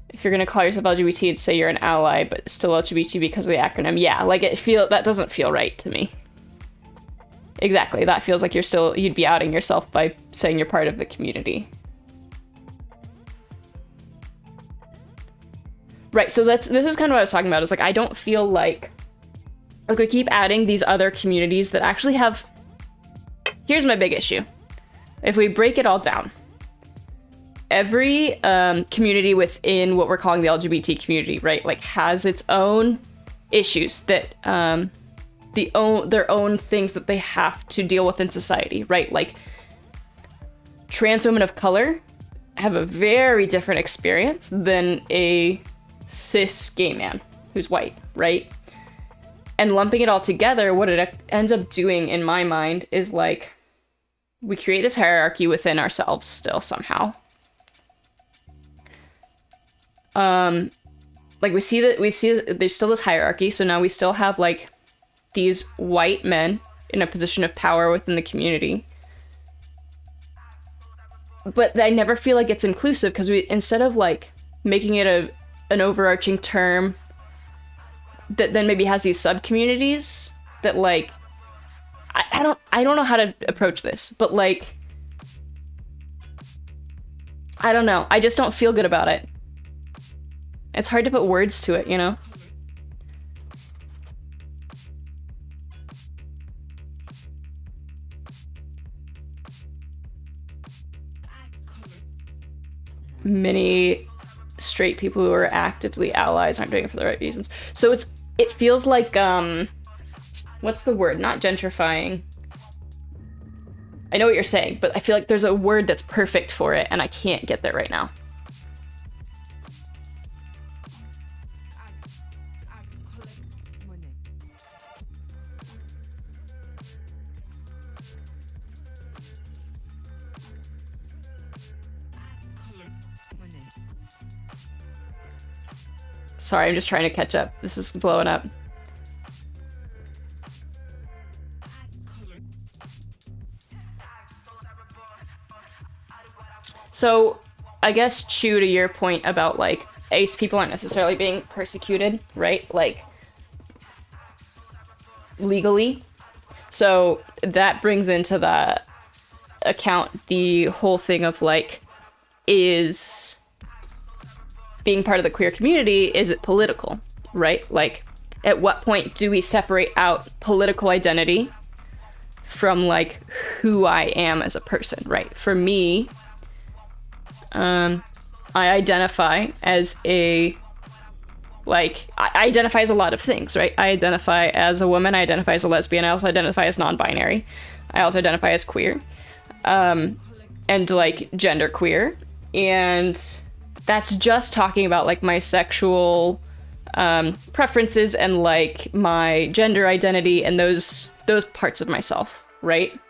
A: If you're gonna call yourself LGBT and say you're an ally, but still LGBT because of the acronym, yeah, like, that doesn't feel right to me. Exactly, that feels like you'd be outing yourself by saying you're part of the community. Right, so this is kind of what I was talking about, is like, I don't feel like we keep adding these other communities that actually have... Here's my big issue. If we break it all down, every community within what we're calling the LGBT community, right, like, has its own issues that, their own things that they have to deal with in society, right? Like, trans women of color have a very different experience than a cis gay man who's white, right? And lumping it all together, what it ends up doing in my mind is, like, we create this hierarchy within ourselves still somehow. Like, we see that there's still this hierarchy, so now we still have, like, these white men in a position of power within the community. But I never feel like it's inclusive, because instead of, like, making it an overarching term that then maybe has these sub-communities that, like, I don't know how to approach this, but, like, I don't know. I just don't feel good about it. It's hard to put words to it, you know? Many straight people who are actively allies aren't doing it for the right reasons. So it feels like, what's the word? Not gentrifying. I know what you're saying, but I feel like there's a word that's perfect for it, and I can't get there right now. Sorry, I'm just trying to catch up. This is blowing up. So, I guess, Chew, to your point about, like, ace people aren't necessarily being persecuted, right? Like, legally. So, that brings into the account the whole thing of, like, is being part of the queer community, is it political, right? Like, at what point do we separate out political identity from, like, who I am as a person, right? For me, I identify as a, like, I identify as a lot of things, right? I identify as a woman, I identify as a lesbian, I also identify as non-binary, I also identify as queer, and, like, genderqueer, and that's just talking about, like, my sexual preferences and, like, my gender identity and those parts of myself, right?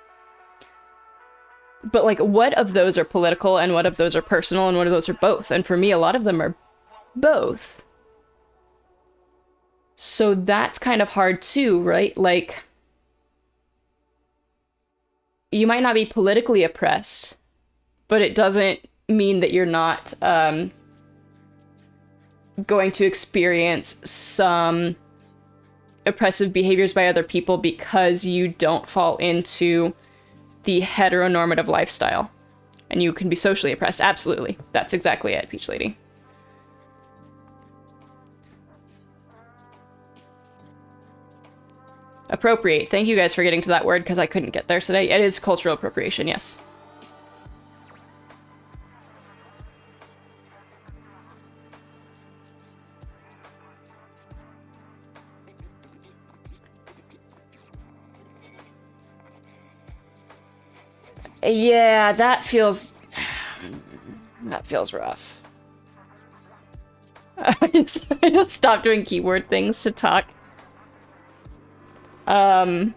A: But, like, what of those are political and what of those are personal and what of those are both? And for me, a lot of them are both. So that's kind of hard too, right? Like, you might not be politically oppressed, but it doesn't mean that you're not going to experience some oppressive behaviors by other people because you don't fall into the heteronormative lifestyle. And you can be socially oppressed. Absolutely. That's exactly it, Peach Lady. Appropriate. Thank you guys for getting to that word because I couldn't get there today. It is cultural appropriation, yes. Yeah, that feels rough. I just stopped doing keyword things to talk. That's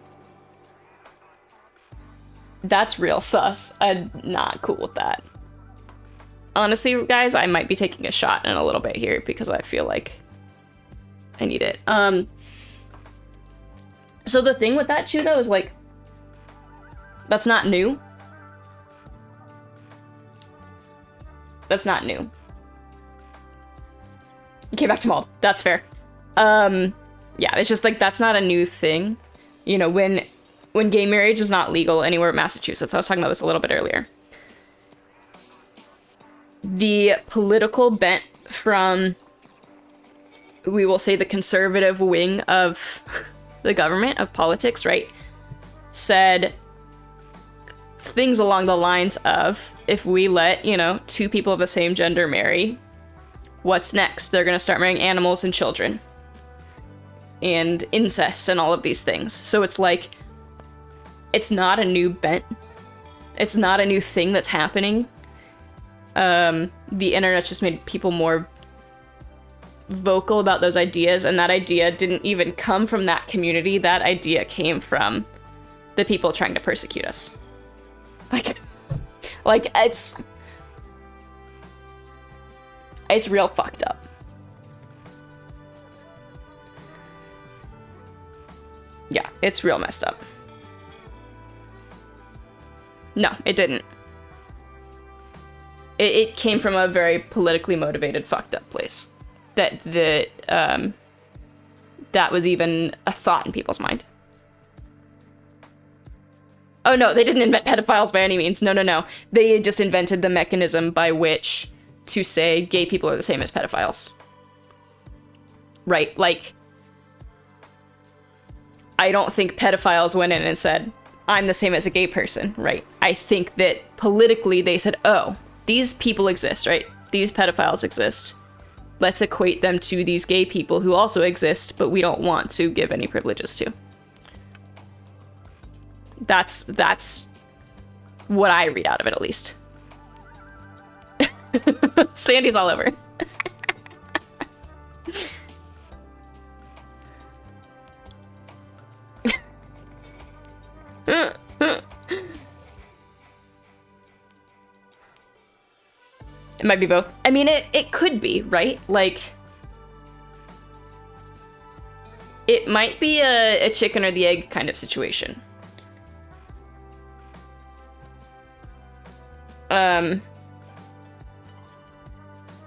A: real sus. I'm not cool with that. Honestly, guys, I might be taking a shot in a little bit here because I feel like I need it. So the thing with that, Chew, though, is, like, that's not new. That's not new. You came back to Mauled. That's fair. Yeah, it's just, like, that's not a new thing. You know, when gay marriage was not legal anywhere in Massachusetts, I was talking about this a little bit earlier, the political bent from, we will say, the conservative wing of the government, of politics, right, said things along the lines of, if we let, you know, two people of the same gender marry, what's next? They're going to start marrying animals and children. And incest and all of these things. So it's like, it's not a new bent. It's not a new thing that's happening. The internet's just made people more vocal about those ideas, and that idea didn't even come from that community. That idea came from the people trying to persecute us. Like it's real fucked up. Yeah, it's real messed up. No, it didn't. It came from a very politically motivated, fucked up place. That was even a thought in people's mind. Oh no, they didn't invent pedophiles by any means. No. They just invented the mechanism by which to say gay people are the same as pedophiles. Right, like, I don't think pedophiles went in and said, I'm the same as a gay person, right? I think that politically they said, oh, these people exist, right? These pedophiles exist. Let's equate them to these gay people who also exist, but we don't want to give any privileges to. That's what I read out of it, at least. Sandy's all over. It might be both. I mean, it could be, right? Like, it might be a chicken or the egg kind of situation.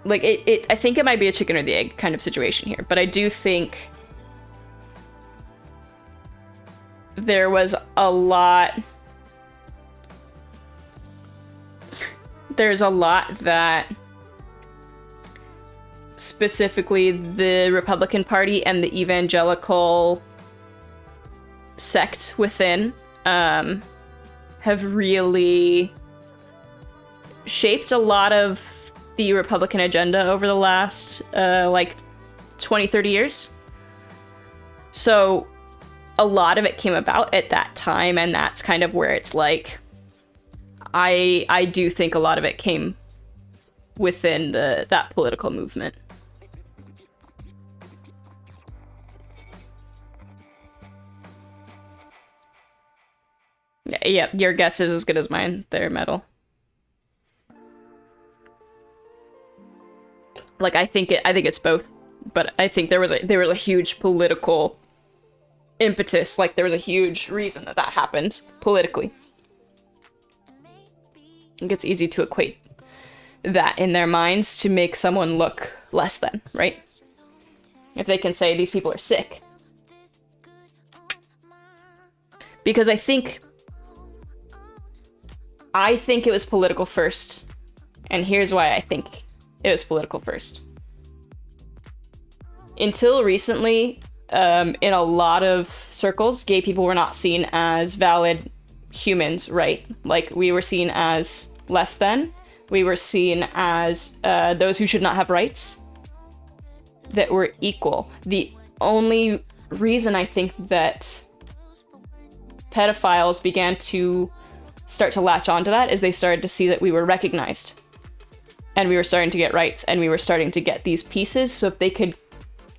A: like, I think it might be a chicken or the egg kind of situation here, but I do think there was a lot... There's a lot that specifically the Republican Party and the evangelical sect within have really shaped a lot of the Republican agenda over the last like 20, 30 years. So a lot of it came about at that time, and that's kind of where it's like I do think a lot of it came within that political movement. Yeah, your guess is as good as mine there, Metal. Like, I think it's both, but I think there was a huge political impetus. Like, there was a huge reason that happened politically. I think it's easy to equate that in their minds to make someone look less than, right? If they can say these people are sick. Because I think it was political first. And here's why I think it was political first. Until recently, in a lot of circles, gay people were not seen as valid humans, right? Like, we were seen as less than. We were seen as those who should not have rights, that were equal. The only reason I think that pedophiles began to start to latch onto that is they started to see that we were recognized. And we were starting to get rights, and we were starting to get these pieces, so if they could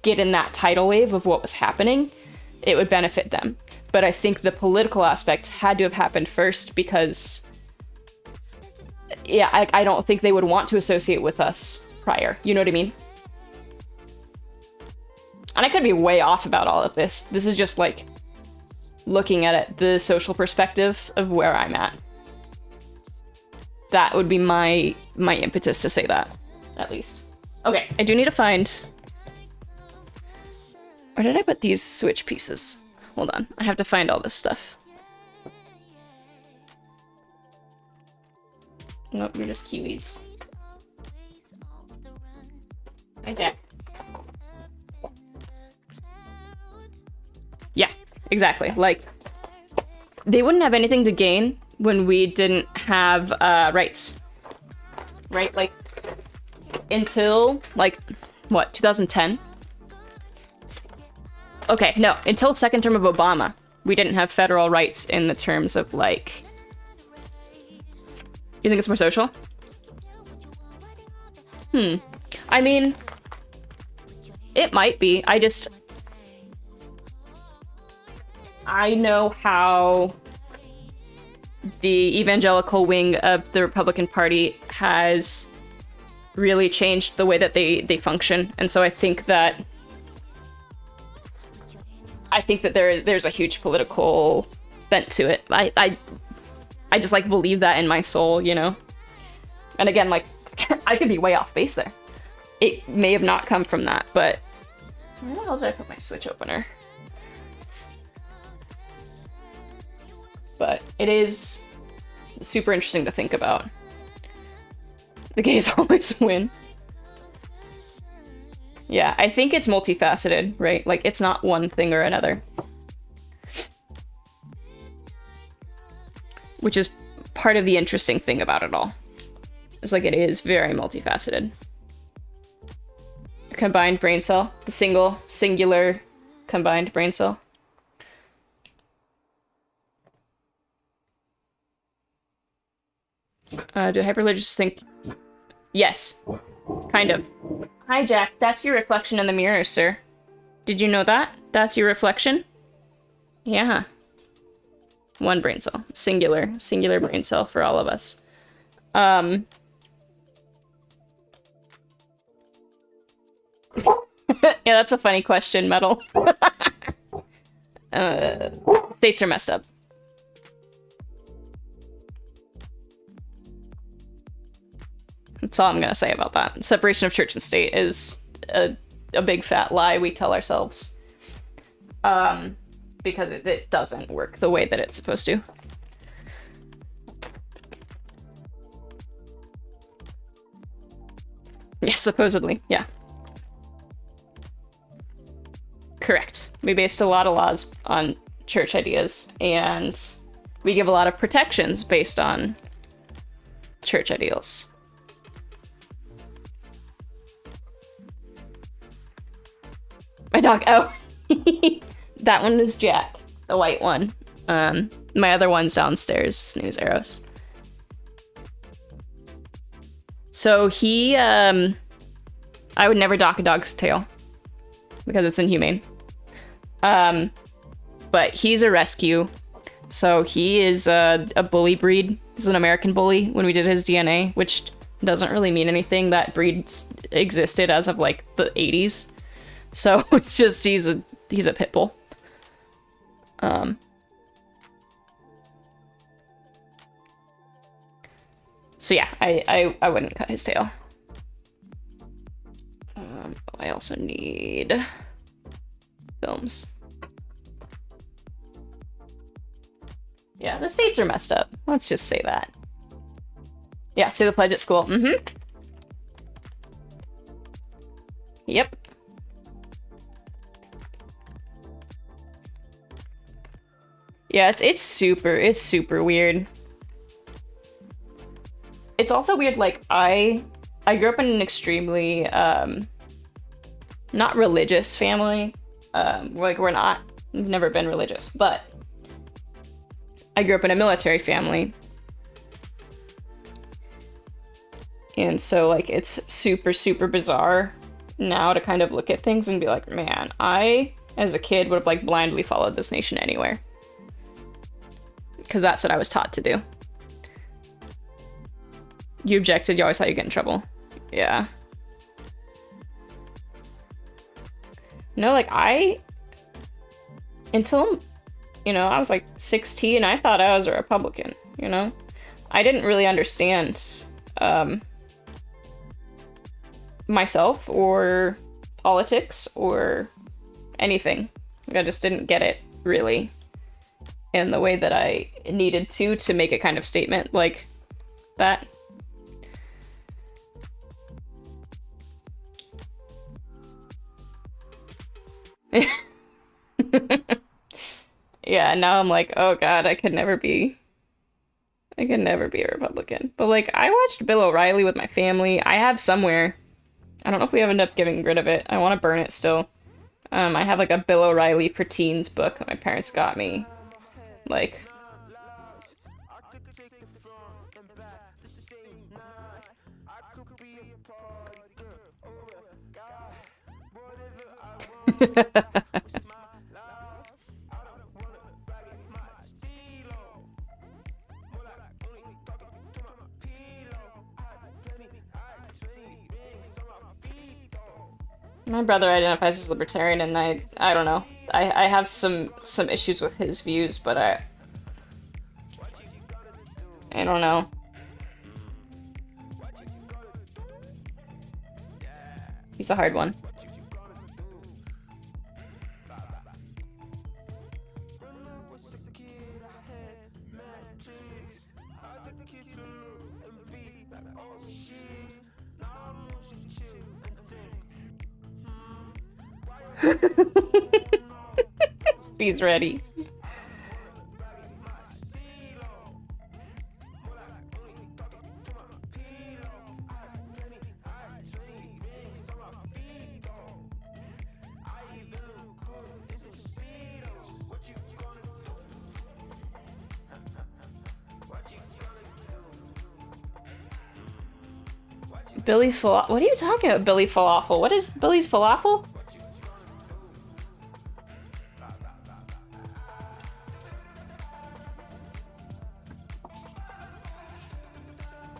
A: get in that tidal wave of what was happening, it would benefit them. But I think the political aspect had to have happened first because, yeah, I don't think they would want to associate with us prior. You know what I mean? And I could be way off about all of this. This is just, like, looking at it, the social perspective of where I'm at. That would be my impetus to say that, at least. Okay, I do need to find... Where did I put these switch pieces? Hold on, I have to find all this stuff. Nope, you're just kiwis. Okay. Yeah, exactly. Like, they wouldn't have anything to gain when we didn't have rights. Right? Like, until, like, what, 2010? Okay, no, until second term of Obama, we didn't have federal rights in the terms of, like... You think it's more social? I mean, it might be. I know how the evangelical wing of the Republican Party has really changed the way that they function, and so I think that there's a huge political bent to it. I just, like, believe that in my soul, you know? And again, like, I could be way off base there. It may have not come from that, but... Where the hell did I put my Switch opener? But it is super interesting to think about. The gays always win. Yeah, I think it's multifaceted, right? Like, it's not one thing or another. Which is part of the interesting thing about it all. It's like, it is very multifaceted. A combined brain cell. The singular combined brain cell. Do hyperreligious think... Yes. Kind of. Hi, Jack. That's your reflection in the mirror, sir. Did you know that? That's your reflection? Yeah. One brain cell. Singular brain cell for all of us. Yeah, that's a funny question, Metal. States are messed up. That's all I'm gonna say about that. Separation of church and state is a big fat lie we tell ourselves. Because it doesn't work the way that it's supposed to. Yeah, supposedly, yeah. Correct. We based a lot of laws on church ideas, and we give a lot of protections based on church ideals. My dog, oh. That one is Jack, the white one. My other one's downstairs, Snooze Arrows. So he, I would never dock a dog's tail because it's inhumane. But he's a rescue. So he is a bully breed. He's an American bully when we did his DNA, which doesn't really mean anything. That breed existed as of like the 80s. So it's just, he's a pit bull. So yeah, I wouldn't cut his tail. I also need films. Yeah, the states are messed up. Let's just say that. Yeah, say the pledge at school. Mm-hmm. Yep. Yeah, it's super weird. It's also weird, like, I grew up in an extremely, not religious family. Like, we've never been religious, but I grew up in a military family. And so, like, it's super bizarre now to kind of look at things and be like, man, I, as a kid, would have, like, blindly followed this nation anywhere. Because that's what I was taught to do. You objected, you always thought you'd get in trouble. Yeah. No, like, until, I was like 16, I thought I was a Republican, I didn't really understand myself or politics or anything. Like, I just didn't get it, really, in the way that I needed to make a kind of statement like that. Yeah, now I'm like, oh god, I could never be a Republican. But, like, I watched Bill O'Reilly with my family. I have somewhere. I don't know if we end up getting rid of it. I want to burn it still. I have, like, a Bill O'Reilly for teens book that my parents got me. Like... My brother identifies as libertarian, and I don't know. I have some issues with his views, but I don't know. He's a hard one. He's ready. Billy Falafel? What are you talking about, Billy Falafel? What is Billy's Falafel?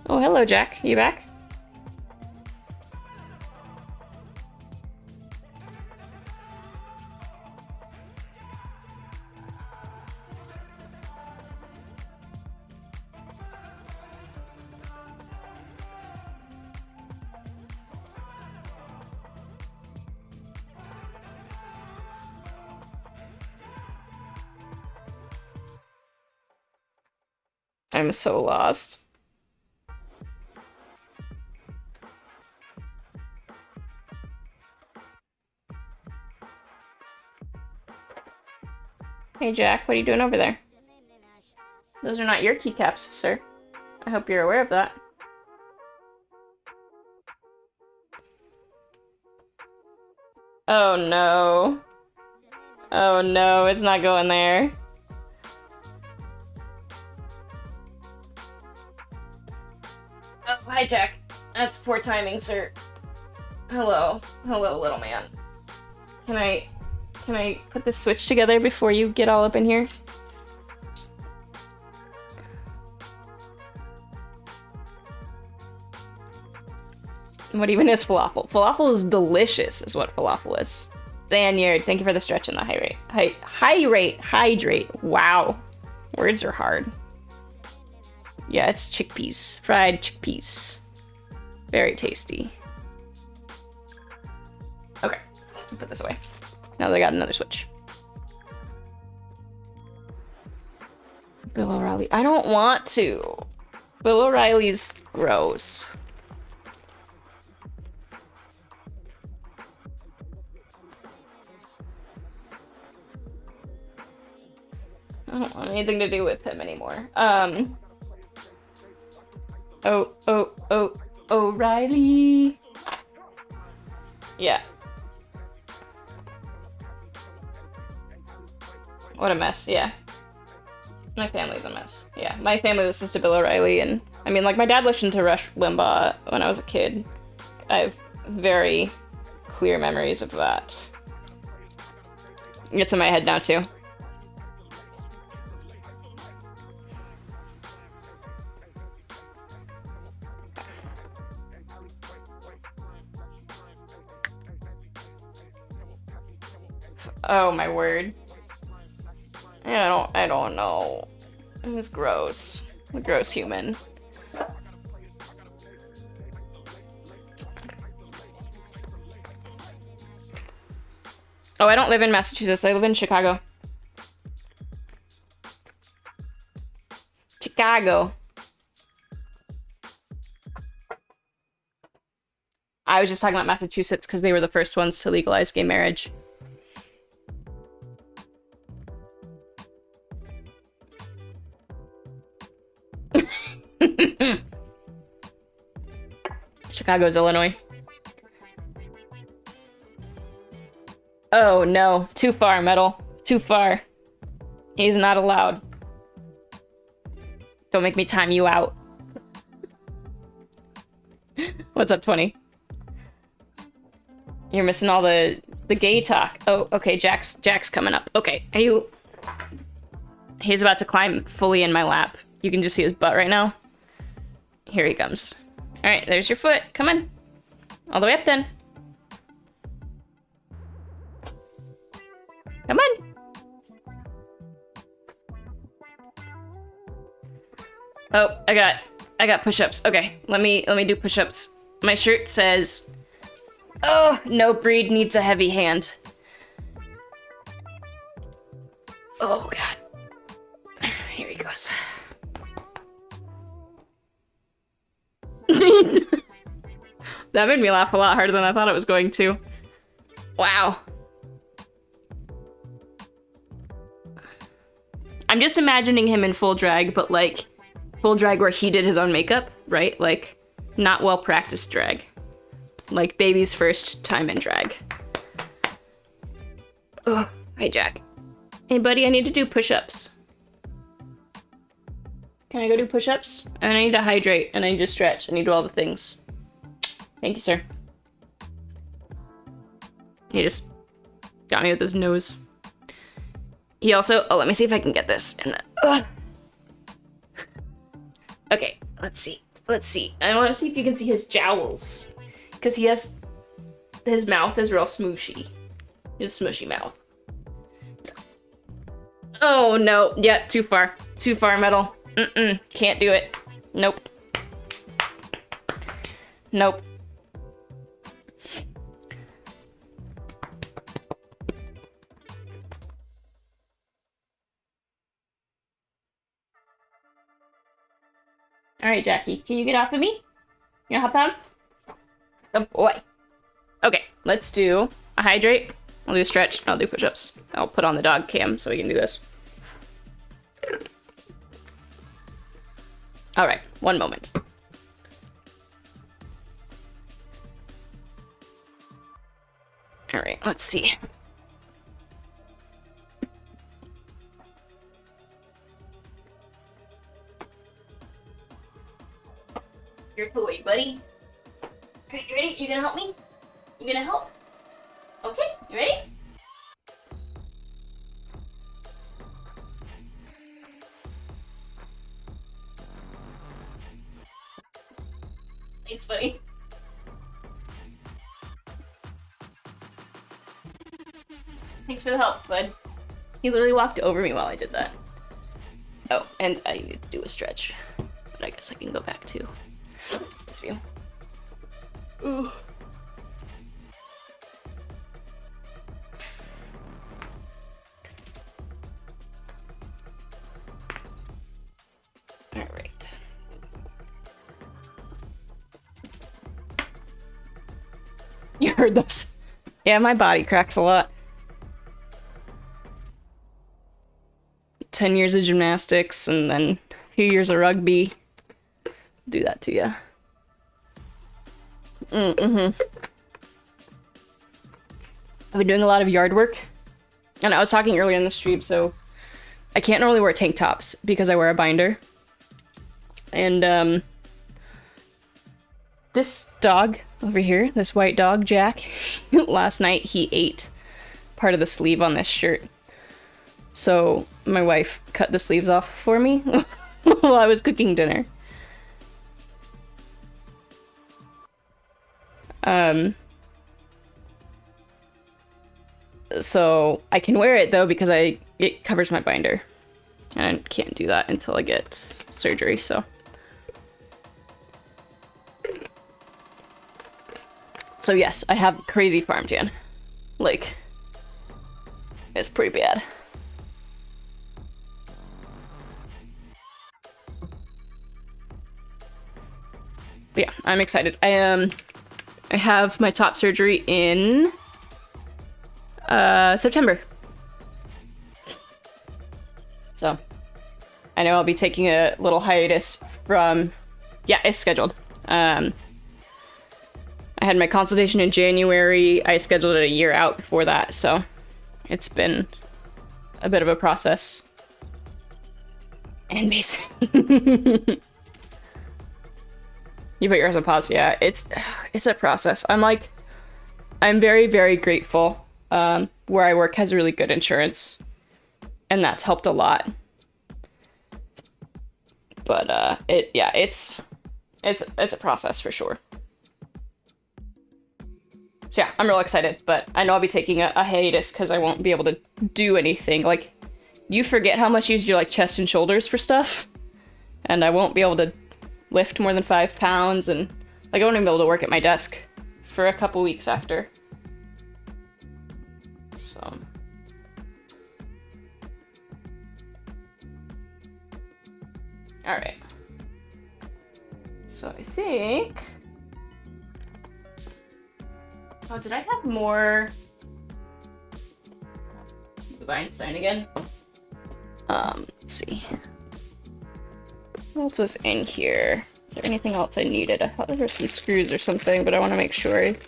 A: Oh, hello, Jack. You back? I'm so lost. Hey Jack, what are you doing over there? Those are not your keycaps, sir. I hope you're aware of that. Oh no. Oh no, it's not going there. Oh, hi Jack. That's poor timing, sir. Hello. Hello, little man. Can I put this switch together before you get all up in here? What even is falafel? Falafel is delicious, is what falafel is. Zanyard, thank you for the stretch and the hydrate. Wow. Words are hard. Yeah, it's chickpeas. Fried chickpeas. Very tasty. Okay, I'll put this away. Now that I got another switch. Bill O'Reilly. I don't want to. Bill O'Reilly's gross. I don't want anything to do with him anymore. O'Reilly. Yeah. What a mess, yeah. My family's a mess. Yeah, my family listens to Bill O'Reilly, and I mean, like, my dad listened to Rush Limbaugh when I was a kid. I have very clear memories of that. It's in my head now, too. Oh my word. I don't know. It was gross. A gross human. Oh, I don't live in Massachusetts. I live in Chicago. Chicago. I was just talking about Massachusetts because they were the first ones to legalize gay marriage. Chicago's Illinois. Oh no, too far, Metal. Too far. He's not allowed. Don't make me time you out. What's up, 20? You're missing all the gay talk. Oh, okay, Jack's coming up. Okay, are you... He's about to climb fully in my lap. You can just see his butt right now. Here he comes. All right, there's your foot. Come on. All the way up then. Come on. Oh, I got push-ups. Okay, let me do push-ups. My shirt says, "Oh, no breed needs a heavy hand." Oh god. Here he goes. That made me laugh a lot harder than I thought it was going to. Wow. I'm just imagining him in full drag, but like full drag where he did his own makeup, right? Like not well practiced drag. Like baby's first time in drag. Oh, hi Jack. Hey buddy, I need to do push-ups. Can I go do push-ups? And I need to hydrate, and I need to stretch, I need to do all the things. Thank you, sir. He just got me with his nose. He also, oh, let me see if I can get this in the, okay, let's see. I want to see if you can see his jowls. Because his mouth is real smooshy. His smushy mouth. Oh, no. Yeah, too far. Too far, Metal. Can't do it. Nope. Nope. Alright, Jackie, can you get off of me? You wanna hop on? Good boy. Okay, let's do a hydrate. I'll do a stretch. I'll do push-ups. I'll put on the dog cam so we can do this. Alright, one moment. Alright, let's see. Your toy, buddy. Alright, you ready? You gonna help me? You gonna help? Okay, you ready? Thanks, buddy. Thanks for the help, bud. He literally walked over me while I did that. Oh, and I need to do a stretch. But I guess I can go back to this view. Ooh. All right. You heard those? Yeah, my body cracks a lot. 10 years of gymnastics and then a few years of rugby. Do that to you. I've been doing a lot of yard work. And I was talking earlier in the stream, so I can't normally wear tank tops because I wear a binder. And this dog over here, this white dog, Jack, last night he ate part of the sleeve on this shirt. So my wife cut the sleeves off for me while I was cooking dinner. So I can wear it though because it covers my binder. And I can't do that until I get surgery, so. So yes, I have crazy farm tan. Like, it's pretty bad. But yeah, I'm excited. I have my top surgery in September. So I know I'll be taking a little hiatus from, yeah, it's scheduled. I had my consultation in January. I scheduled it a year out before that, so it's been a bit of a process. And basically you put yours on pause. Yeah, it's a process. I'm very, very grateful. Where I work has really good insurance, and that's helped a lot. But it's a process for sure. So yeah, I'm real excited, but I know I'll be taking a hiatus because I won't be able to do anything. Like, you forget how much you use your like chest and shoulders for stuff, and I won't be able to lift more than 5 pounds, and like I won't even be able to work at my desk for a couple weeks after. So all right. So I think. Oh, did I have more? With Einstein again. Let's see. What else was in here? Is there anything else I needed? I thought there were some screws or something, but I want to make sure. Okay,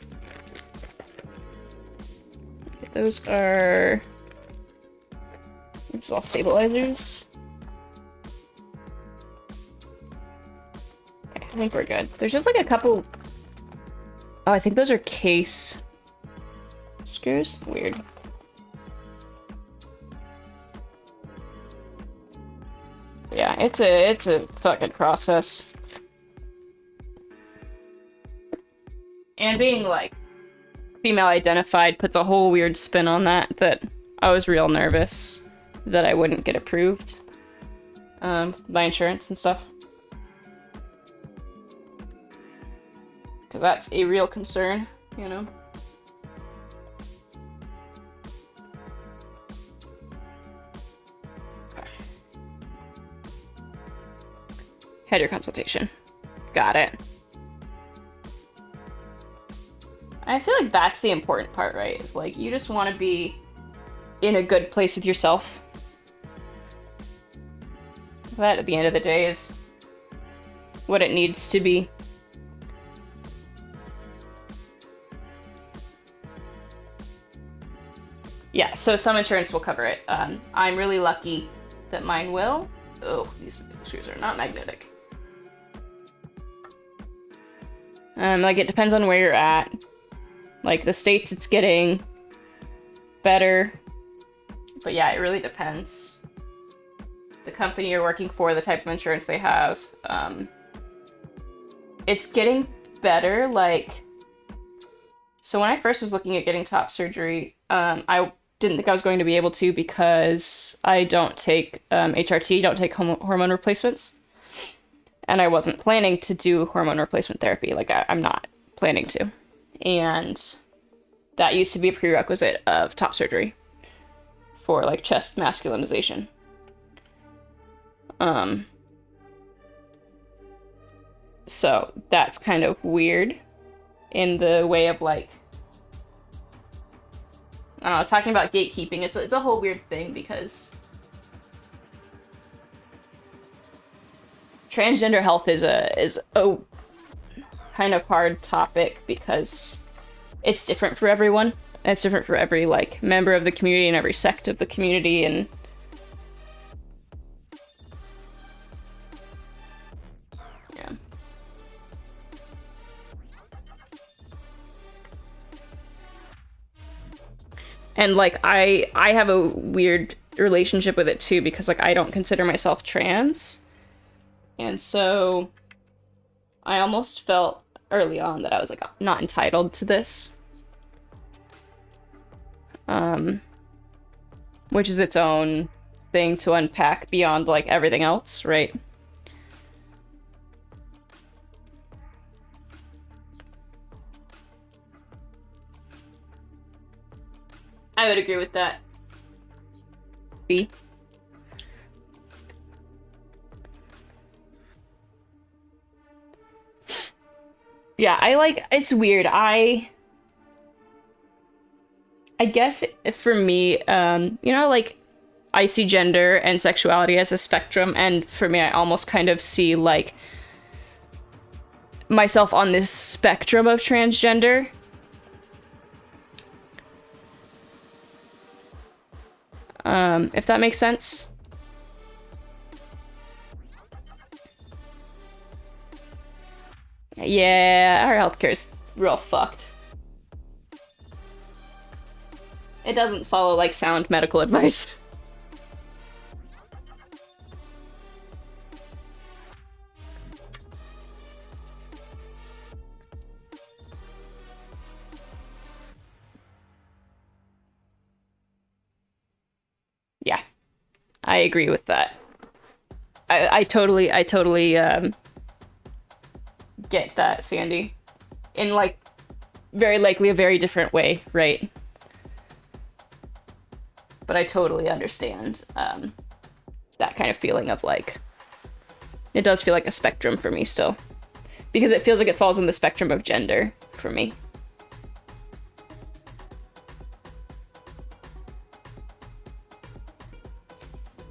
A: those are... This is all stabilizers. Okay, I think we're good. There's just like a couple... Oh, I think those are case screws? Weird. Yeah, it's a fucking process. And being like female identified puts a whole weird spin on that I was real nervous that I wouldn't get approved by insurance and stuff. Because that's a real concern, you know? Had your consultation. Got it. I feel like that's the important part, right? It's like, you just want to be in a good place with yourself. That, at the end of the day, is what it needs to be. Yeah, so some insurance will cover it. I'm really lucky that mine will. Oh, these screws are not magnetic. Like, it depends on where you're at. Like, the states, it's getting better. But yeah, it really depends. The company you're working for, the type of insurance they have. It's getting better, like... So when I first was looking at getting top surgery, I didn't think I was going to be able to because I don't take HRT, don't take hormone replacements. And I wasn't planning to do hormone replacement therapy. Like, I'm not planning to. And that used to be a prerequisite of top surgery for, like, chest masculinization. So that's kind of weird in the way of, like, I don't know, talking about gatekeeping, it's a whole weird thing because transgender health is a kind of hard topic because it's different for everyone. And it's different for every, like, member of the community and every sect of the community, and yeah. And, like, I have a weird relationship with it too because, like, I don't consider myself trans. And so I almost felt early on that I was, like, not entitled to this. Which is its own thing to unpack beyond, like, everything else, right? I would agree with that. B. Yeah, it's weird. I guess for me, you know, like, I see gender and sexuality as a spectrum, and for me, I almost kind of see, like, myself on this spectrum of transgender. If that makes sense. Yeah, our healthcare is real fucked. It doesn't follow, like, sound medical advice. Yeah, I agree with that. I totally get that, Sandy. In, like, very likely a very different way, right? But I totally understand that kind of feeling of, like, it does feel like a spectrum for me still. Because it feels like it falls in the spectrum of gender for me.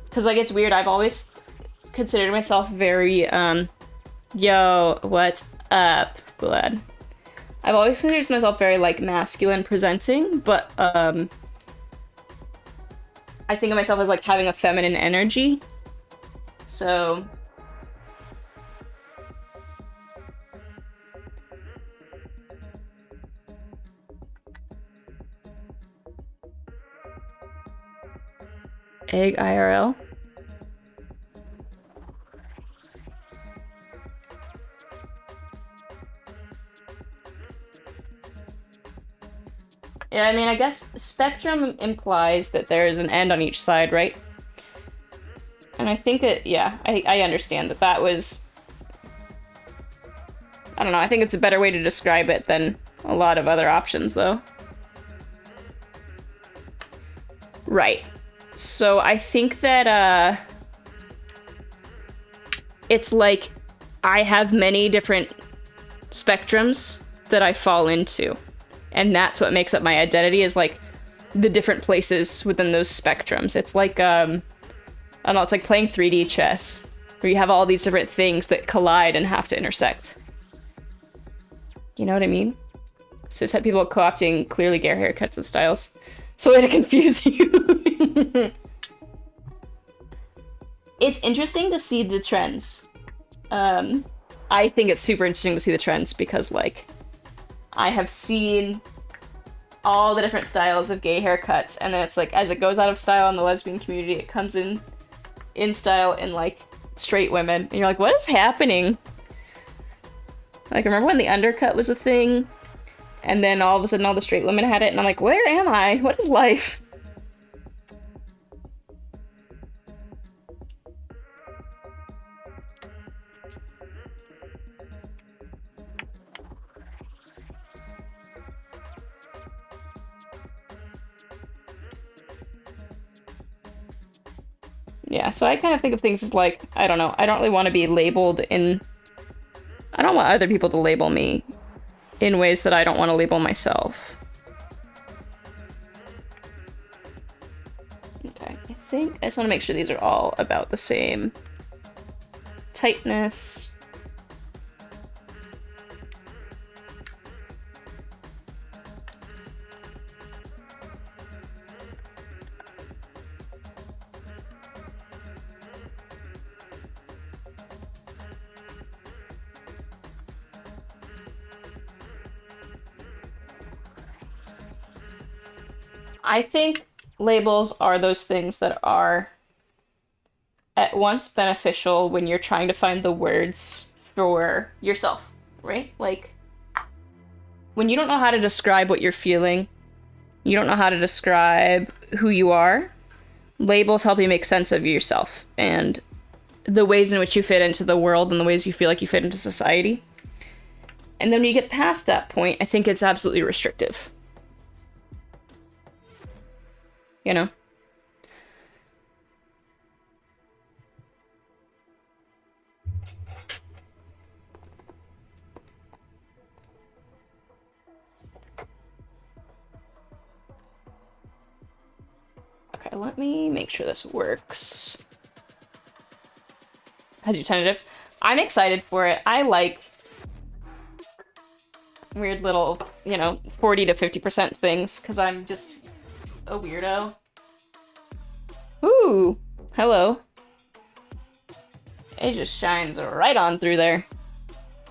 A: Because, like, it's weird, I've always considered myself very, yo, what's up, Glad? I've always considered myself very, like, masculine presenting, but, I think of myself as, like, having a feminine energy. So egg IRL. Yeah, I mean, I guess spectrum implies that there is an end on each side, right? And I think it, yeah, I understand that that was, I don't know, I think it's a better way to describe it than a lot of other options, though. Right. So I think that, it's like I have many different spectrums that I fall into. And that's what makes up my identity, is like the different places within those spectrums. It's like, I don't know, it's like playing 3D chess, where you have all these different things that collide and have to intersect. You know what I mean? So it's had people co-opting clearly gay haircuts and styles. So way to confuse you. It's interesting to see the trends. I think it's super interesting to see the trends because, like, I have seen all the different styles of gay haircuts, and then it's like, as it goes out of style in the lesbian community, it comes in style in, like, straight women. And you're like, what is happening? Like, remember when the undercut was a thing? And then all of a sudden all the straight women had it, and I'm like, where am I? What is life? Yeah, so I kind of think of things as like, I don't know, I don't really want to be labeled in... I don't want other people to label me in ways that I don't want to label myself. Okay, I think I just want to make sure these are all about the same tightness. I think labels are those things that are at once beneficial when you're trying to find the words for yourself, right? Like, when you don't know how to describe what you're feeling, you don't know how to describe who you are, labels help you make sense of yourself and the ways in which you fit into the world and the ways you feel like you fit into society. And then when you get past that point, I think it's absolutely restrictive. You know? Okay, let me make sure this works. Has you tentative? I'm excited for it. I like weird little, you know, 40 to 50% things, because I'm just a weirdo. Ooh, hello. It just shines right on through there.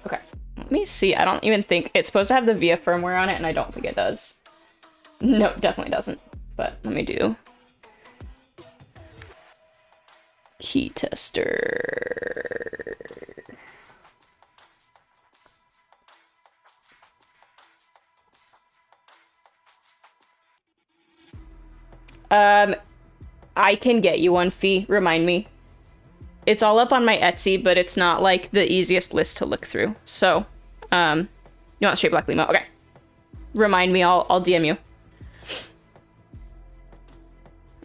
A: Okay, let me see. I don't even think it's supposed to have the VIA firmware on it, and I don't think it does. No, it definitely doesn't. But let me do key tester. I can get you one, Fee. Remind me. It's all up on my Etsy, but it's not, like, the easiest list to look through. So, you want straight black limo? Okay. Remind me, I'll DM you.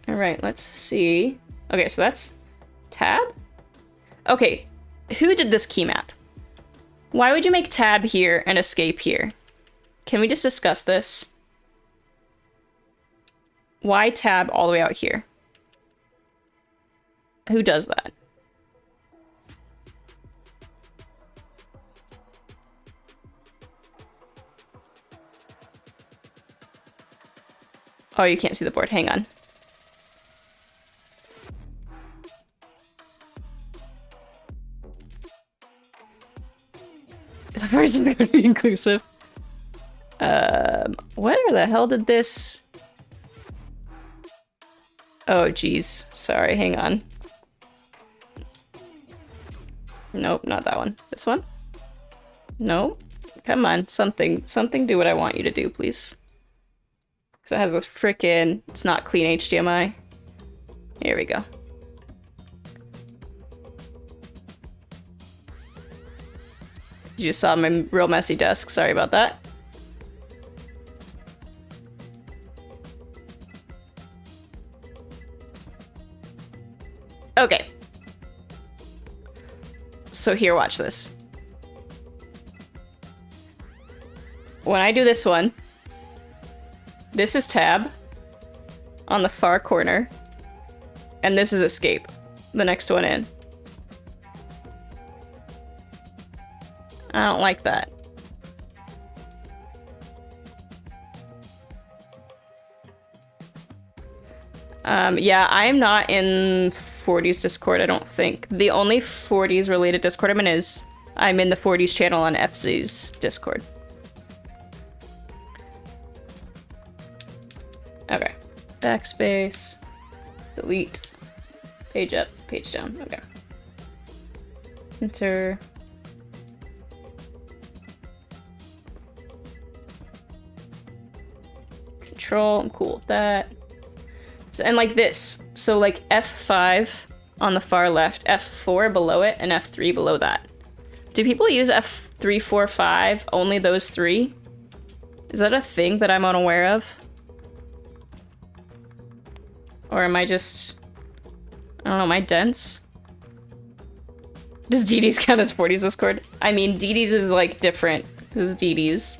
A: Alright, let's see. Okay, so that's tab? Okay, who did this key map? Why would you make tab here and escape here? Can we just discuss this? Why tab all the way out here? Who does that? Oh, you can't see the board. Hang on. The person that would be inclusive. Where the hell did this... Oh, geez. Sorry, hang on. Nope, not that one. This one? Nope. Come on, something do what I want you to do, please. Because it has this frickin'... It's not clean HDMI. Here we go. You just saw my real messy desk. Sorry about that. Okay. So here, watch this. when I do this one, this is tab on the far corner, and this is escape, the next one in. I don't like that. Yeah, I'm not in 40s Discord, I don't think. The only 40s related Discord I'm in is I'm in the 40s channel on Epsy's Discord. Okay. Backspace. Delete. Page up, page down. Okay. Enter. Control, I'm cool with that. So, and like this, so like F5 on the far left, F4 below it, and F3 below that. Do people use F3, 4, 5, only those three? Is that a thing that I'm unaware of? Or am I just, I don't know, am I dense? Does DD's count as 40s Discord? I mean, DD's is like different. This is DD's.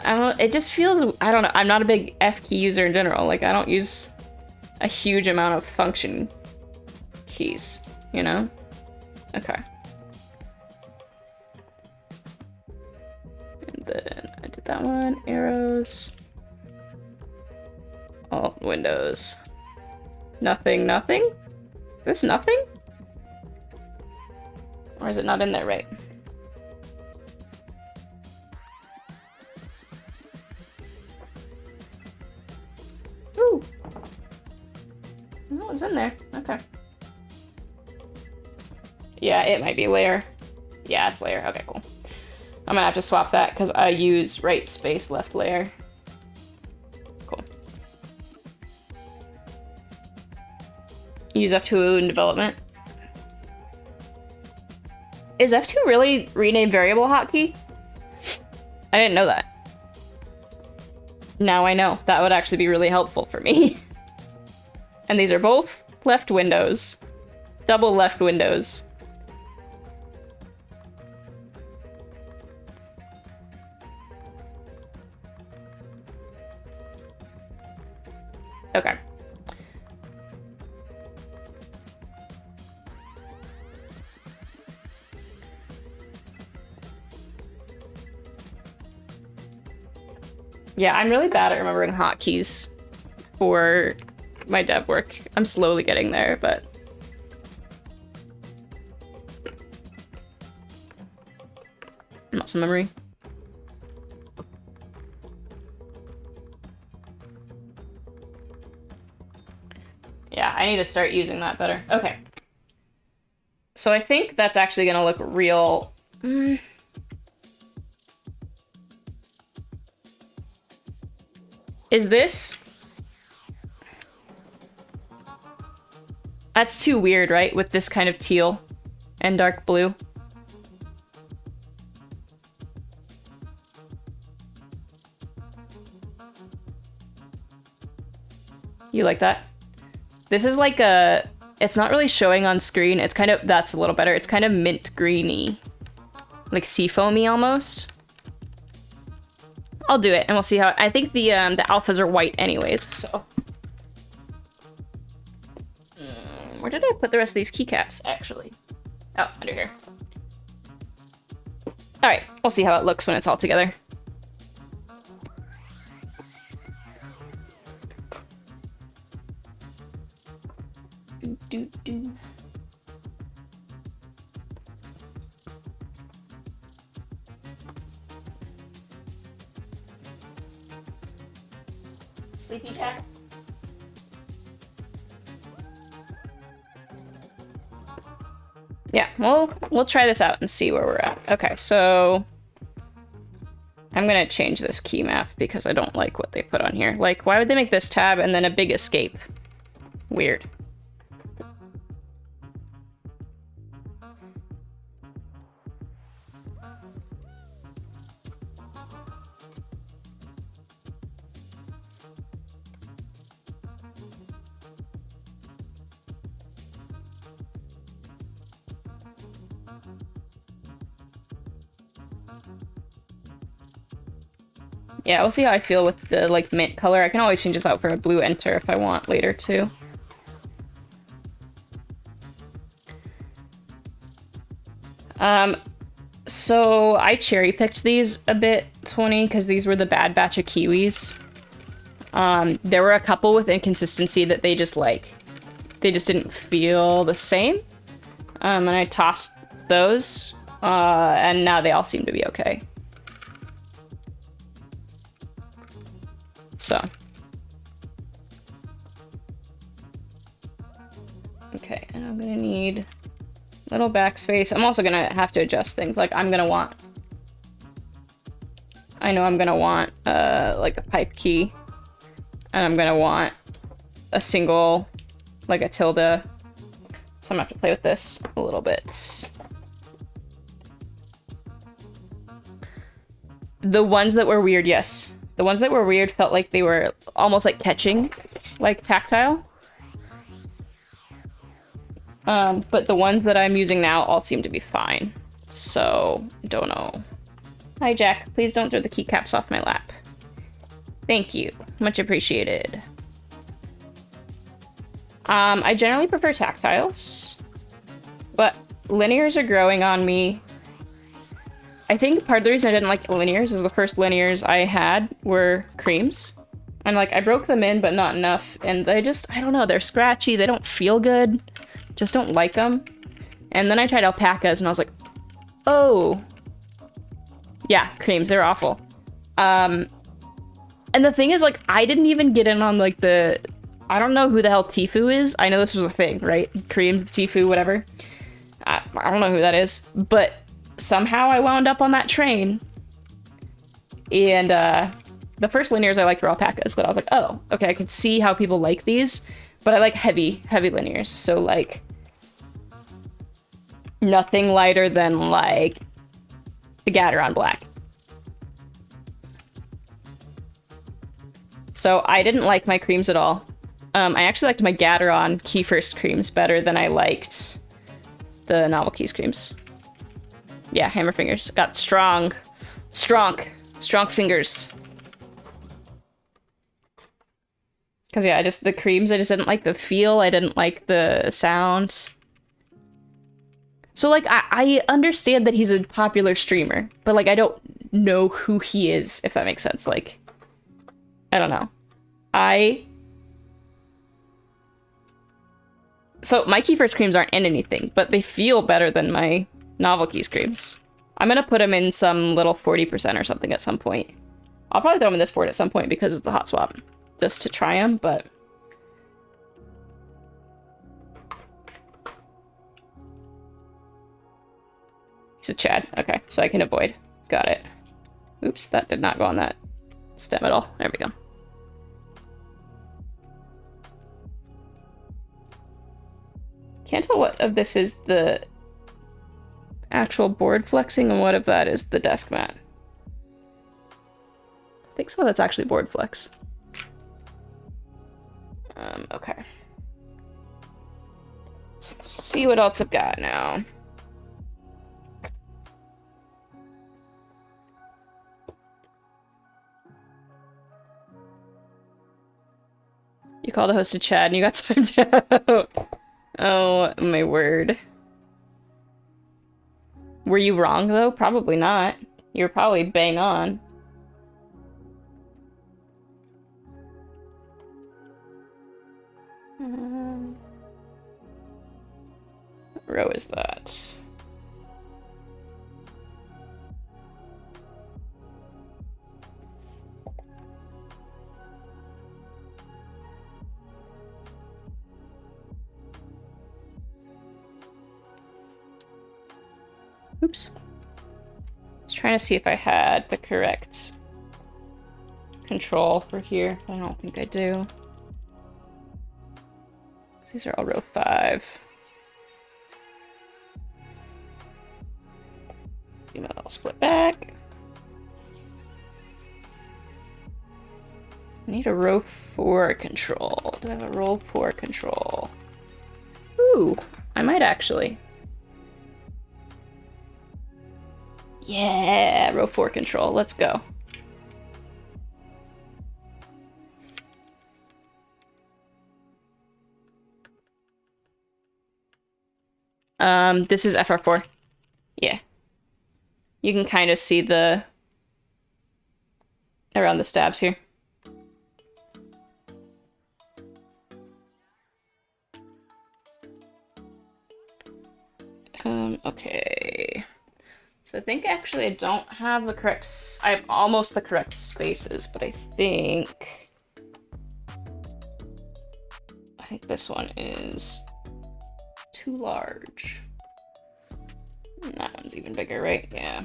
A: I don't, it just feels, I don't know, I'm not a big F key user in general. Like, I don't use a huge amount of function keys, you know? Okay. And then I did that one, arrows. Alt, Windows. Nothing, nothing? This nothing? Or is it not in there right? Ooh. No, it's in there. Okay. Yeah, it might be layer. Yeah, it's layer. Okay, cool. I'm gonna have to swap that because I use right space left layer. Cool. Use F2 in development. Is F2 really rename variable hotkey? I didn't know that. Now I know. That would actually be really helpful for me. And these are both left windows. Double left windows. Okay. Yeah, I'm really bad at remembering hotkeys for my dev work. I'm slowly getting there, but... muscle memory. Yeah, I need to start using that better. Okay. So I think that's actually gonna look real... Is this? That's too weird, right? With this kind of teal and dark blue. You like that? This is like a... It's not really showing on screen. It's kind of... That's a little better. It's kind of mint greeny. Like seafoamy almost. I'll do it, and we'll see how... I think the alphas are white anyways, so... Where did I put the rest of these keycaps, actually? Oh, under here. Alright, we'll see how it looks when it's all together. Do. Sleepy Jack? Yeah, we'll try this out and see where we're at. Okay, so I'm gonna change this key map because I don't like what they put on here. Like, why would they make this tab and then a big escape? Weird. Yeah, we'll see how I feel with the, like, mint color. I can always change this out for a blue enter if I want later, too. So I cherry-picked these a bit, 20, because these were the bad batch of kiwis. There were a couple with inconsistency that they just, like, they just didn't feel the same. And I tossed those, and now they all seem to be okay. So. Okay, and I'm gonna need little backspace. I'm also gonna have to adjust things. Like, I know I'm gonna want, like a pipe key. And I'm gonna want a single, like a tilde. So I'm gonna have to play with this a little bit. The ones that were weird, yes. The ones that were weird felt like they were almost like catching, like tactile. But the ones that I'm using now all seem to be fine. So, I don't know. Hi, Jack. Please don't throw the keycaps off my lap. Thank you. Much appreciated. I generally prefer tactiles, but linears are growing on me. I think part of the reason I didn't like linears is the first linears I had were creams. And like, I broke them in, but not enough. And I don't know, they're scratchy, they don't feel good. Just don't like them. And then I tried alpacas and I was like, oh. Yeah, creams, they're awful. And the thing is, like, I didn't even get in on like I don't know who the hell Tfue is. I know this was a thing, right? Creams, Tfue, whatever. I don't know who that is, but somehow I wound up on that train. And the first linears I liked were alpacas, that I was like, oh, okay, I can see how people like these, but I like heavy linears. So like nothing lighter than like the Gateron Black. So I didn't like my creams at all. I actually liked my Gateron Key First creams better than I liked the Novel Keys creams. Yeah, hammer fingers. Got strong fingers. Because yeah, the creams, I just didn't like the feel. I didn't like the sound. So like, I understand that he's a popular streamer, but like, I don't know who he is, if that makes sense. Like, I don't know. So my Key First creams aren't in anything, but they feel better than my Novel Keys creams. I'm gonna put them in some little 40% or something at some point. I'll probably throw them in this board at some point because it's a hot swap, just to try them, but... He's a Chad. Okay, so I can avoid. Got it. Oops, that did not go on that stem at all. There we go. Can't tell what of this is the actual board flexing and what of that is the desk mat. I think some of that's actually board flex. Okay. Let's see what else I've got now. You called a host a Chad and you got timed out. Oh, my word. Were you wrong, though? Probably not. You were probably bang on. What row is that? Oops. I was trying to see if I had the correct control for here. I don't think I do. These are all row 5. I'll split back. I need a row 4 control. Do I have a row 4 control? Ooh, I might actually. Yeah, row 4 control. Let's go. This is FR4. Yeah. You can kind of see around the stabs here. Okay. So I think actually I don't have the correct... I have almost the correct spaces, but I think this one is too large. And that one's even bigger, right? Yeah.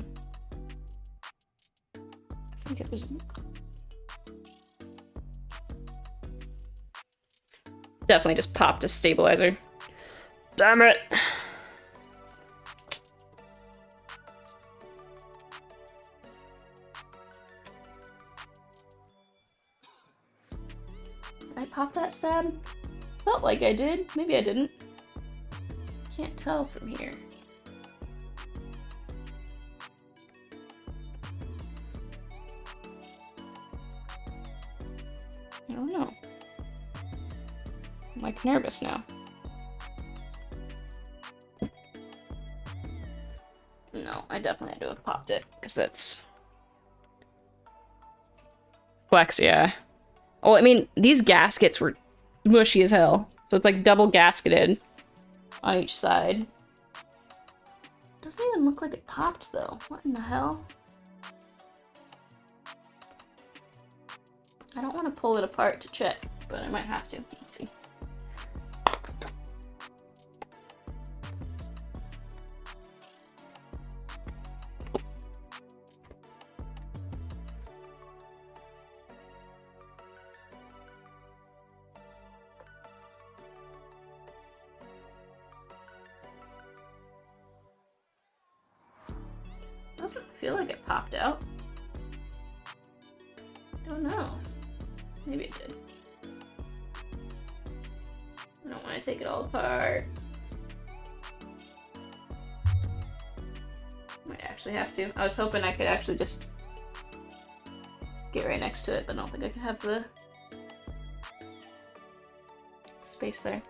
A: I think it was... Definitely just popped a stabilizer. Damn it! Did I pop that stab? Felt like I did. Maybe I didn't. Can't tell from here. I don't know. I'm like nervous now. No, I definitely had to have popped it, because that's... Flex, yeah. Well, I mean, these gaskets were mushy as hell. So it's like double gasketed on each side. Doesn't even look like it popped, though. What in the hell? I don't want to pull it apart to check, but I might have to. Let's see. Doesn't feel like it popped out. Don't know. Maybe it did. I don't want to take it all apart. Might actually have to. I was hoping I could actually just get right next to it, but I don't think I can have the space there.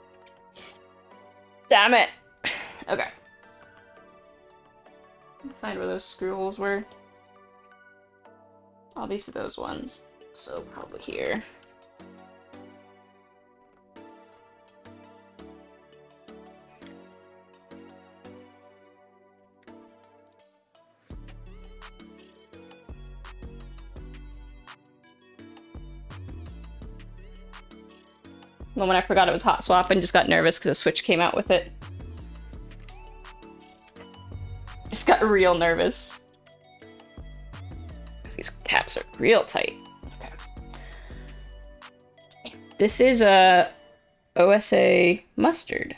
A: Damn it! Okay. Find where those screw holes were. Obviously those ones. So probably here. The moment I forgot it was hot swap and just got nervous because a switch came out with it. Just got real nervous. These caps are real tight. Okay. This is a OSA mustard.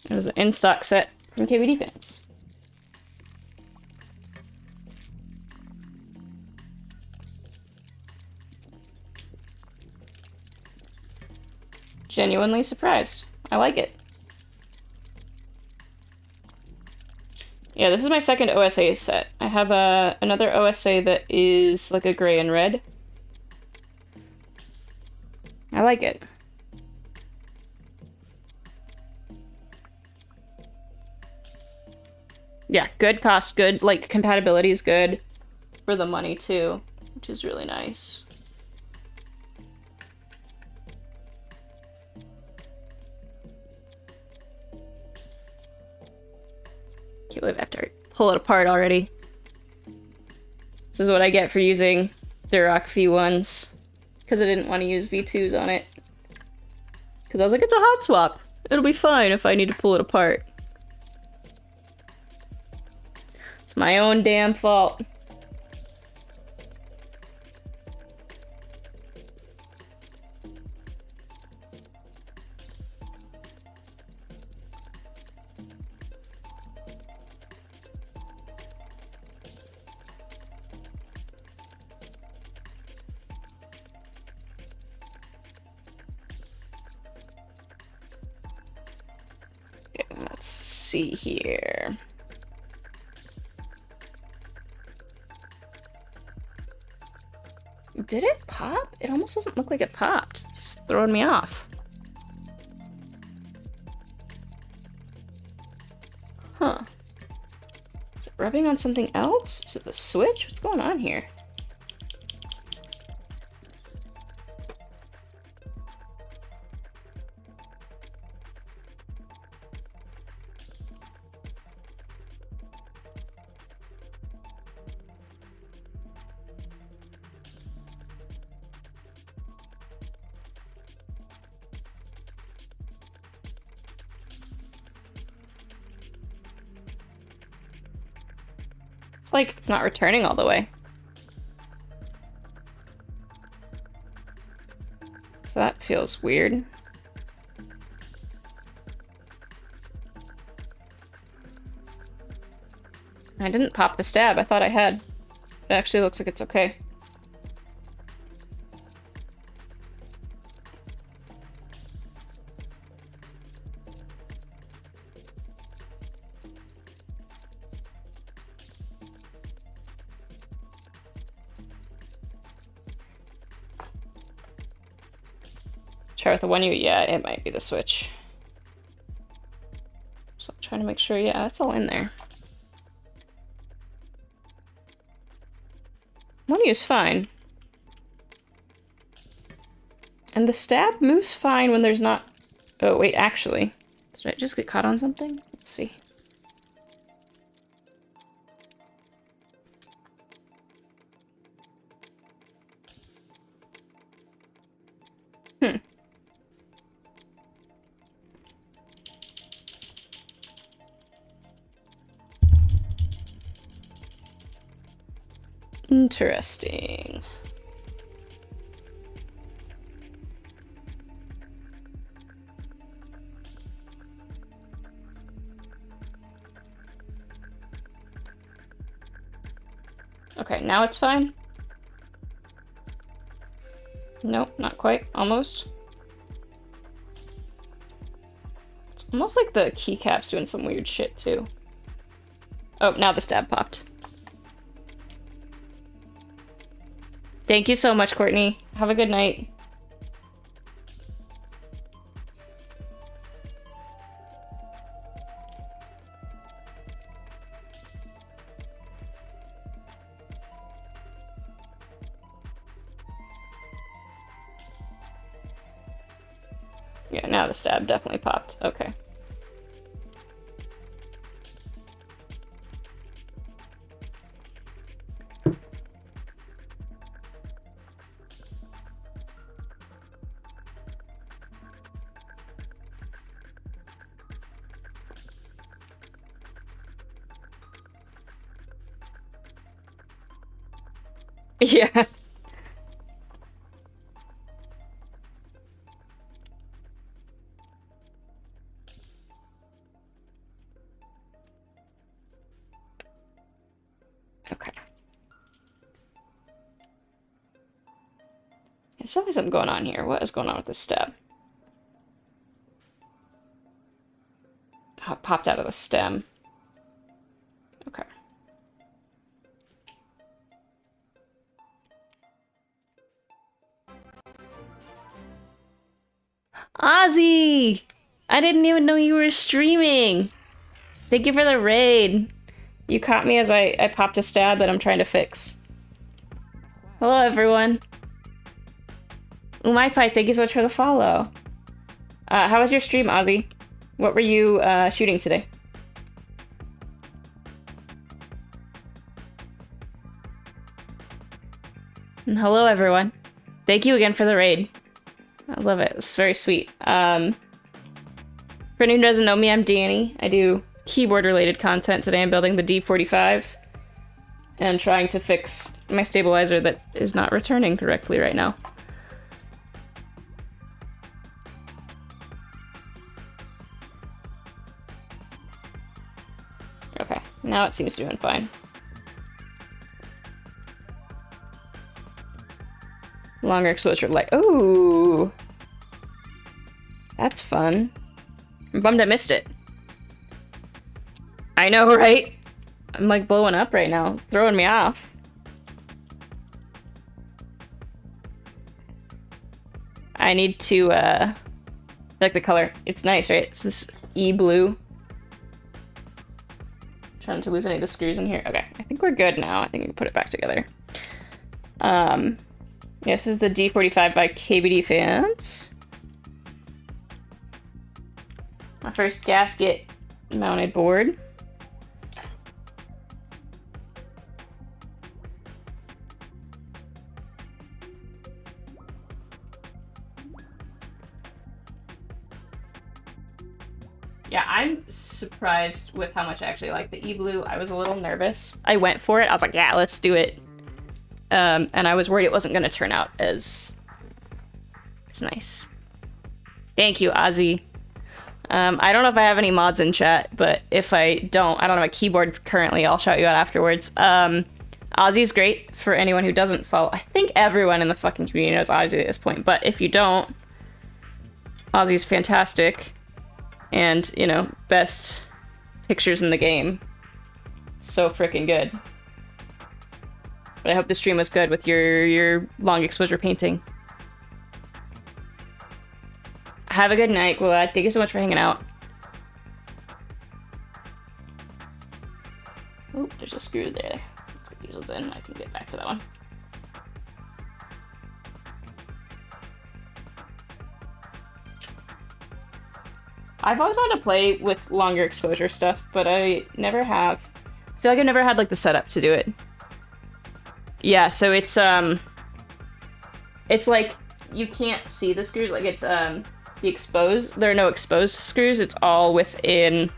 A: It was an in-stock set from KBDFans. Genuinely surprised. I like it. Yeah, this is my second OSA set. I have another OSA that is like a gray and red. I like it. Yeah, good cost, good, like, compatibility is good for the money too, which is really nice. Can't believe I have to pull it apart already. This is what I get for using Duroc V1s. Because I didn't want to use V2s on it. Because I was like, it's a hot swap. It'll be fine if I need to pull it apart. It's my own damn fault. Let's see here. Did it pop? It almost doesn't look like it popped. It's just throwing me off. rubbing on something else? Is it the switch? What's going on here? Like it's not returning all the way. So that feels weird. I didn't pop the stab. I thought I had. It actually looks like it's okay. Try with the 1U, yeah, it might be the switch. So I'm trying to make sure, yeah, that's all in there. 1U is fine. And the stab moves fine when there's not... Oh, wait, actually. Did I just get caught on something? Let's see. Interesting. Okay, now it's fine. Nope, not quite. Almost. It's almost like the keycaps doing some weird shit, too. Oh, now the stab popped. Thank you so much, Courtney. Have a good night. Yeah, now the stab definitely popped. Okay. Yeah. Okay. There's definitely something going on here. What is going on with this stab? Oh, it popped out of the stem. Okay. Ozzy! I didn't even know you were streaming. Thank you for the raid. You caught me as I popped a stab that I'm trying to fix. Hello, everyone. Umaipai, thank you so much for the follow. How was your stream, Ozzy? What were you shooting today? And hello, everyone. Thank you again for the raid. I love it. It's very sweet. For anyone who doesn't know me, I'm Danny. I do keyboard-related content. Today I'm building the D45 and trying to fix my stabilizer that is not returning correctly right now. Okay, now it seems doing fine. Longer exposure light. Ooh! That's fun. I'm bummed I missed it. I know, right? I'm like blowing up right now, throwing me off. I need to, I like the color. It's nice, right? It's this E-blue. Trying not to lose any of the screws in here. Okay, I think we're good now. I think we can put it back together. This is the D45 by KBDFans. My first gasket mounted board. Yeah, I'm surprised with how much I actually like the E-Blue. I was a little nervous. I went for it. I was like, yeah, let's do it. And I was worried it wasn't going to turn out as nice. Thank you, Ozzy. I don't know if I have any mods in chat, but if I don't have a keyboard currently, I'll shout you out afterwards. Ozzy's great for anyone who doesn't follow. I think everyone in the fucking community knows Ozzy at this point, but if you don't, Ozzy's fantastic. And, you know, best pictures in the game. So freaking good. But I hope the stream was good with your long exposure painting. Have a good night, Gwilad. Thank you so much for hanging out. Oh, there's a screw there. Let's get these ones in. I can get back to that one. I've always wanted to play with longer exposure stuff, but I never have. I feel like I've never had like the setup to do it. Yeah, so it's like you can't see the screws. Like it's the exposed. There are no exposed screws. It's all within.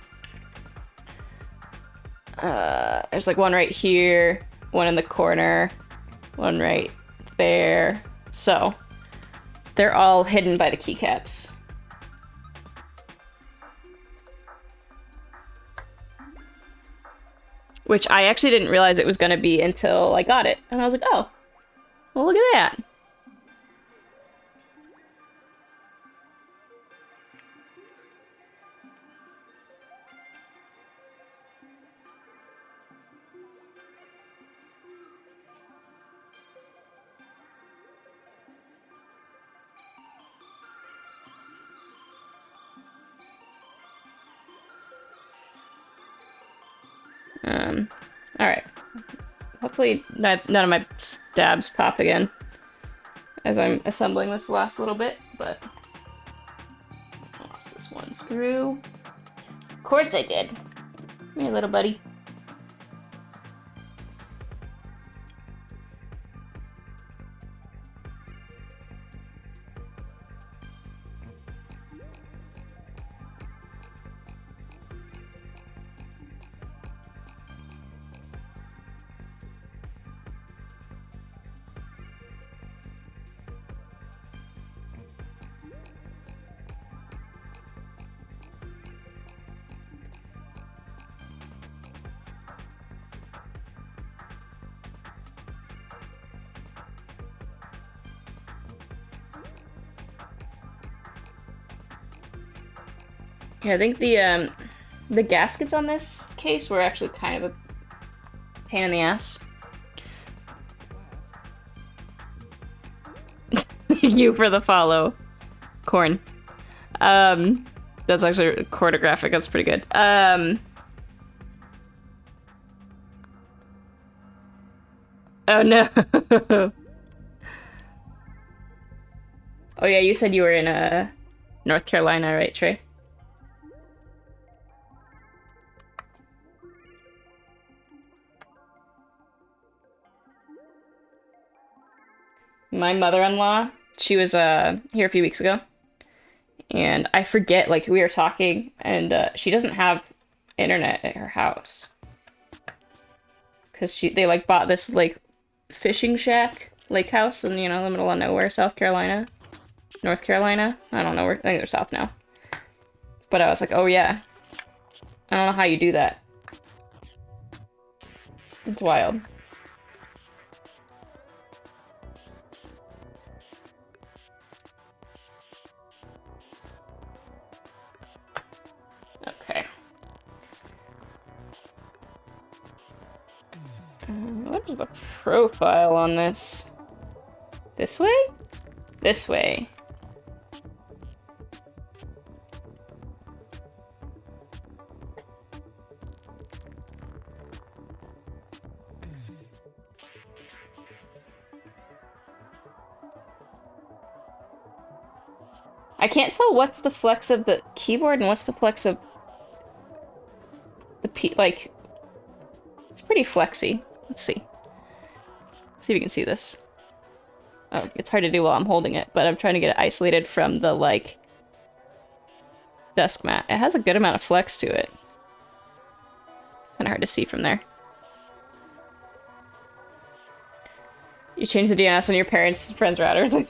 A: There's like one right here, one in the corner, one right there. So they're all hidden by the keycaps. Which I actually didn't realize it was going to be until I got it. And I was like, oh, well, look at that. Alright. Hopefully none of my stabs pop again as I'm assembling this last little bit, but I lost this one screw. Of course I did. Come here, little buddy. Yeah, I think the gaskets on this case were actually kind of a pain in the ass. Thank you for the follow, Corn. That's actually a quarter graphic. That's pretty good. Oh no. Oh yeah, you said you were in North Carolina, right, Trey? My mother-in-law, she was here a few weeks ago, and I forget, like, we were talking, and she doesn't have internet at her house. Because they, like, bought this, like, fishing shack lake house in, you know, the middle of nowhere, South Carolina. North Carolina? I don't know where, I think they're south now. But I was like, oh yeah. I don't know how you do that. It's wild. Okay. What is the profile on this? This way? This way. I can't tell what's the flex of the keyboard and what's the flex of the like, it's pretty flexy. Let's see. See if you can see this. Oh, it's hard to do while I'm holding it, but I'm trying to get it isolated from the, like, desk mat. It has a good amount of flex to it. Kind of hard to see from there. You change the DNS on your parents' friends' routers.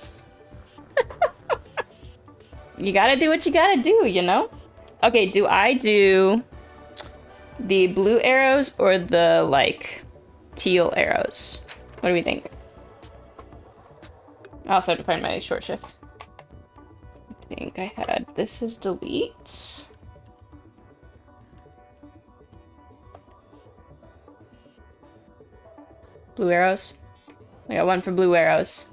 A: You gotta do what you gotta do, you know? Okay, do I do the blue arrows or the, like, teal arrows? What do we think? I also have to find my short shift. I think I had this as delete. Blue arrows. I got one for blue arrows.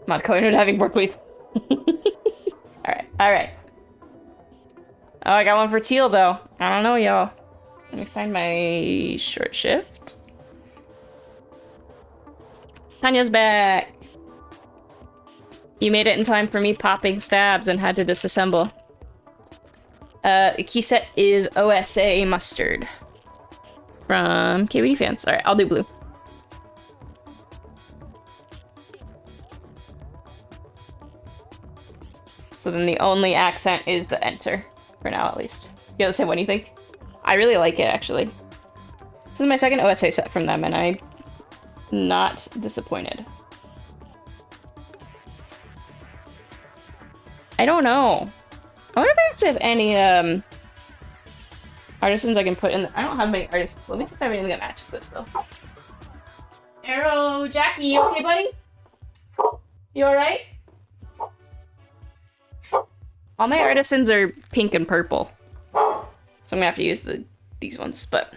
A: Mod color no diving board, please. Alright, alright. Oh, I got one for teal, though. I don't know, y'all. Let me find my short shift. Tanya's back. You made it in time for me popping stabs and had to disassemble. The key set is OSA mustard. From KBDFans. Alright, I'll do blue. So then the only accent is the enter. For now, at least. Yeah, let's say, what do you think? I really like it, actually. This is my second OSA set from them, and I'm not disappointed. I don't know. I wonder if I actually have any, artisans I can put in the— I don't have many artisans. Let me see if I have anything that matches this, though. Arrow, Jackie, you okay, buddy? You alright? All my artisans are pink and purple. So I'm gonna have to use these ones, but...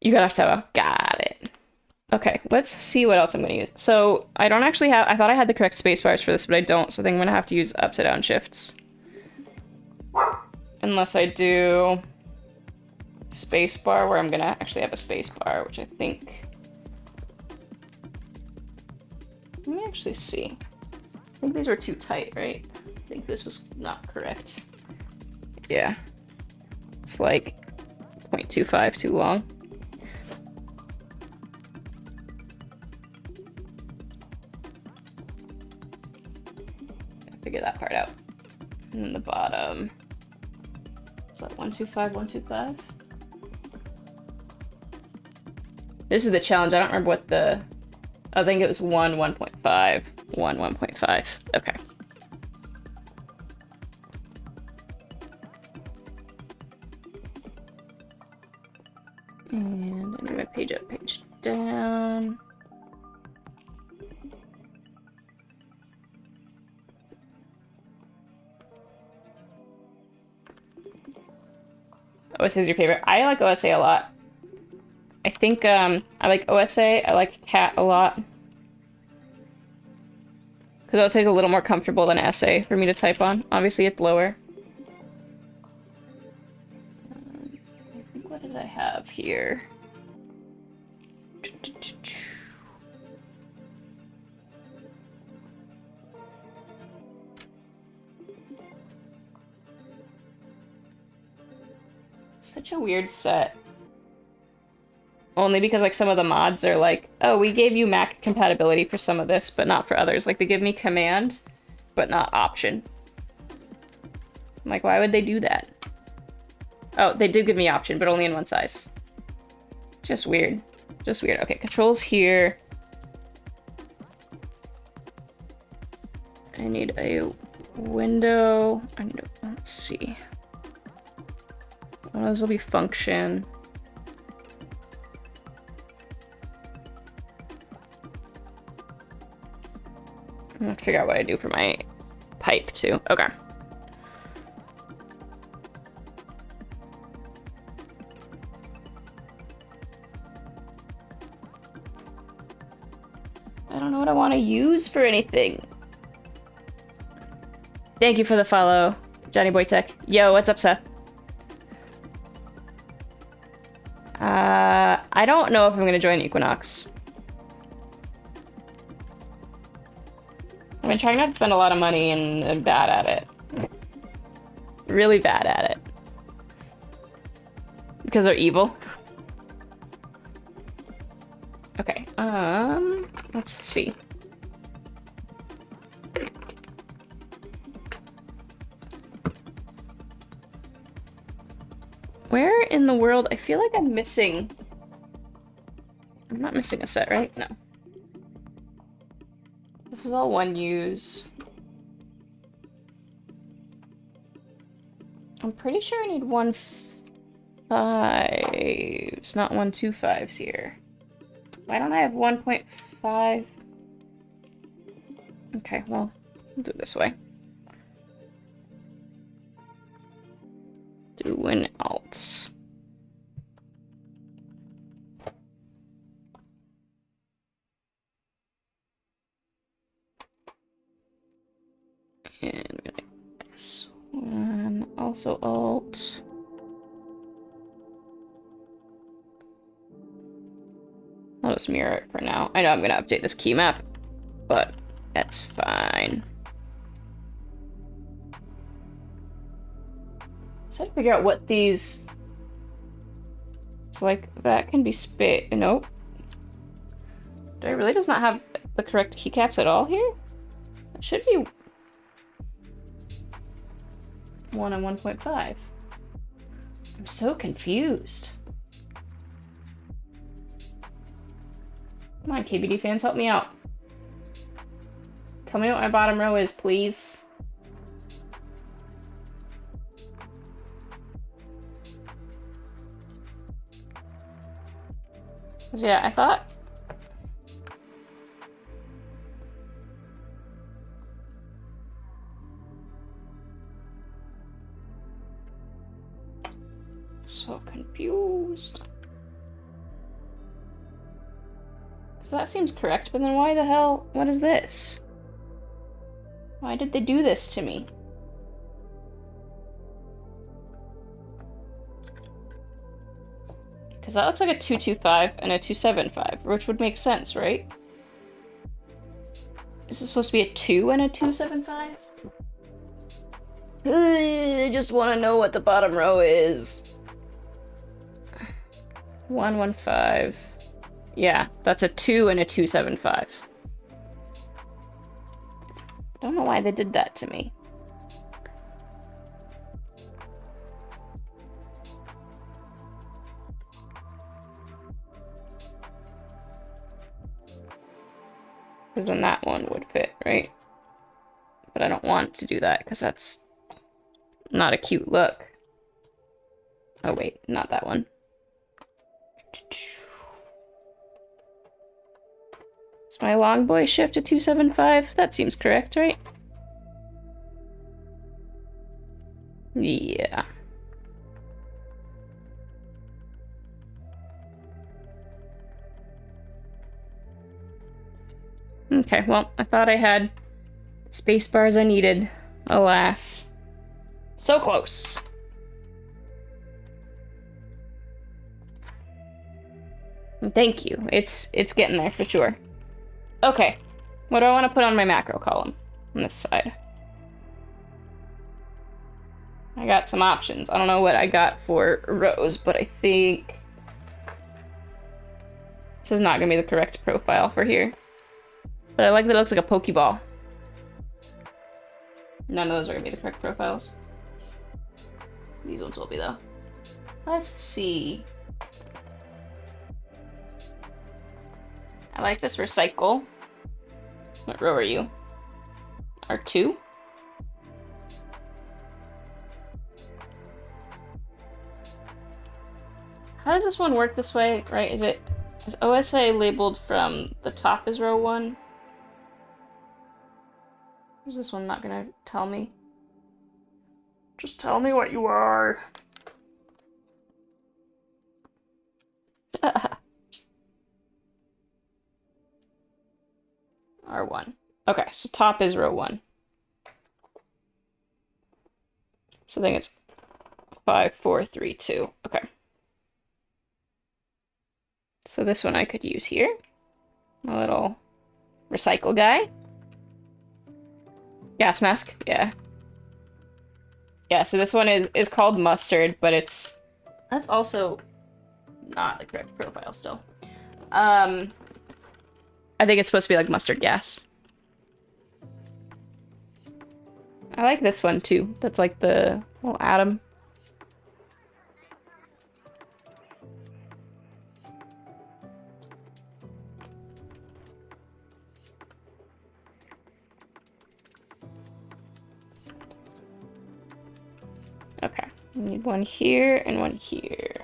A: You got to got it. Okay, let's see what else I'm gonna use. So, I don't actually have— I thought I had the correct spacebars for this, but I don't, so I think I'm gonna have to use upside down shifts. Unless I do spacebar, where I'm gonna actually have a spacebar, which I think... Let me actually see. I think these were too tight, right? I think this was not correct. Yeah. It's like 0.25 too long. Figure that part out. And then the bottom. Is that 125, 125? This is the challenge. I don't remember what the... I think it was 1.5. 1.5. Okay. And I need my page up, page down. OSA is your favorite. I like OSA a lot. I think I like OSA. I like Cat a lot. Because OSA is a little more comfortable than SA for me to type on. Obviously, it's lower. I think, what did I have here? Such a weird set. Only because, like, some of the mods are like, oh, we gave you Mac compatibility for some of this, but not for others. Like, they give me command, but not option. I'm like, why would they do that? Oh, they do give me option, but only in one size. Just weird. Just weird. Okay, controls here. I need a window. I need a, let's see. One of those will be function. I'm gonna figure out what I do for my pipe too. Okay. I don't know what I want to use for anything. Thank you for the follow, Johnny Boy Tech. Yo, what's up, Seth? I don't know if I'm gonna join Equinox. I've been trying not to spend a lot of money and I'm bad at it. Really bad at it. Because they're evil. Okay, let's see. Where in the world? I feel like I'm missing... I'm not missing a set, right? No. This is all one use. I'm pretty sure I need 1.5s, not 1.25s here. Why don't I have 1.5? Okay, well, we'll do it this way. Do an alt. And I'm gonna get this one, also alt. I'll just mirror it for now. I know I'm gonna update this key map, but that's fine. So I have to figure out what these... It's like, that can be nope. Do I really just not have the correct keycaps at all here? It should be 1 and 1.5. I'm so confused. Come on, KBD fans, help me out. Tell me what my bottom row is, please. Yeah, I thought... So confused. Because that seems correct, but then why the hell... What is this? Why did they do this to me? Because that looks like a 225 and a 275, which would make sense, right? Is this supposed to be a 2 and a 275? I just want to know what the bottom row is. 115. Yeah, that's a 2 and a 275. Don't know why they did that to me. Because then that one would fit, right? But I don't want to do that because that's not a cute look. Oh wait, not that one. Is my long boy shift to 275? That seems correct, right? Yeah. Okay, well, I thought I had space bars I needed. Alas. So close. Thank you. It's getting there for sure. Okay. What do I want to put on my macro column on this side? I got some options. I don't know what I got for rows, but I think this is not going to be the correct profile for here. But I like that it looks like a Pokeball. None of those are going to be the correct profiles. These ones will be, though. Let's see. I like this recycle. What row are you? R2? How does this one work this way, right? Is OSA labeled from the top is row 1? Is this one not gonna tell me? Just tell me what you are. R1. Okay, so top is row 1. So I think it's 5, 4, 3, 2. Okay. So this one I could use here. My little recycle guy. Gas mask, yeah. Yeah, so this one is called mustard, but that's also not the correct profile still. I think it's supposed to be like mustard gas. I like this one too. That's like the little atom. Okay, we need one here and one here.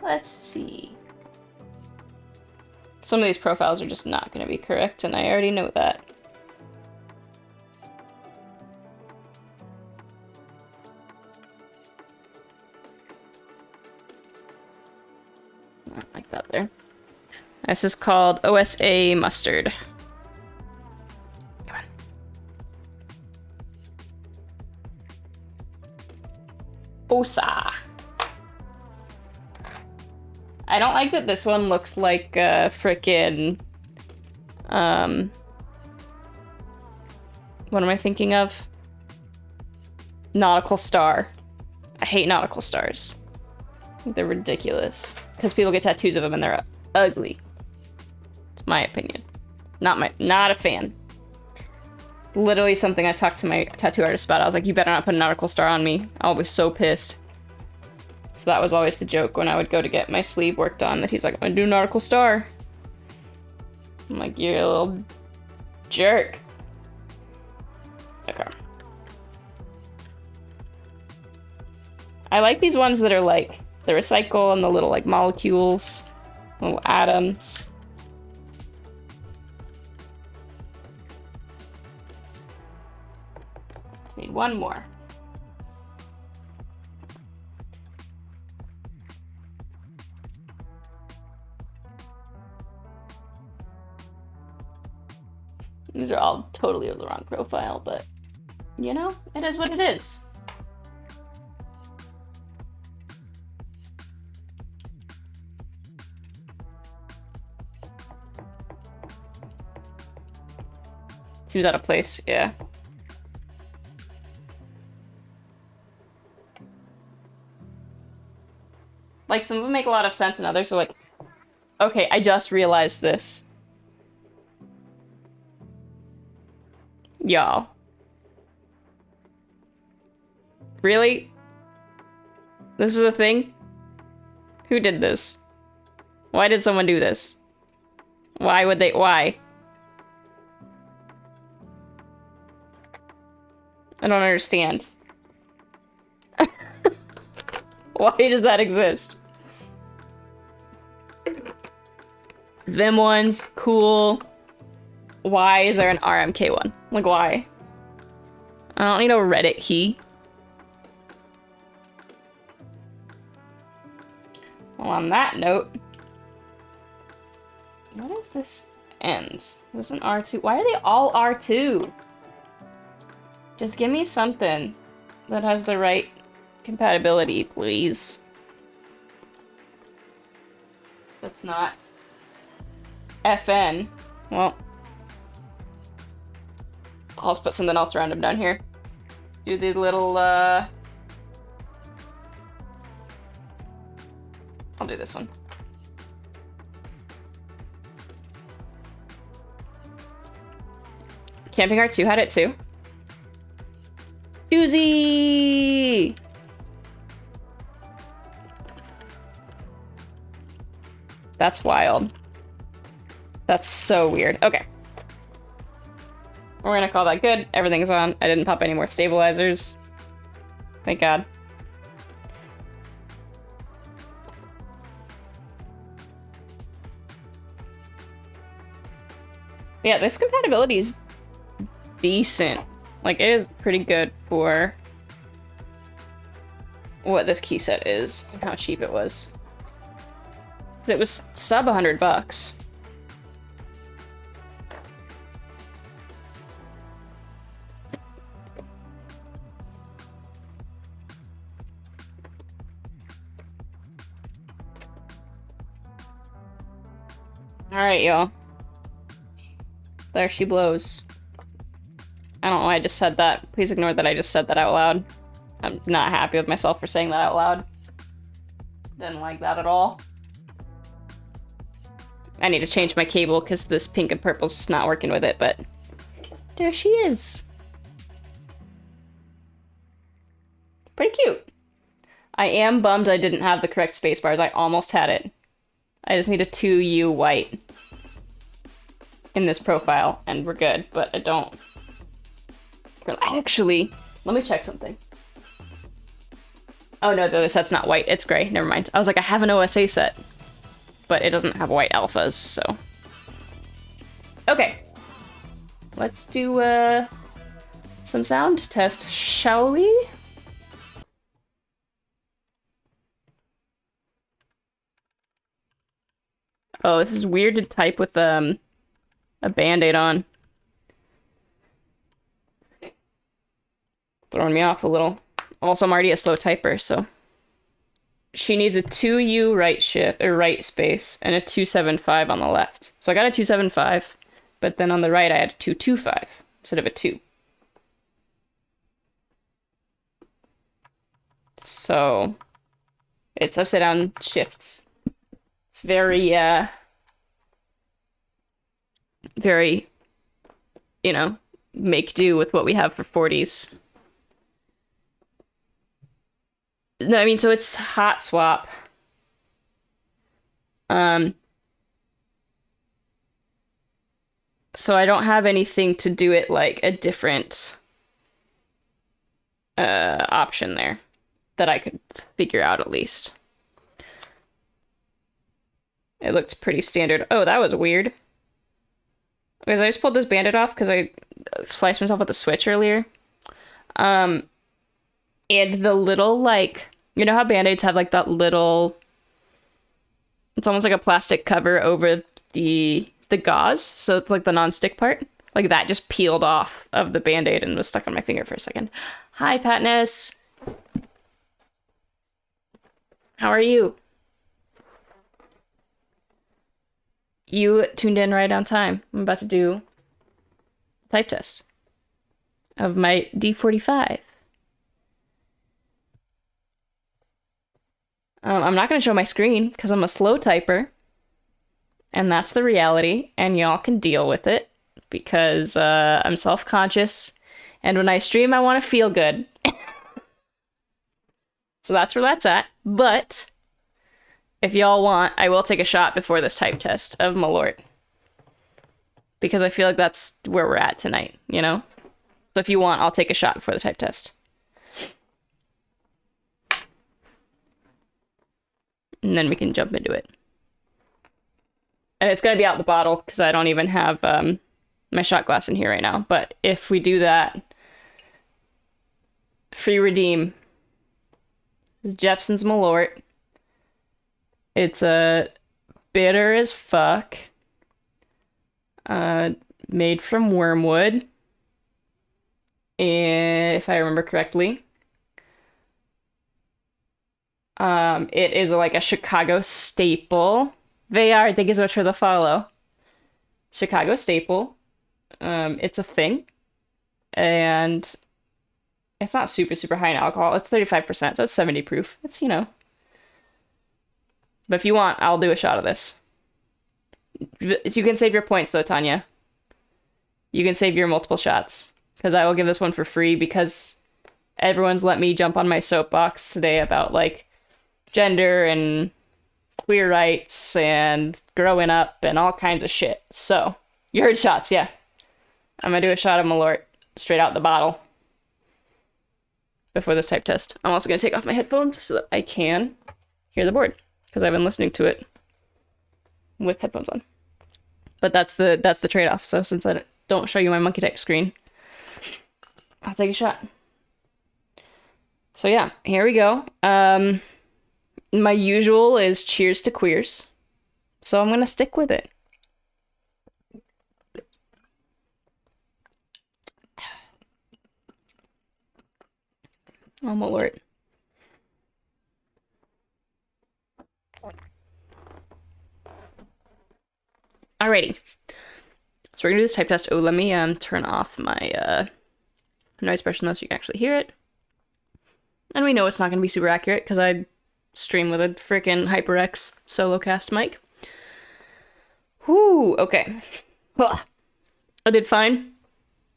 A: Let's see. Some of these profiles are just not going to be correct, and I already know that. I don't like that there. This is called OSA mustard. Come on. OSA. I don't like that this one looks like a frickin', what am I thinking of? Nautical star. I hate nautical stars. They're ridiculous. Because people get tattoos of them and they're ugly. It's my opinion. Not a fan. Literally something I talked to my tattoo artist about. I was like, you better not put a nautical star on me. I'll be so pissed. So that was always the joke when I would go to get my sleeve worked on, that he's like, I'm gonna do nautical star. I'm like, you're a little jerk. Okay. I like these ones that are like the recycle and the little like molecules, little atoms. Need one more. These are all totally the wrong profile, but, you know, it is what it is. Seems out of place, yeah. Like, some of them make a lot of sense and others are like, okay, I just realized this. Y'all. Really? This is a thing? Who did this? Why did someone do this? Why would they? Why? I don't understand. Why does that exist? Them ones, cool. Why is there an RMK one? Like, why? I don't need a Reddit key. Well, on that note, what is this end? This is an R2. Why are they all R2? Just give me something that has the right compatibility, please. That's not FN. Well, I'll just put something else around him down here. Do the little, I'll do this one. Camping R2 had it too. Doozy! That's wild. That's so weird. Okay. We're gonna call that good. Everything's on. I didn't pop any more stabilizers. Thank God. Yeah, this compatibility is decent. Like, it is pretty good for what this key set is and how cheap it was. It was sub $100. Alright, y'all. There she blows. I don't know why I just said that. Please ignore that I just said that out loud. I'm not happy with myself for saying that out loud. Didn't like that at all. I need to change my cable because this pink and purple's just not working with it, but there she is. Pretty cute. I am bummed I didn't have the correct space bars. I almost had it. I just need a 2U white in this profile, and we're good, but I don't. Actually, let me check something. Oh no, the other set's not white, it's gray. Never mind. I was like, I have an OSA set, but it doesn't have white alphas, so. Okay. Let's do some sound test, shall we? Oh, this is weird to type with a band-aid on. Throwing me off a little. Also, I'm already a slow typer, so. She needs a 2U right space and a 275 on the left. So I got a 275, but then on the right I had a 225 instead of a 2. So it's upside down shifts. It's very, very, you know, make do with what we have for 40s. No, I mean, so it's hot swap. So I don't have anything to do it like a different option there that I could figure out at least. It looks pretty standard. Oh, that was weird. Because I just pulled this bandit off because I sliced myself with a switch earlier. And the little, like, you know how Band-Aids have, like, that little... It's almost like a plastic cover over the gauze. So it's, like, the non-stick part. Like, that just peeled off of the Band-Aid and was stuck on my finger for a second. Hi, Patness. How are you? You tuned in right on time. I'm about to do a type test of my D45. I'm not going to show my screen because I'm a slow typer. And that's the reality. And y'all can deal with it because I'm self-conscious. And when I stream, I want to feel good. So that's where that's at. But if y'all want, I will take a shot before this type test of Malort. Because I feel like that's where we're at tonight, you know? So if you want, I'll take a shot before the type test. And then we can jump into it. And it's going to be out the bottle because I don't even have my shot glass in here right now. But if we do that, free redeem. This is Jepson's Malort. It's a bitter as fuck. Made from wormwood. If I remember correctly. It is like a Chicago staple. Vayar, thank you so much for the follow. Chicago staple. It's a thing. And it's not super, super high in alcohol. It's 35%, so it's 70 proof. It's, you know. But if you want, I'll do a shot of this. You can save your points, though, Tanya. You can save your multiple shots. Because I will give this one for free because everyone's let me jump on my soapbox today about, like, gender and queer rights and growing up and all kinds of shit. So, you heard shots, yeah. I'm gonna do a shot of Malort straight out the bottle before this type test. I'm also gonna take off my headphones so that I can hear the board because I've been listening to it with headphones on. But that's the trade-off. So since I don't show you my monkey type screen, I'll take a shot. So yeah, here we go. My usual is cheers to queers. So I'm gonna stick with it. Oh my lord. Alrighty. So we're gonna do this type test. Oh, let me turn off my noise suppression though so you can actually hear it. And we know it's not gonna be super accurate because I stream with a freaking HyperX solo cast mic. Whoo, okay. Ugh. I did fine.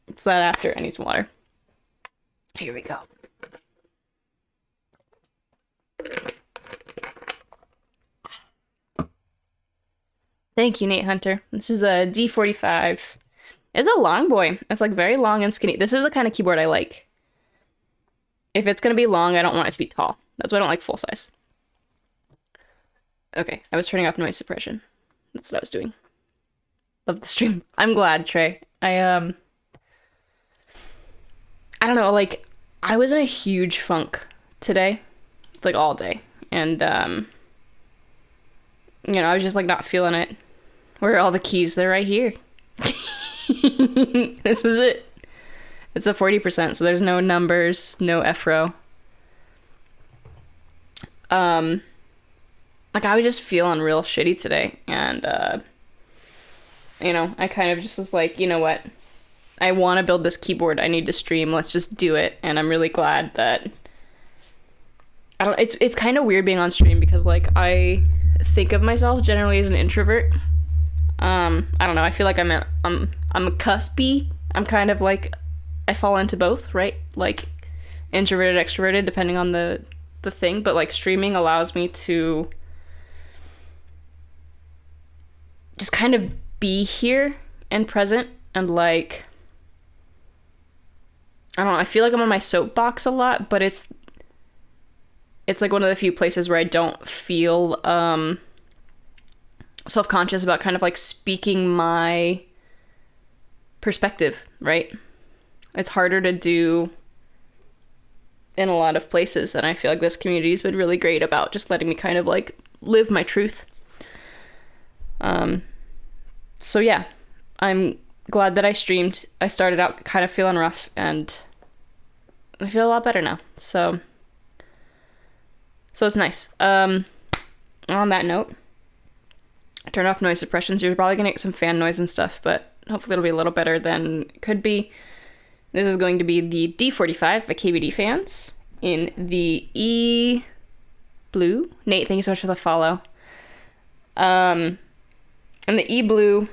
A: It's that after. I need some water. Here we go. Thank you, Nate Hunter. This is a D45. It's a long boy. It's like very long and skinny. This is the kind of keyboard I like. If it's gonna be long, I don't want it to be tall. That's why I don't like full size. Okay, I was turning off noise suppression. That's what I was doing. Love the stream. I'm glad, Trey. I don't know, like, I was in a huge funk today. Like, all day. And, you know, I was just, like, not feeling it. Where are all the keys? They're right here. This is it. It's a 40%, so there's no numbers, no F-row. Like, I was just feeling real shitty today, and, you know, I kind of just was like, you know what? I want to build this keyboard. I need to stream. Let's just do it. And I'm really glad that... It's kind of weird being on stream because, like, I think of myself generally as an introvert. I don't know. I feel like I'm a cuspy. I'm kind of like... I fall into both, right? Like, introverted, extroverted, depending on the thing. But, like, streaming allows me to just kind of be here and present and, like... I don't know, I feel like I'm on my soapbox a lot, but it's like one of the few places where I don't feel self-conscious about kind of like speaking my perspective, right? It's harder to do in a lot of places, and I feel like this community's been really great about just letting me kind of like live my truth. So yeah, I'm glad that I streamed. I started out kind of feeling rough, and I feel a lot better now. So it's nice. On that note, I turned off noise suppression, so you're probably gonna get some fan noise and stuff, but hopefully it'll be a little better than it could be. This is going to be the D45 by KBDFans in the E blue. Nate, thank you so much for the follow. In the E blue,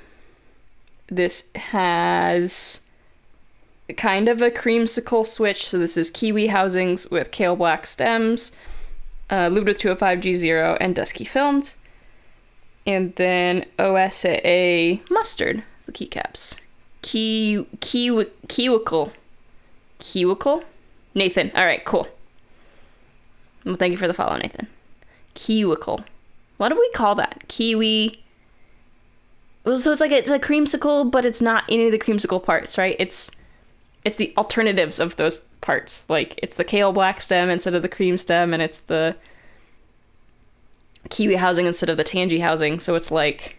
A: this has kind of a creamsicle switch. So this is Kiwi housings with Kale Black stems, lubed with 205G0 and Dusky filmed. And then OSA mustard is the keycaps. Kiwicle? Nathan. All right, cool. Well, thank you for the follow, Nathan. Kiwicle. What do we call that? Kiwi. So it's a creamsicle, but it's not any of the creamsicle parts, right? It's the alternatives of those parts. Like, it's the kale black stem instead of the cream stem, and it's the kiwi housing instead of the tangy housing. So it's like...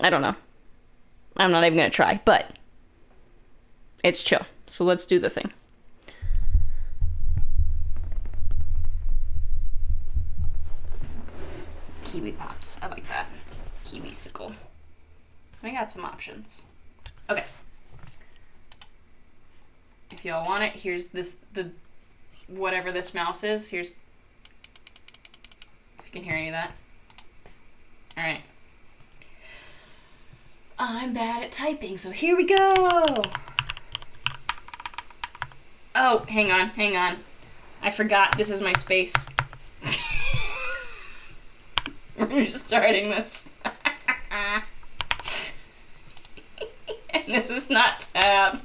A: I don't know. I'm not even gonna try, but it's chill. So let's do the thing. Kiwi pops. I like that. Kiwi-sicle. We got some options. Okay. If y'all want it, here's the whatever this mouse is. Here's, if you can hear any of that. Alright. I'm bad at typing, so here we go! Oh, hang on. I forgot this is my space. We're starting this. And this is not tab.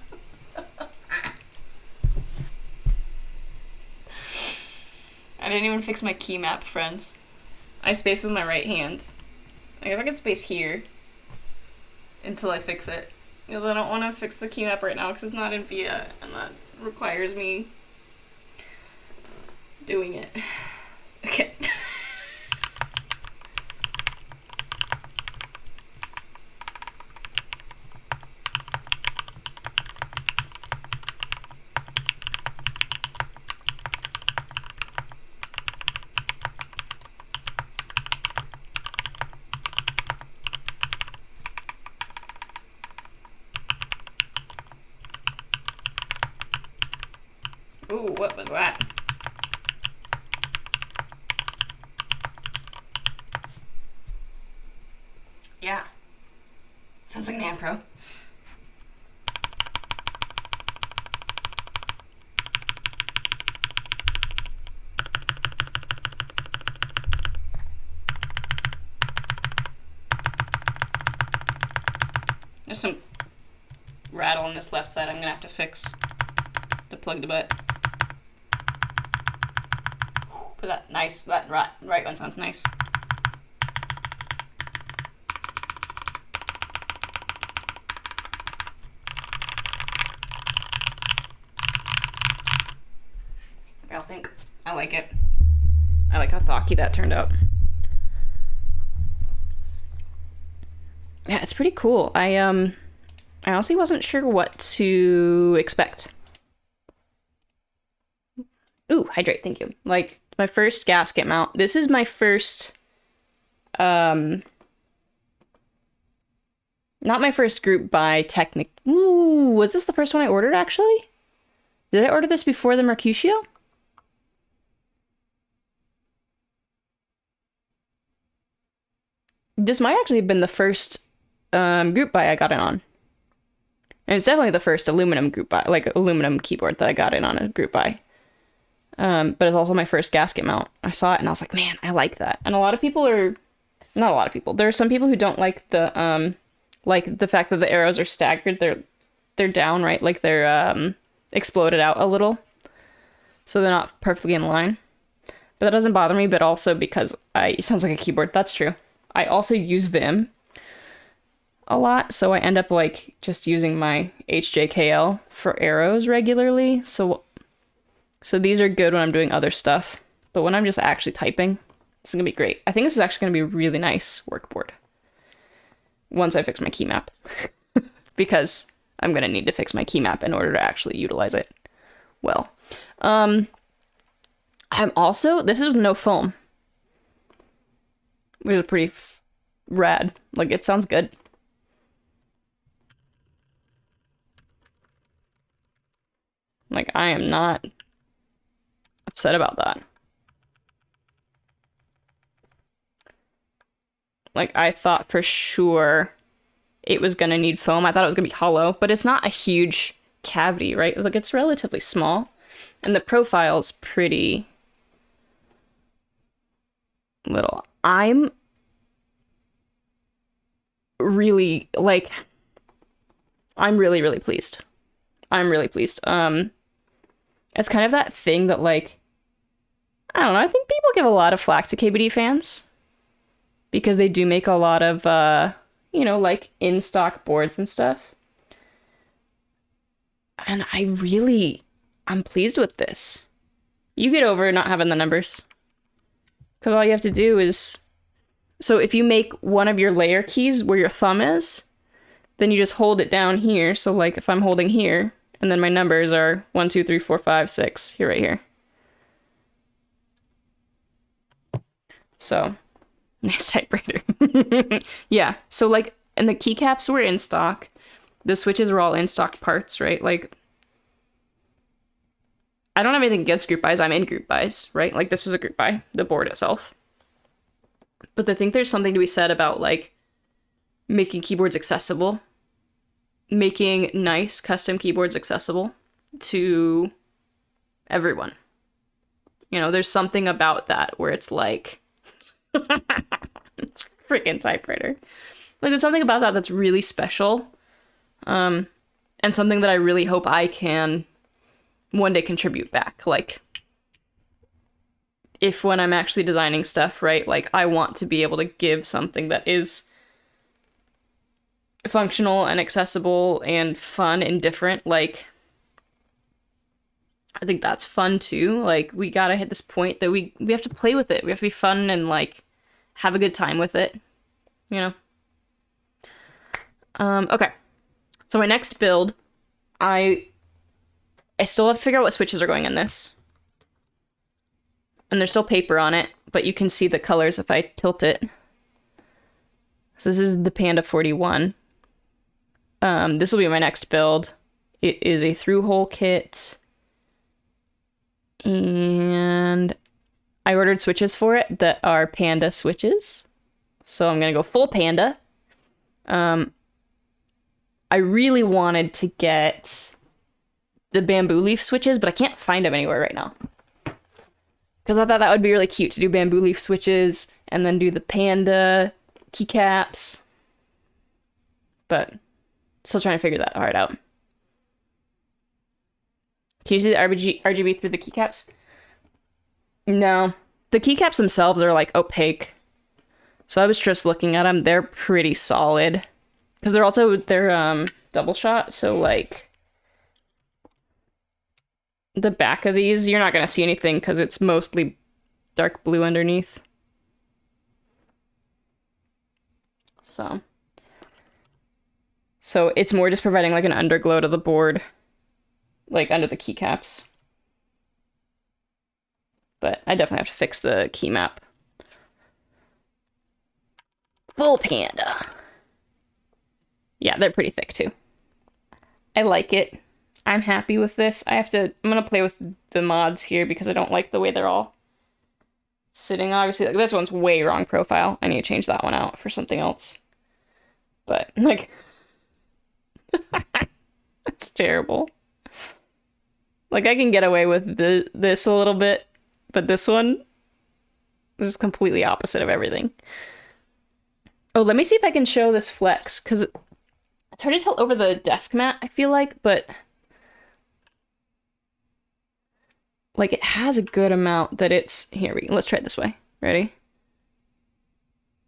A: I didn't even fix my key map, friends. I space with my right hand. I guess I can space here until I fix it. Because I don't want to fix the key map right now because it's not in VIA, and that requires me doing it. Okay. Ooh, what was that? Yeah. Sounds like an Ampro. There's some rattle on this left side I'm gonna have to fix to plug the butt. But that nice, that right one sounds nice. I think I like it. I like how thocky that turned out. Yeah, it's pretty cool. I honestly wasn't sure what to expect. Ooh, hydrate, thank you. Like, my first gasket mount. This is my first, not my first group buy technic. Ooh, was this the first one I ordered, actually? Did I order this before the Mercutio? This might actually have been the first group buy I got in on. And it's definitely the first aluminum group buy, like aluminum keyboard that I got in on a group buy. But it's also my first gasket mount. I saw it and I was like, man, I like that. And a lot of people are, not a lot of people. There are some people who don't like the fact that the arrows are staggered. They're down, right? Like they're exploded out a little, so they're not perfectly in line. But that doesn't bother me. But also because it sounds like a keyboard. That's true. I also use Vim a lot, so I end up like just using my HJKL for arrows regularly. So these are good when I'm doing other stuff, but when I'm just actually typing, this is gonna be great. I think this is actually gonna be a really nice workboard once I fix my key map, because I'm gonna need to fix my key map in order to actually utilize it well. I'm also, this is no foam, which is pretty rad. Like, it sounds good. Like, I am not upset about that. Like, I thought for sure it was gonna need foam. I thought it was gonna be hollow, but it's not a huge cavity, right? Like, it's relatively small, and the profile's pretty little. I'm really, like, I'm really, really pleased. I'm really pleased. It's kind of that thing that, like, I don't know, I think people give a lot of flack to KBD fans because they do make a lot of, you know, like, in-stock boards and stuff. And I'm pleased with this. You get over not having the numbers. Because all you have to do is, so if you make one of your layer keys where your thumb is, then you just hold it down here. So, like, if I'm holding here, and then my numbers are 1, 2, 3, 4, 5, 6, here, right here. So, nice typewriter. Yeah, so, like, and the keycaps were in stock. The switches were all in stock parts, right? Like, I don't have anything against group buys. I'm in group buys, right? Like, this was a group buy, the board itself. But I think there's something to be said about, like, making keyboards accessible. Making nice custom keyboards accessible to everyone. You know, there's something about that where it's like, it's freaking typewriter. Like, there's something about that that's really special. And something that I really hope I can one day contribute back. Like, if when I'm actually designing stuff, right, like, I want to be able to give something that is functional and accessible and fun and different, like, I think that's fun too. Like, we gotta hit this point that we have to play with it. We have to be fun and, like, have a good time with it, you know? Okay. So my next build, I still have to figure out what switches are going in this. And there's still paper on it, but you can see the colors if I tilt it. So this is the Panda 41. This will be my next build. It is a through-hole kit. And I ordered switches for it that are panda switches. So I'm gonna go full panda. I really wanted to get the bamboo leaf switches, but I can't find them anywhere right now. Because I thought that would be really cute to do bamboo leaf switches and then do the panda keycaps. But still trying to figure that part out. Can you see the RGB through the keycaps? No. The keycaps themselves are like opaque. So I was just looking at them. They're pretty solid. Because they're double shot, so like the back of these, you're not going to see anything because it's mostly dark blue underneath. So it's more just providing like an underglow to the board, like under the keycaps. But I definitely have to fix the key map. Full panda. Yeah, they're pretty thick too. I like it. I'm happy with this. I'm gonna play with the mods here because I don't like the way they're all sitting. Obviously, like this one's way wrong profile. I need to change that one out for something else. But like, it's terrible. Like I can get away with this a little bit, but this one is just completely opposite of everything. Oh, let me see if I can show this flex, because it's hard to tell over the desk mat, I feel like, but like it has a good amount that it's here. Let's try it this way. Ready?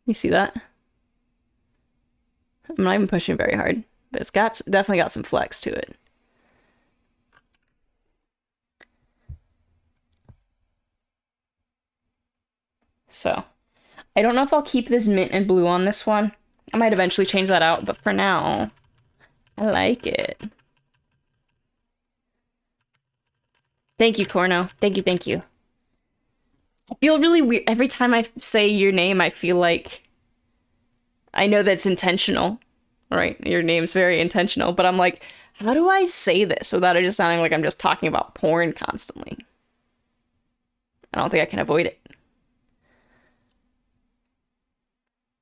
A: You see that? I'm not even pushing very hard, but it's definitely got some flex to it. So I don't know if I'll keep this mint and blue on this one. I might eventually change that out, but for now, I like it. Thank you, Corno. Thank you, thank you. I feel really weird. Every time I say your name, I feel like I know that's intentional, right? Your name's very intentional, but I'm like, how do I say this without it just sounding like I'm just talking about porn constantly? I don't think I can avoid it.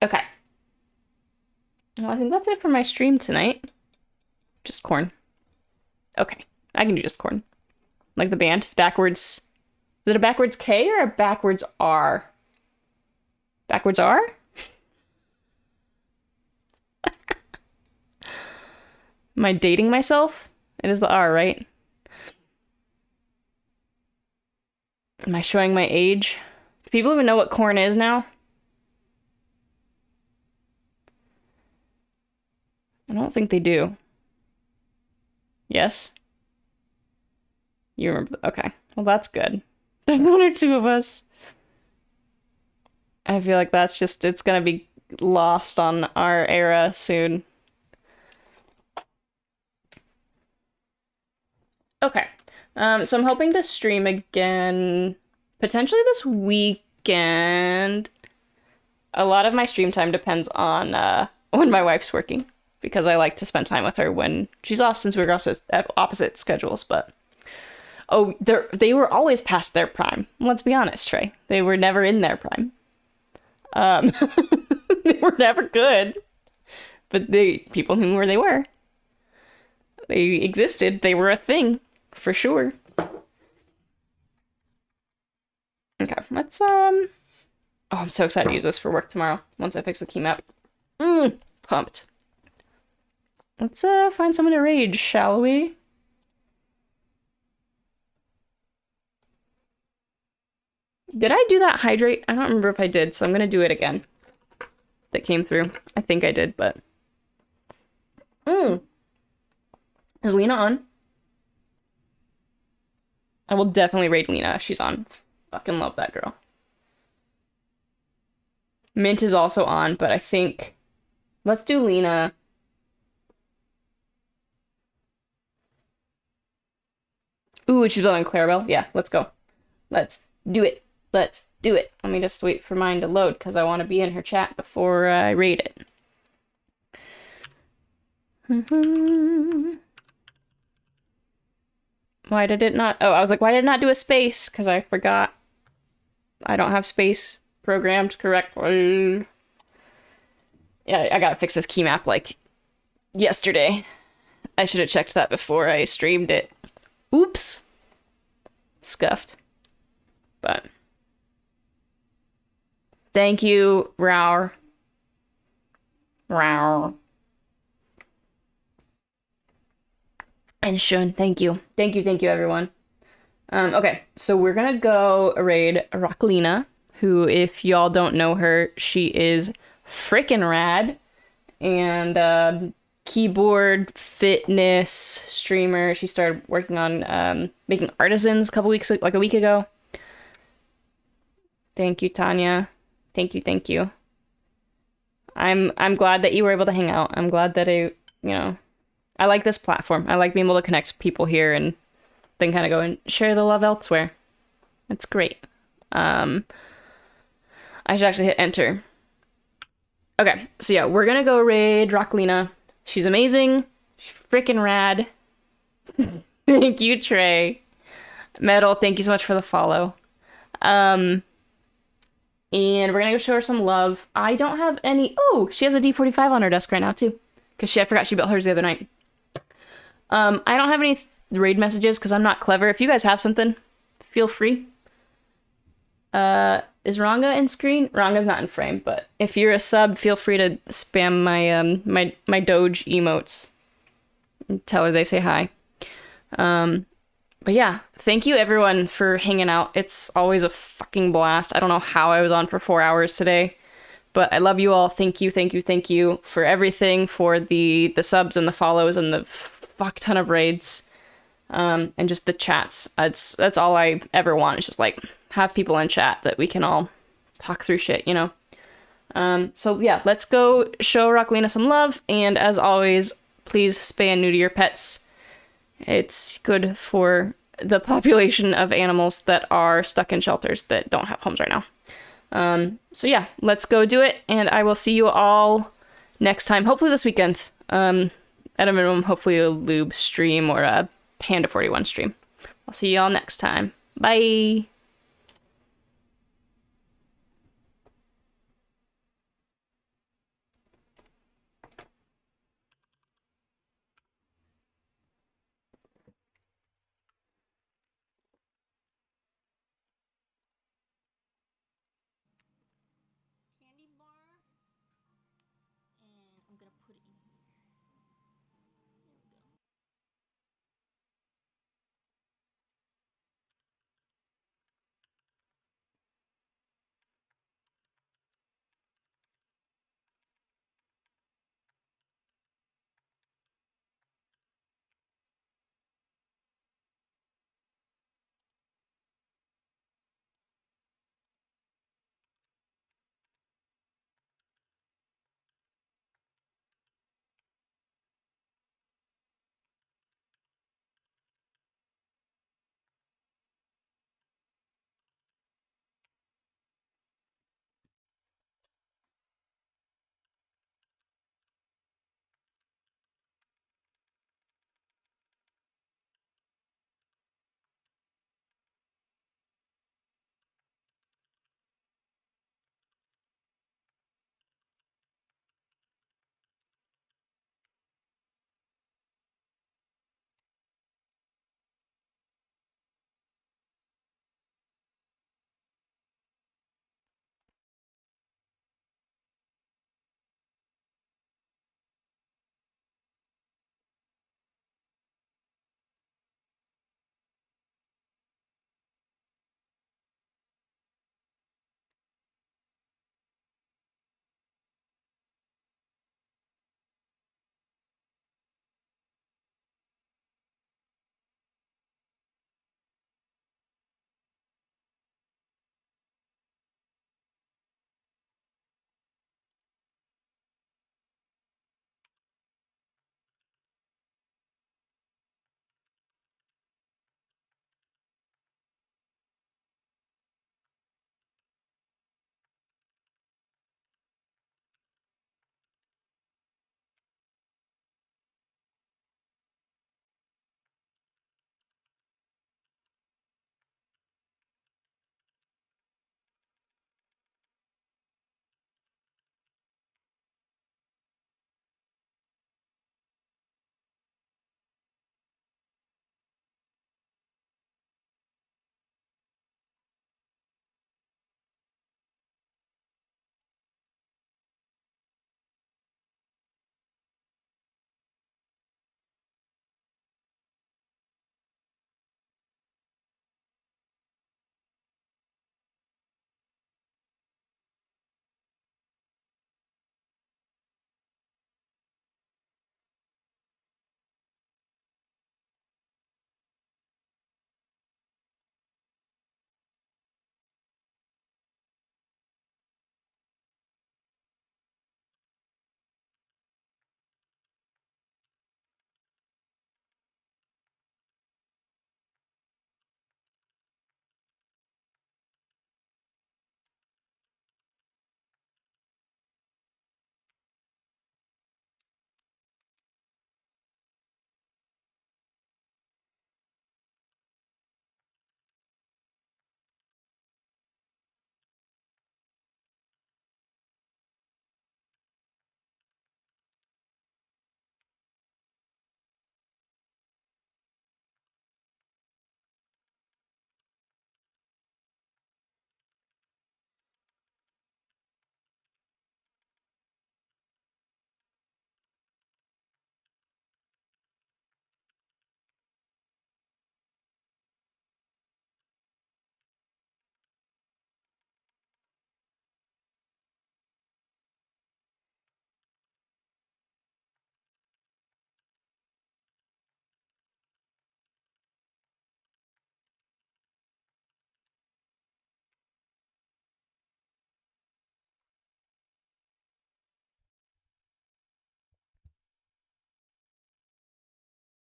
A: Okay. Well, I think that's it for my stream tonight. Just corn. Okay. I can do just corn. Like the band. It's backwards. Is it a backwards K or a backwards R? Backwards R? Am I dating myself? It is the R, right? Am I showing my age? Do people even know what corn is now? I don't think they do. Yes? You remember? Okay. Well, that's good. There's one or two of us. I feel like that's just, it's gonna be lost on our era soon. Okay. So I'm hoping to stream again potentially this weekend. A lot of my stream time depends on when my wife's working, because I like to spend time with her when she's off, since we're opposite schedules. But oh, they were always past their prime. Let's be honest, Trey. They were never in their prime. They were never good, but people knew where they were. They existed. They were a thing, for sure. Okay, let's Oh, I'm so excited to use this for work tomorrow once I fix the key map. Pumped. Let's find someone to rage, shall we? Did I do that hydrate? I don't remember if I did, so I'm gonna do it again. That came through. I think I did, but is Lena on? I will definitely raid Lena if she's on. Fucking love that girl. Mint is also on, but I think let's do Lena. Ooh, she's building Clarabelle. Yeah, let's go. Let's do it. Let's do it. Let me just wait for mine to load because I want to be in her chat before I raid it. Why did it not? Oh, I was like, why did it not do a space? Because I forgot. I don't have space programmed correctly. Yeah, I gotta fix this key map like yesterday. I should have checked that before I streamed it. Oops. Scuffed. But thank you, Rower. Rower. And Shun, thank you. Thank you, everyone. Okay, so we're gonna go raid Rocklina, who, if y'all don't know her, she is freaking rad. And keyboard fitness streamer. She started working on making artisans a week ago. Thank you, Tanya. Thank you. I'm glad that you were able to hang out. I'm glad that I like this platform. I like being able to connect people here and then kind of go and share the love elsewhere. It's great. I should actually hit enter. Okay, so yeah, we're gonna go raid Rocklina. She's amazing. She's freaking rad. Thank you, Trey. Metal, thank you so much for the follow. And we're gonna go show her some love. I don't have any... Oh, she has a D45 on her desk right now, too. Because I forgot she built hers the other night. I don't have any raid messages because I'm not clever. If you guys have something, feel free. Is Ranga in screen? Ranga's not in frame, but if you're a sub, feel free to spam my my Doge emotes. And tell her they say hi. But yeah, thank you everyone for hanging out. It's always a fucking blast. I don't know how I was on for 4 hours today, but I love you all. Thank you for everything, for the subs and the follows and the fuck ton of raids, and just the chats. That's all I ever want. It's just like have people in chat that we can all talk through shit, you know? So yeah, let's go show Rocklina some love, and as always, please spay and neuter your pets. It's good for the population of animals that are stuck in shelters that don't have homes right now. So yeah, let's go do it, and I will see you all next time, hopefully this weekend. At a minimum, hopefully a Lube stream or a Panda 41 stream. I'll see you all next time. Bye!